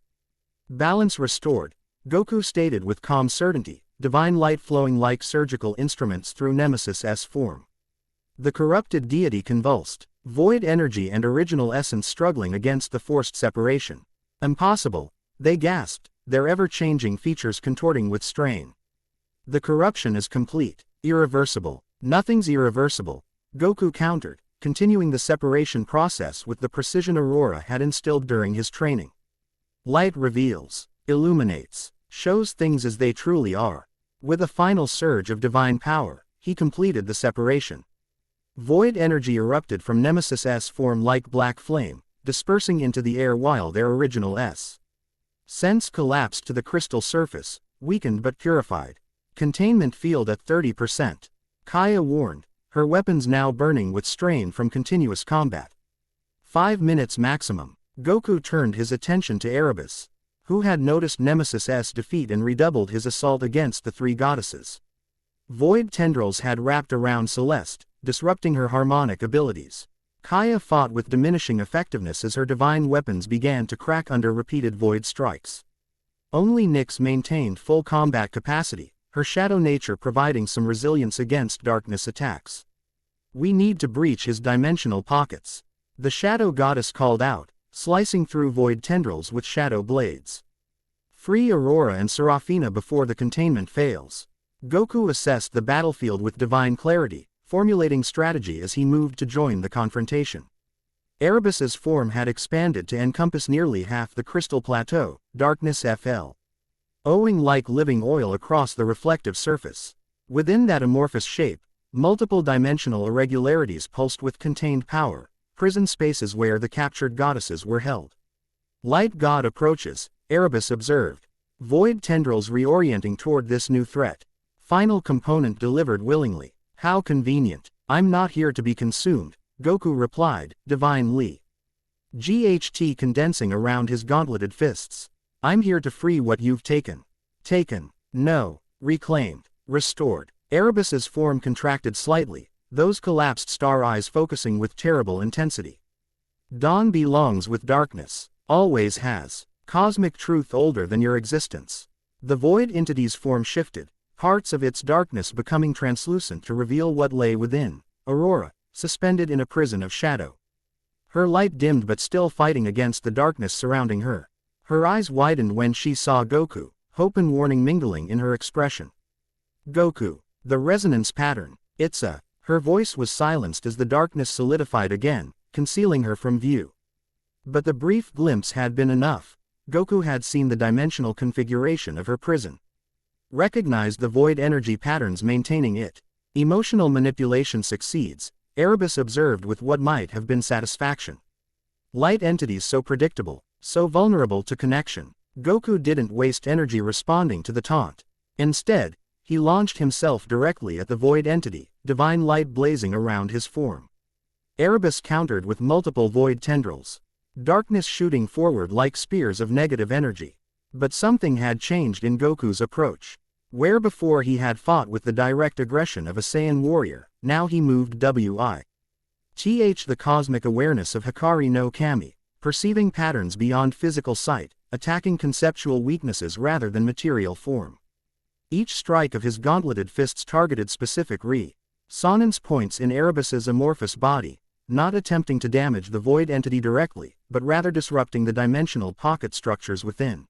Balance restored, Goku stated with calm certainty, divine light flowing like surgical instruments through Nemesis's form. The corrupted deity convulsed, void energy and original essence struggling against the forced separation. Impossible, they gasped, their ever-changing features contorting with strain. The corruption is complete, irreversible. Nothing's irreversible, Goku countered, continuing the separation process with the precision Aurora had instilled during his training. Light reveals, illuminates, shows things as they truly are. With a final surge of divine power, he completed the separation. Void energy erupted from Nemesis's form like black flame, dispersing into the air while their original sense collapsed to the crystal surface, weakened but purified. Containment field at 30%. Kaya warned, her weapons now burning with strain from continuous combat. 5 minutes maximum. Goku turned his attention to Erebus, who had noticed Nemesis's defeat and redoubled his assault against the three goddesses. Void tendrils had wrapped around Celeste, disrupting her harmonic abilities. Kaya fought with diminishing effectiveness as her divine weapons began to crack under repeated void strikes. Only Nyx maintained full combat capacity, her shadow nature providing some resilience against darkness attacks. "We need to breach his dimensional pockets," the shadow goddess called out, slicing through void tendrils with shadow blades. "Free Aurora and Serafina before the containment fails." Goku assessed the battlefield with divine clarity, formulating strategy as he moved to join the confrontation. Erebus's form had expanded to encompass nearly half the crystal plateau, darkness FL. Owing like living oil across the reflective surface. Within that amorphous shape, multiple dimensional irregularities pulsed with contained power, prison spaces where the captured goddesses were held. "Light God approaches," Erebus observed. Void tendrils reorienting toward this new threat. Final component delivered willingly. "How convenient. I'm not here to be consumed," Goku replied, divinely. GHT condensing around his gauntleted fists. "I'm here to free what you've taken." "Taken. No. Reclaimed. Restored." Erebus's form contracted slightly, those collapsed star eyes focusing with terrible intensity. "Dawn belongs with darkness. Always has. Cosmic truth older than your existence." The void entity's form shifted, parts of its darkness becoming translucent to reveal what lay within: Aurora, suspended in a prison of shadow. Her light dimmed but still fighting against the darkness surrounding her. Her eyes widened when she saw Goku, hope and warning mingling in her expression. "Goku. The resonance pattern. It's a..." Her voice was silenced as the darkness solidified again, concealing her from view. But the brief glimpse had been enough. Goku had seen the dimensional configuration of her prison. Recognized the void energy patterns maintaining it. Emotional manipulation succeeds, Erebus observed with what might have been satisfaction. Light entities so predictable, so vulnerable to connection. Goku didn't waste energy responding to the taunt. Instead, he launched himself directly at the void entity, divine light blazing around his form. Erebus countered with multiple void tendrils. Darkness shooting forward like spears of negative energy. But something had changed in Goku's approach. Where before he had fought with the direct aggression of a Saiyan warrior, now he moved the cosmic awareness of Hikari no Kami, perceiving patterns beyond physical sight, attacking conceptual weaknesses rather than material form. Each strike of his gauntleted fists targeted specific resonance points in Erebus's amorphous body, not attempting to damage the void entity directly, but rather disrupting the dimensional pocket structures within.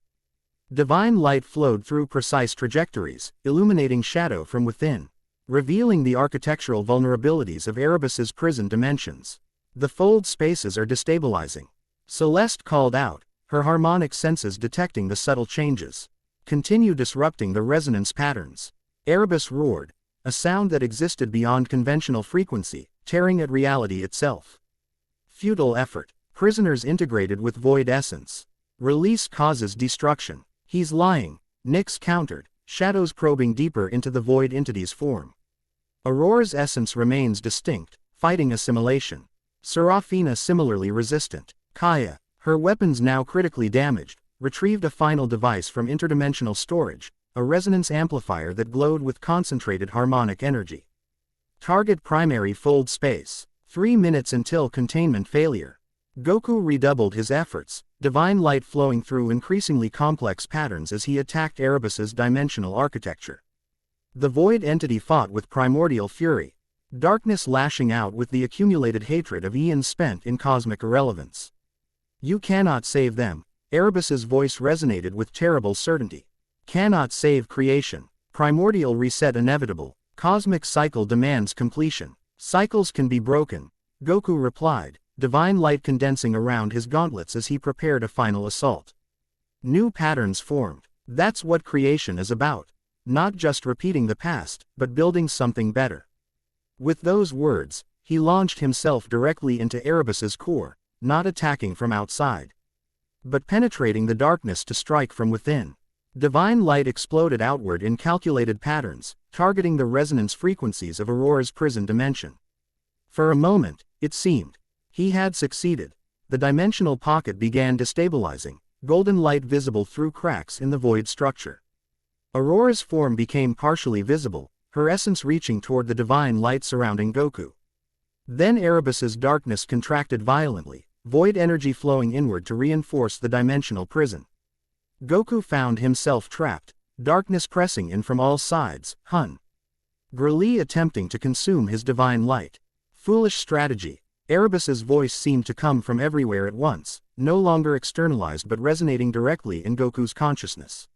Divine light flowed through precise trajectories, illuminating shadow from within, revealing the architectural vulnerabilities of Erebus's prison dimensions. "The fold spaces are destabilizing," Celeste called out, her harmonic senses detecting the subtle changes. "Continue disrupting the resonance patterns." Erebus roared, a sound that existed beyond conventional frequency, tearing at reality itself. Futile effort. Prisoners integrated with void essence. Release causes destruction. "He's lying," Nyx countered, shadows probing deeper into the void entity's form. Aurora's essence remains distinct, fighting assimilation. Serafina similarly resistant. Kaya, her weapons now critically damaged, retrieved a final device from interdimensional storage, a resonance amplifier that glowed with concentrated harmonic energy. Target primary fold space. 3 minutes until containment failure. Goku redoubled his efforts, divine light flowing through increasingly complex patterns as he attacked Erebus's dimensional architecture. The void entity fought with primordial fury, darkness lashing out with the accumulated hatred of eons spent in cosmic irrelevance. "You cannot save them," Erebus's voice resonated with terrible certainty. "Cannot save creation. Primordial reset inevitable. Cosmic cycle demands completion." "Cycles can be broken," Goku replied, divine light condensing around his gauntlets as he prepared a final assault. New patterns formed. That's what creation is about. Not just repeating the past, but building something better. With those words, he launched himself directly into Erebus's core, not attacking from outside, but penetrating the darkness to strike from within. Divine light exploded outward in calculated patterns, targeting the resonance frequencies of Aurora's prison dimension. For a moment, it seemed he had succeeded. The dimensional pocket began destabilizing, golden light visible through cracks in the void structure. Aurora's form became partially visible, her essence reaching toward the divine light surrounding Goku. Then Erebus's darkness contracted violently, void energy flowing inward to reinforce the dimensional prison. Goku found himself trapped, darkness pressing in from all sides, hungrily attempting to consume his divine light. Foolish strategy. Erebus's voice seemed to come from everywhere at once, no longer externalized but resonating directly in Goku's consciousness.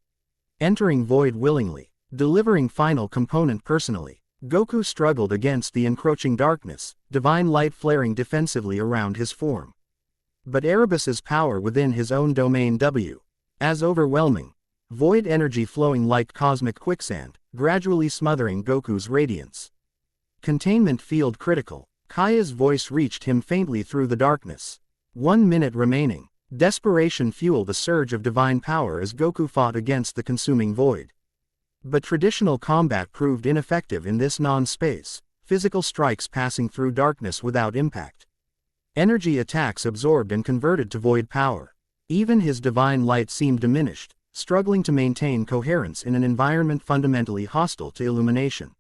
Entering void willingly, delivering final component personally, Goku struggled against the encroaching darkness, divine light flaring defensively around his form. But Erebus's power within his own domain as overwhelming, void energy flowing like cosmic quicksand, gradually smothering Goku's radiance. Containment field critical. Kaya's voice reached him faintly through the darkness. 1 minute remaining. Desperation fueled a surge of divine power as Goku fought against the consuming void. But traditional combat proved ineffective in this non-space, physical strikes passing through darkness without impact. Energy attacks absorbed and converted to void power. Even his divine light seemed diminished, struggling to maintain coherence in an environment fundamentally hostile to illumination.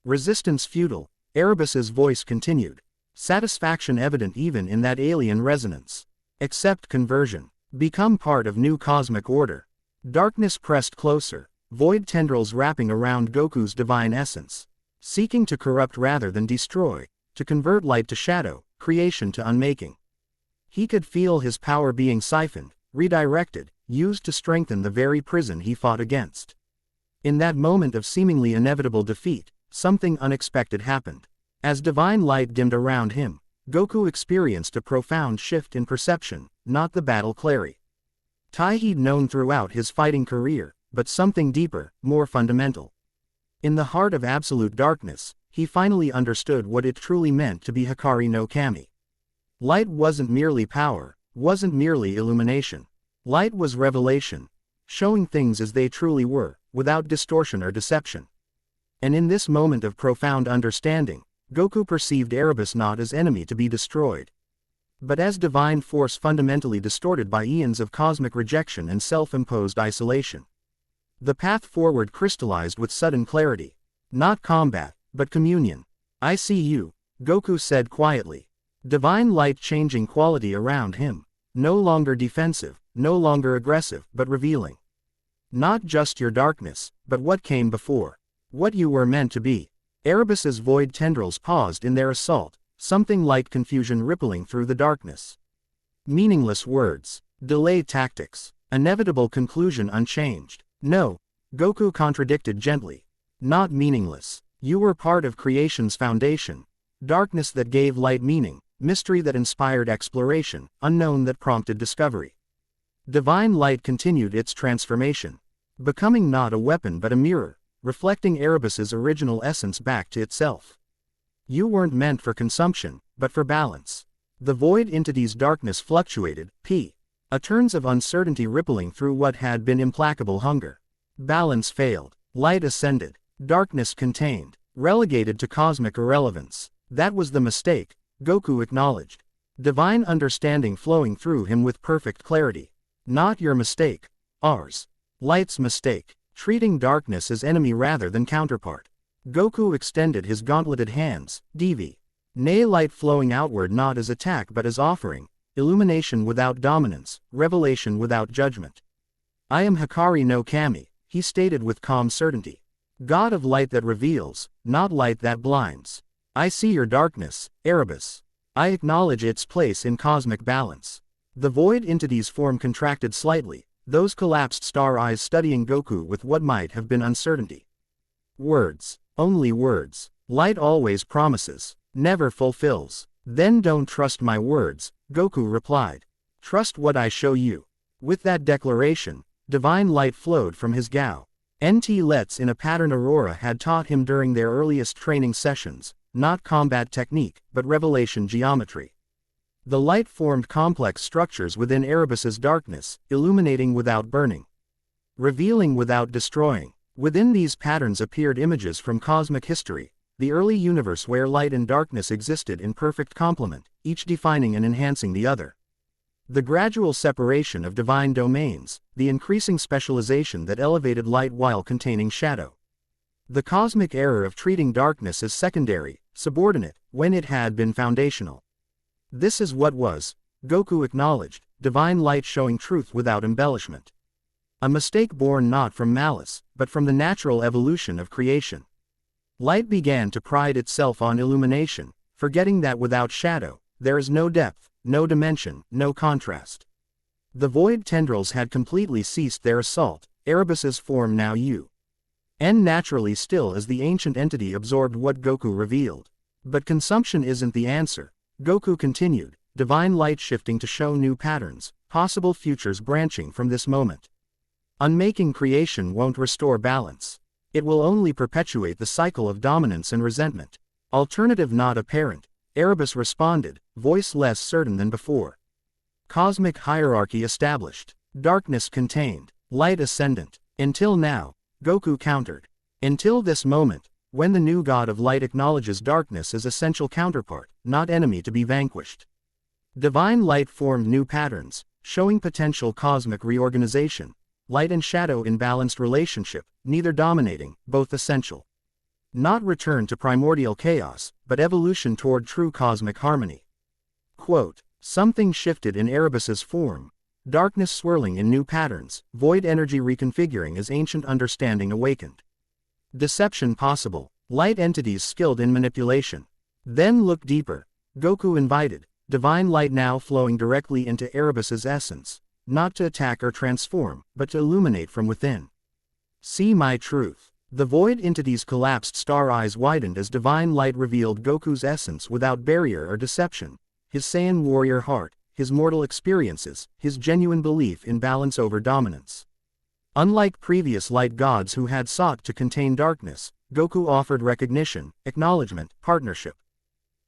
Resistance futile. Erebus's voice continued, satisfaction evident even in that alien resonance. Accept conversion. Become part of new cosmic order. Darkness pressed closer, void tendrils wrapping around Goku's divine essence, seeking to corrupt rather than destroy, to convert light to shadow, creation to unmaking. He could feel his power being siphoned, redirected, used to strengthen the very prison he fought against. In that moment of seemingly inevitable defeat, something unexpected happened. As divine light dimmed around him, Goku experienced a profound shift in perception, not the battle clarity he'd known throughout his fighting career, but something deeper, more fundamental. In the heart of absolute darkness, he finally understood what it truly meant to be Hikari no Kami. Light wasn't merely power, wasn't merely illumination. Light was revelation, showing things as they truly were, without distortion or deception. And in this moment of profound understanding, Goku perceived Erebus not as enemy to be destroyed, but as divine force fundamentally distorted by eons of cosmic rejection and self-imposed isolation. The path forward crystallized with sudden clarity. Not combat, but communion. I see you, Goku said quietly. Divine light changing quality around him, no longer defensive, no longer aggressive, but revealing. Not just your darkness, but what came before. What you were meant to be. Erebus's void tendrils paused in their assault, something like confusion rippling through the darkness. Meaningless words. Delay tactics. Inevitable conclusion unchanged. No, Goku contradicted gently. Not meaningless. You were part of creation's foundation. Darkness that gave light meaning, mystery that inspired exploration, unknown that prompted discovery. Divine light continued its transformation, becoming not a weapon but a mirror, reflecting Erebus's original essence back to itself. You weren't meant for consumption, but for balance. The void entity's darkness fluctuated, turns of uncertainty rippling through what had been implacable hunger. Balance failed. Light ascended. Darkness contained, relegated to cosmic irrelevance. That was the mistake, Goku acknowledged. Divine understanding flowing through him with perfect clarity. Not your mistake. Ours. Light's mistake. Treating darkness as enemy rather than counterpart. Goku extended his gauntleted hands, nay light flowing outward not as attack but as offering, illumination without dominance, revelation without judgment. I am Hikari no Kami, he stated with calm certainty. God of light that reveals, not light that blinds. I see your darkness, Erebus. I acknowledge its place in cosmic balance. The void entity's form contracted slightly, those collapsed star eyes studying Goku with what might have been uncertainty. Words. Only words. Light always promises, never fulfills. Then don't trust my words, Goku replied. Trust what I show you. With that declaration, divine light flowed from his gauntlets in a pattern Aurora had taught him during their earliest training sessions, not combat technique, but revelation geometry. The light formed complex structures within Erebus's darkness, illuminating without burning, revealing without destroying. Within these patterns appeared images from cosmic history, the early universe where light and darkness existed in perfect complement, each defining and enhancing the other. The gradual separation of divine domains, the increasing specialization that elevated light while containing shadow. The cosmic error of treating darkness as secondary, subordinate, when it had been foundational. This is what was, Goku acknowledged, divine light showing truth without embellishment. A mistake born not from malice, but from the natural evolution of creation. Light began to pride itself on illumination, forgetting that without shadow, there is no depth, no dimension, no contrast. The void tendrils had completely ceased their assault, Erebus's form now naturally still as the ancient entity absorbed what Goku revealed. But consumption isn't the answer, Goku continued, divine light shifting to show new patterns, possible futures branching from this moment. Unmaking creation won't restore balance. It will only perpetuate the cycle of dominance and resentment. Alternative not apparent, Erebus responded, voice less certain than before. Cosmic hierarchy established. Darkness contained. Light ascendant. Until now, Goku countered. Until this moment, when the new god of light acknowledges darkness as essential counterpart, not enemy to be vanquished. Divine light formed new patterns, showing potential cosmic reorganization. Light and shadow in balanced relationship, neither dominating, both essential. Not return to primordial chaos, but evolution toward true cosmic harmony. Quote, something shifted in Erebus's form, darkness swirling in new patterns, void energy reconfiguring as ancient understanding awakened. Deception possible, light entities skilled in manipulation. Then look deeper, Goku invited, divine light now flowing directly into Erebus's essence. Not to attack or transform, but to illuminate from within. See my truth. The void entity's collapsed star eyes widened as divine light revealed Goku's essence without barrier or deception, his Saiyan warrior heart, his mortal experiences, his genuine belief in balance over dominance. Unlike previous light gods who had sought to contain darkness, Goku offered recognition, acknowledgement, partnership.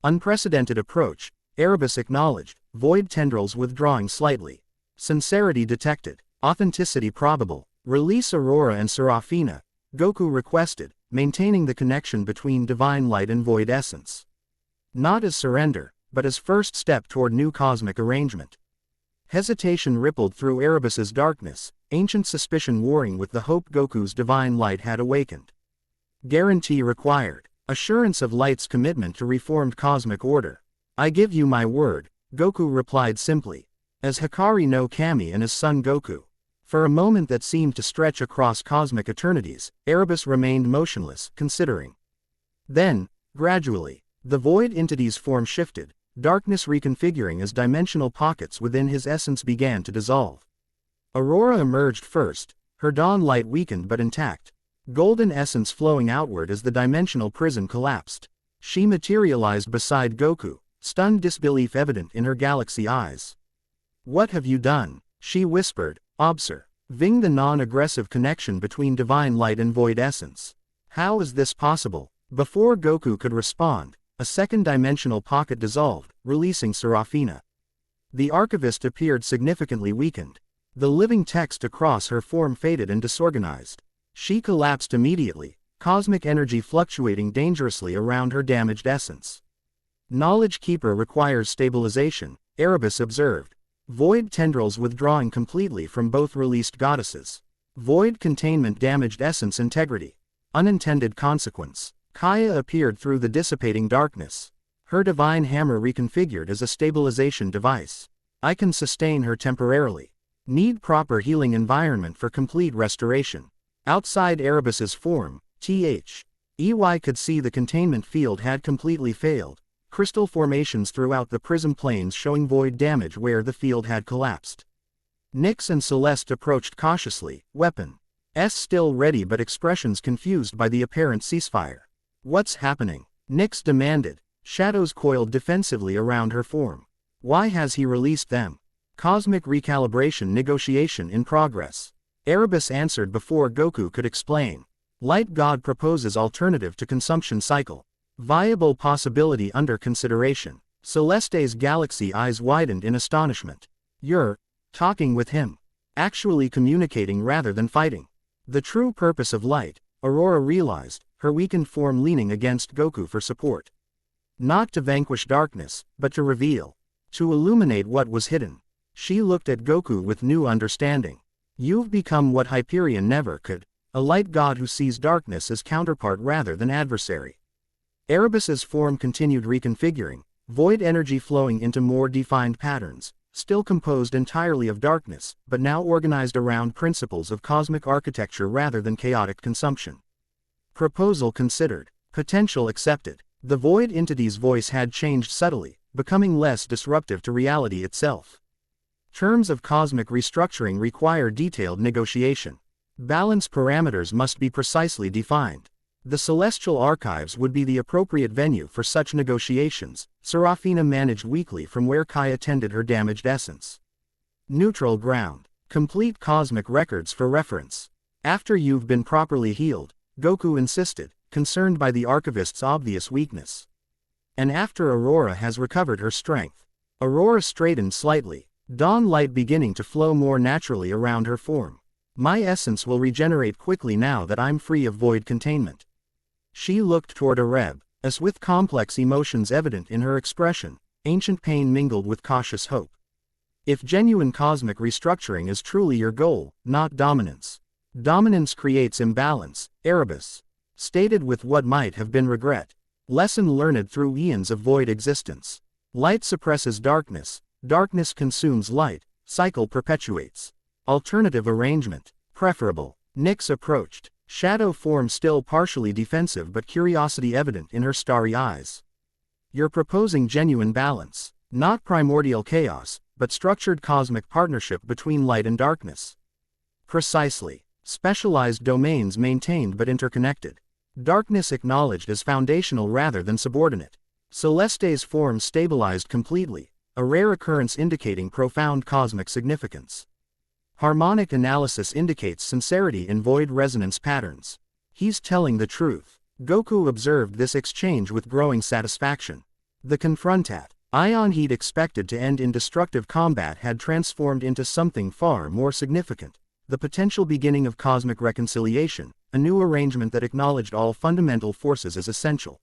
Unprecedented approach, Erebus acknowledged, void tendrils withdrawing slightly. Sincerity detected, authenticity probable, release Aurora and Serafina, Goku requested, maintaining the connection between divine light and void essence. Not as surrender, but as first step toward new cosmic arrangement. Hesitation rippled through Erebus's darkness, ancient suspicion warring with the hope Goku's divine light had awakened. Guarantee required, assurance of light's commitment to reformed cosmic order. I give you my word, Goku replied simply. As Hikari no Kami and his son Goku. For a moment that seemed to stretch across cosmic eternities, Erebus remained motionless, considering. Then, gradually, the void entity's form shifted, darkness reconfiguring as dimensional pockets within his essence began to dissolve. Aurora emerged first, her dawn light weakened but intact, golden essence flowing outward as the dimensional prison collapsed. She materialized beside Goku, stunned disbelief evident in her galaxy eyes. What have you done? She whispered, observing the non-aggressive connection between divine light and void essence. How is this possible? Before Goku could respond, a second dimensional pocket dissolved, releasing Serafina. The archivist appeared significantly weakened. The living text across her form faded and disorganized. She collapsed immediately, cosmic energy fluctuating dangerously around her damaged essence. Knowledge Keeper requires stabilization, Erebus observed. Void tendrils withdrawing completely from both released goddesses. Void containment damaged essence integrity. Unintended consequence. Kaya appeared through the dissipating darkness. Her divine hammer reconfigured as a stabilization device. I can sustain her temporarily. Need proper healing environment for complete restoration. Outside Erebus's form, EY could see the containment field had completely failed. Crystal formations throughout the prism planes showing void damage where the field had collapsed. Nyx and Celeste approached cautiously, weapons still ready but expressions confused by the apparent ceasefire. What's happening? Nyx demanded, shadows coiled defensively around her form. Why has he released them? Cosmic recalibration negotiation in progress. Erebus answered before Goku could explain. Light God proposes alternative to consumption cycle. Viable possibility under consideration. Celeste's galaxy eyes widened in astonishment. You're talking with him. Actually communicating rather than fighting. The true purpose of light, Aurora realized, her weakened form leaning against Goku for support. Not to vanquish darkness, but to reveal. To illuminate what was hidden. She looked at Goku with new understanding. You've become what Hyperion never could. a light god who sees darkness as counterpart rather than adversary. Erebus's form continued reconfiguring, void energy flowing into more defined patterns, still composed entirely of darkness, but now organized around principles of cosmic architecture rather than chaotic consumption. Proposal considered. Potential accepted. The void entity's voice had changed subtly, becoming less disruptive to reality itself. Terms of cosmic restructuring require detailed negotiation. Balance parameters must be precisely defined. The celestial archives would be the appropriate venue for such negotiations, Serafina managed weakly from where Kaya tended her damaged essence. Neutral ground. Complete cosmic records for reference. After you've been properly healed, Goku insisted, concerned by the archivist's obvious weakness. And after Aurora has recovered her strength. Aurora straightened slightly, dawn light beginning to flow more naturally around her form. My essence will regenerate quickly now that I'm free of void containment. She looked toward Areb, as with complex emotions evident in her expression, ancient pain mingled with cautious hope. If genuine cosmic restructuring is truly your goal, not dominance. Dominance creates imbalance, Erebus stated with what might have been regret. Lesson learned through eons of void existence. Light suppresses darkness, darkness consumes light, cycle perpetuates. Alternative arrangement, preferable. Nyx approached, shadow form still partially defensive but curiosity evident in her starry eyes. You're proposing genuine balance, not primordial chaos, but structured cosmic partnership between light and darkness. Precisely. Specialized domains maintained but interconnected. Darkness acknowledged as foundational rather than subordinate. Celeste's form stabilized completely, a rare occurrence indicating profound cosmic significance. Harmonic analysis indicates sincerity in void resonance patterns. He's telling the truth. Goku observed this exchange with growing satisfaction. The confrontat, ion heat expected to end in destructive combat had transformed into something far more significant. The potential beginning of cosmic reconciliation, a new arrangement that acknowledged all fundamental forces as essential.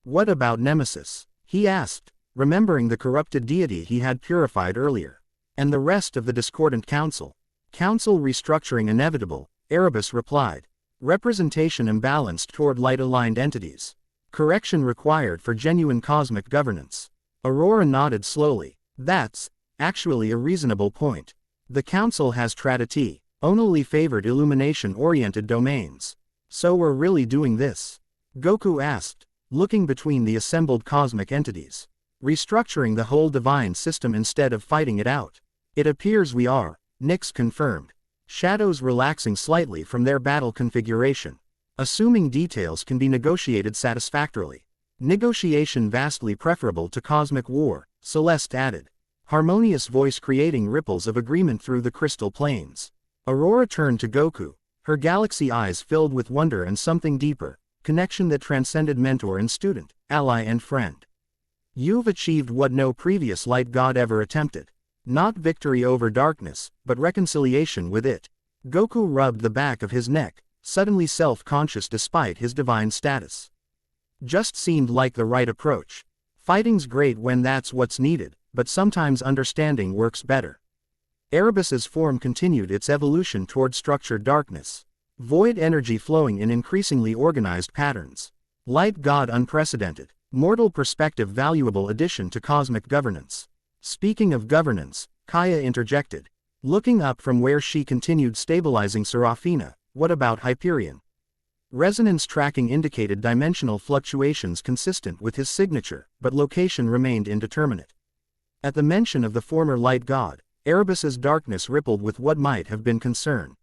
What about Nemesis? He asked, remembering the corrupted deity he had purified earlier. And the rest of the discordant council? Council restructuring inevitable, Erebus replied. Representation imbalanced toward light-aligned entities. Correction required for genuine cosmic governance. Aurora nodded slowly. That's actually a reasonable point. The council has traditi, only favored illumination-oriented domains. So we're really doing this? Goku asked, looking between the assembled cosmic entities. Restructuring the whole divine system instead of fighting it out. It appears we are, Nyx confirmed. Shadows relaxing slightly from their battle configuration. Assuming details can be negotiated satisfactorily. Negotiation vastly preferable to cosmic war, Celeste added. Harmonious voice creating ripples of agreement through the crystal planes. Aurora turned to Goku, her galaxy eyes filled with wonder and something deeper, connection that transcended mentor and student, ally and friend. You've achieved what no previous light god ever attempted. Not victory over darkness, but reconciliation with it. Goku rubbed the back of his neck, suddenly self-conscious despite his divine status. Just seemed like the right approach. Fighting's great when that's what's needed, but sometimes understanding works better. Erebus's form continued its evolution toward structured darkness. Void energy flowing in increasingly organized patterns. Light god unprecedented. Mortal perspective valuable addition to cosmic governance. Speaking of governance, Kaya interjected. Looking up from where she continued stabilizing Serafina, what about Hyperion? Resonance tracking indicated dimensional fluctuations consistent with his signature, but location remained indeterminate. At the mention of the former light god, Erebus's darkness rippled with what might have been concern.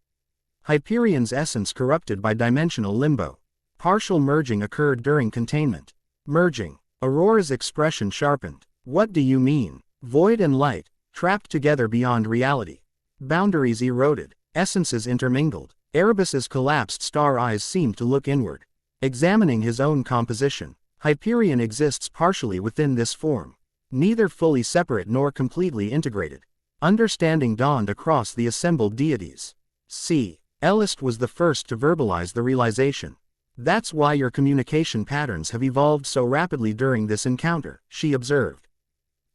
Hyperion's essence corrupted by dimensional limbo. Partial merging occurred during containment. Merging. Aurora's expression sharpened. What do you mean? Void and light, trapped together beyond reality. Boundaries eroded. Essences intermingled. Erebus's collapsed star eyes seemed to look inward. Examining his own composition. Hyperion exists partially within this form. Neither fully separate nor completely integrated. Understanding dawned across the assembled deities. C. Elist was the first to verbalize the realization. That's why your communication patterns have evolved so rapidly during this encounter, she observed.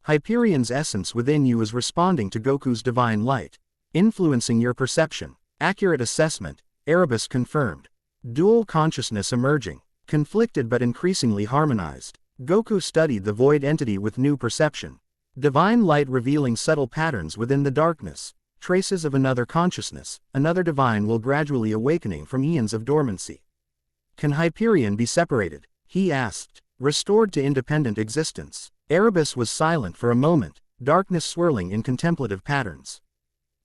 Hyperion's essence within you is responding to Goku's divine light, influencing your perception. Accurate assessment, Erebus confirmed. Dual consciousness emerging. Conflicted but increasingly harmonized. Goku studied the void entity with new perception. Divine light revealing subtle patterns within the darkness. Traces of another consciousness, another divine will gradually awakening from eons of dormancy. Can Hyperion be separated? He asked. Restored to independent existence. Erebus was silent for a moment, darkness swirling in contemplative patterns.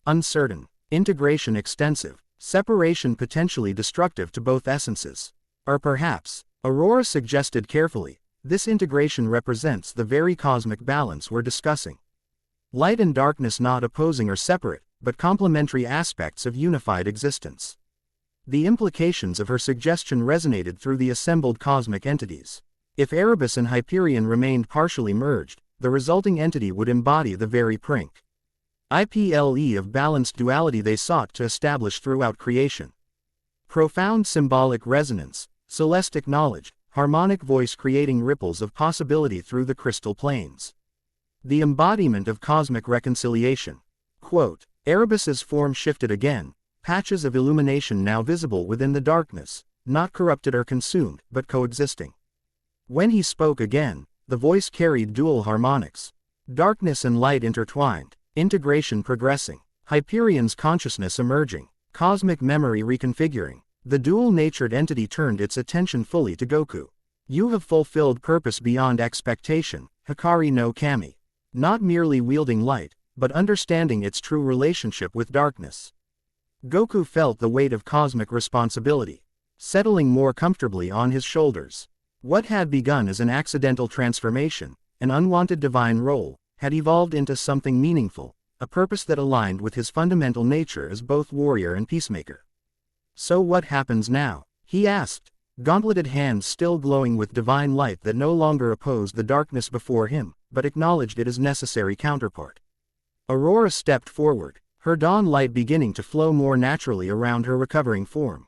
Uncertain. Integration extensive. Separation potentially destructive to both essences. Or perhaps, Aurora suggested carefully, this integration represents the very cosmic balance we're discussing. Light and darkness not opposing or separate, but complementary aspects of unified existence. The implications of her suggestion resonated through the assembled cosmic entities. If Erebus and Hyperion remained partially merged, the resulting entity would embody the very IPLE of balanced duality they sought to establish throughout creation. Profound symbolic resonance, celestic knowledge, harmonic voice creating ripples of possibility through the crystal planes. The embodiment of cosmic reconciliation. Quote, Erebus's form shifted again, patches of illumination now visible within the darkness, not corrupted or consumed, but coexisting. When he spoke again, the voice carried dual harmonics. Darkness and light intertwined, integration progressing, Hyperion's consciousness emerging, cosmic memory reconfiguring. The dual-natured entity turned its attention fully to Goku. You have fulfilled purpose beyond expectation, Hikari no Kami. Not merely wielding light, but understanding its true relationship with darkness. Goku felt the weight of cosmic responsibility, settling more comfortably on his shoulders. What had begun as an accidental transformation, an unwanted divine role, had evolved into something meaningful, a purpose that aligned with his fundamental nature as both warrior and peacemaker. So what happens now? He asked, gauntleted hands still glowing with divine light that no longer opposed the darkness before him, but acknowledged it as necessary counterpart. Aurora stepped forward, her dawn light beginning to flow more naturally around her recovering form.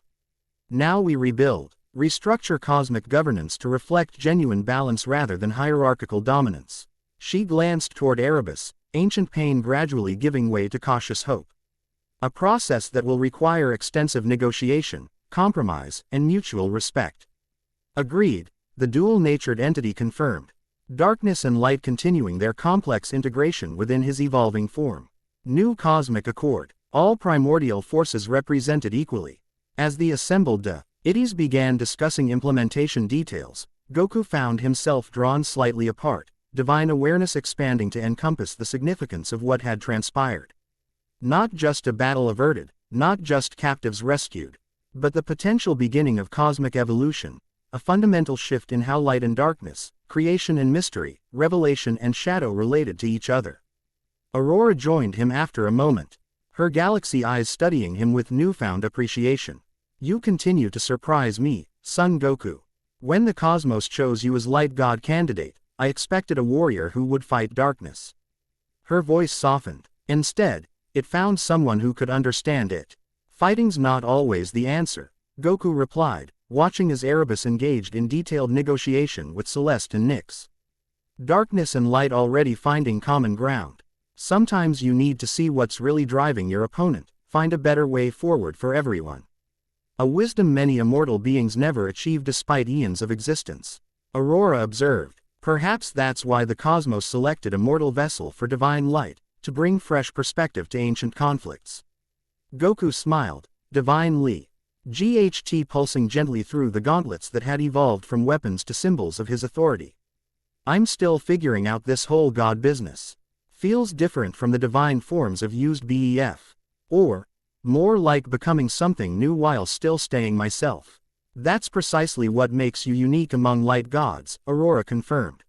Now we rebuild, restructure cosmic governance to reflect genuine balance rather than hierarchical dominance. She glanced toward Erebus, ancient pain gradually giving way to cautious hope. A process that will require extensive negotiation, compromise, and mutual respect. Agreed, the dual-natured entity confirmed. Darkness and light continuing their complex integration within his evolving form. New cosmic accord, all primordial forces represented equally. As the assembled deities began discussing implementation details, Goku found himself drawn slightly apart, divine awareness expanding to encompass the significance of what had transpired. Not just a battle averted, not just captives rescued, but the potential beginning of cosmic evolution, a fundamental shift in how light and darkness, creation and mystery, revelation and shadow related to each other. Aurora joined him after a moment, her galaxy eyes studying him with newfound appreciation. You continue to surprise me, Son Goku. When the cosmos chose you as light god candidate, I expected a warrior who would fight darkness. Her voice softened. Instead, it found someone who could understand it. Fighting's not always the answer, Goku replied, watching as Erebus engaged in detailed negotiation with Celeste and Nyx. Darkness and light already finding common ground. Sometimes you need to see what's really driving your opponent, find a better way forward for everyone. A wisdom many immortal beings never achieved despite eons of existence. Aurora observed. Perhaps that's why the cosmos selected a mortal vessel for divine light, to bring fresh perspective to ancient conflicts. Goku smiled. Divine Li. GHT pulsing gently through the gauntlets that had evolved from weapons to symbols of his authority. I'm still figuring out this whole god business. Feels different from the divine forms of used BEF. Or, more like becoming something new while still staying myself. That's precisely what makes you unique among light gods, Aurora confirmed.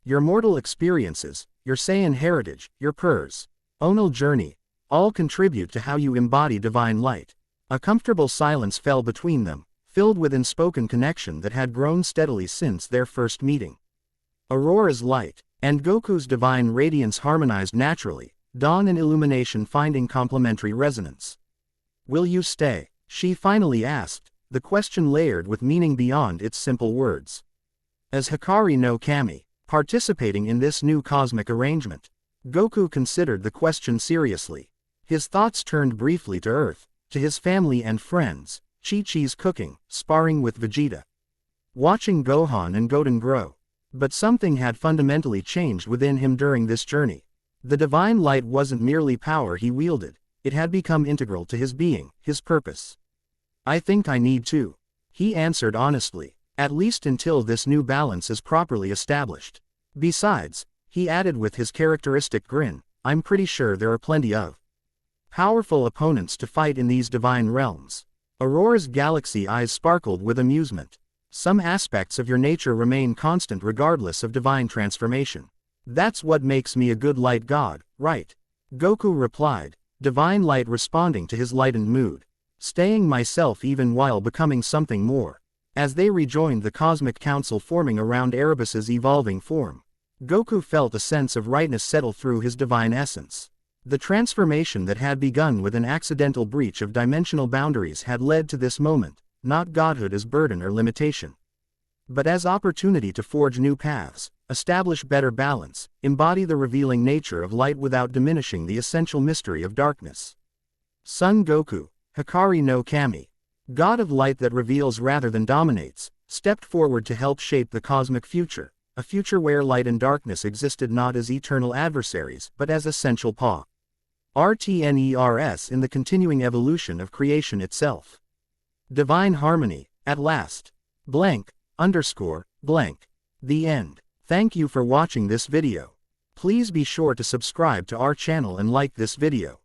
Your mortal experiences, your Saiyan heritage, your personal journey, all contribute to how you embody divine light. A comfortable silence fell between them, filled with unspoken connection that had grown steadily since their first meeting. Aurora's light and Goku's divine radiance harmonized naturally, dawn and illumination finding complementary resonance. Will you stay? She finally asked, the question layered with meaning beyond its simple words. As Hikari no Kami, participating in this new cosmic arrangement, Goku considered the question seriously. His thoughts turned briefly to Earth, to his family and friends, Chi-Chi's cooking, sparring with Vegeta, watching Gohan and Goten grow. But something had fundamentally changed within him during this journey. The divine light wasn't merely power he wielded, it had become integral to his being, his purpose. I think I need to, he answered honestly, at least until this new balance is properly established. Besides, he added with his characteristic grin, I'm pretty sure there are plenty of powerful opponents to fight in these divine realms. Aurora's galaxy eyes sparkled with amusement. Some aspects of your nature remain constant regardless of divine transformation. That's what makes me a good light god, right? Goku replied, divine light responding to his lightened mood. Staying myself even while becoming something more. As they rejoined the cosmic council forming around Erebus's evolving form, Goku felt a sense of rightness settle through his divine essence. The transformation that had begun with an accidental breach of dimensional boundaries had led to this moment, not godhood as burden or limitation, but as opportunity to forge new paths, establish better balance, embody the revealing nature of light without diminishing the essential mystery of darkness. Son Goku, Hikari no Kami, god of light that reveals rather than dominates, stepped forward to help shape the cosmic future, a future where light and darkness existed not as eternal adversaries but as essential partners in the continuing evolution of creation itself. Divine harmony, at last. Blank. The end. Thank you for watching this video. Please be sure to subscribe to our channel and like this video.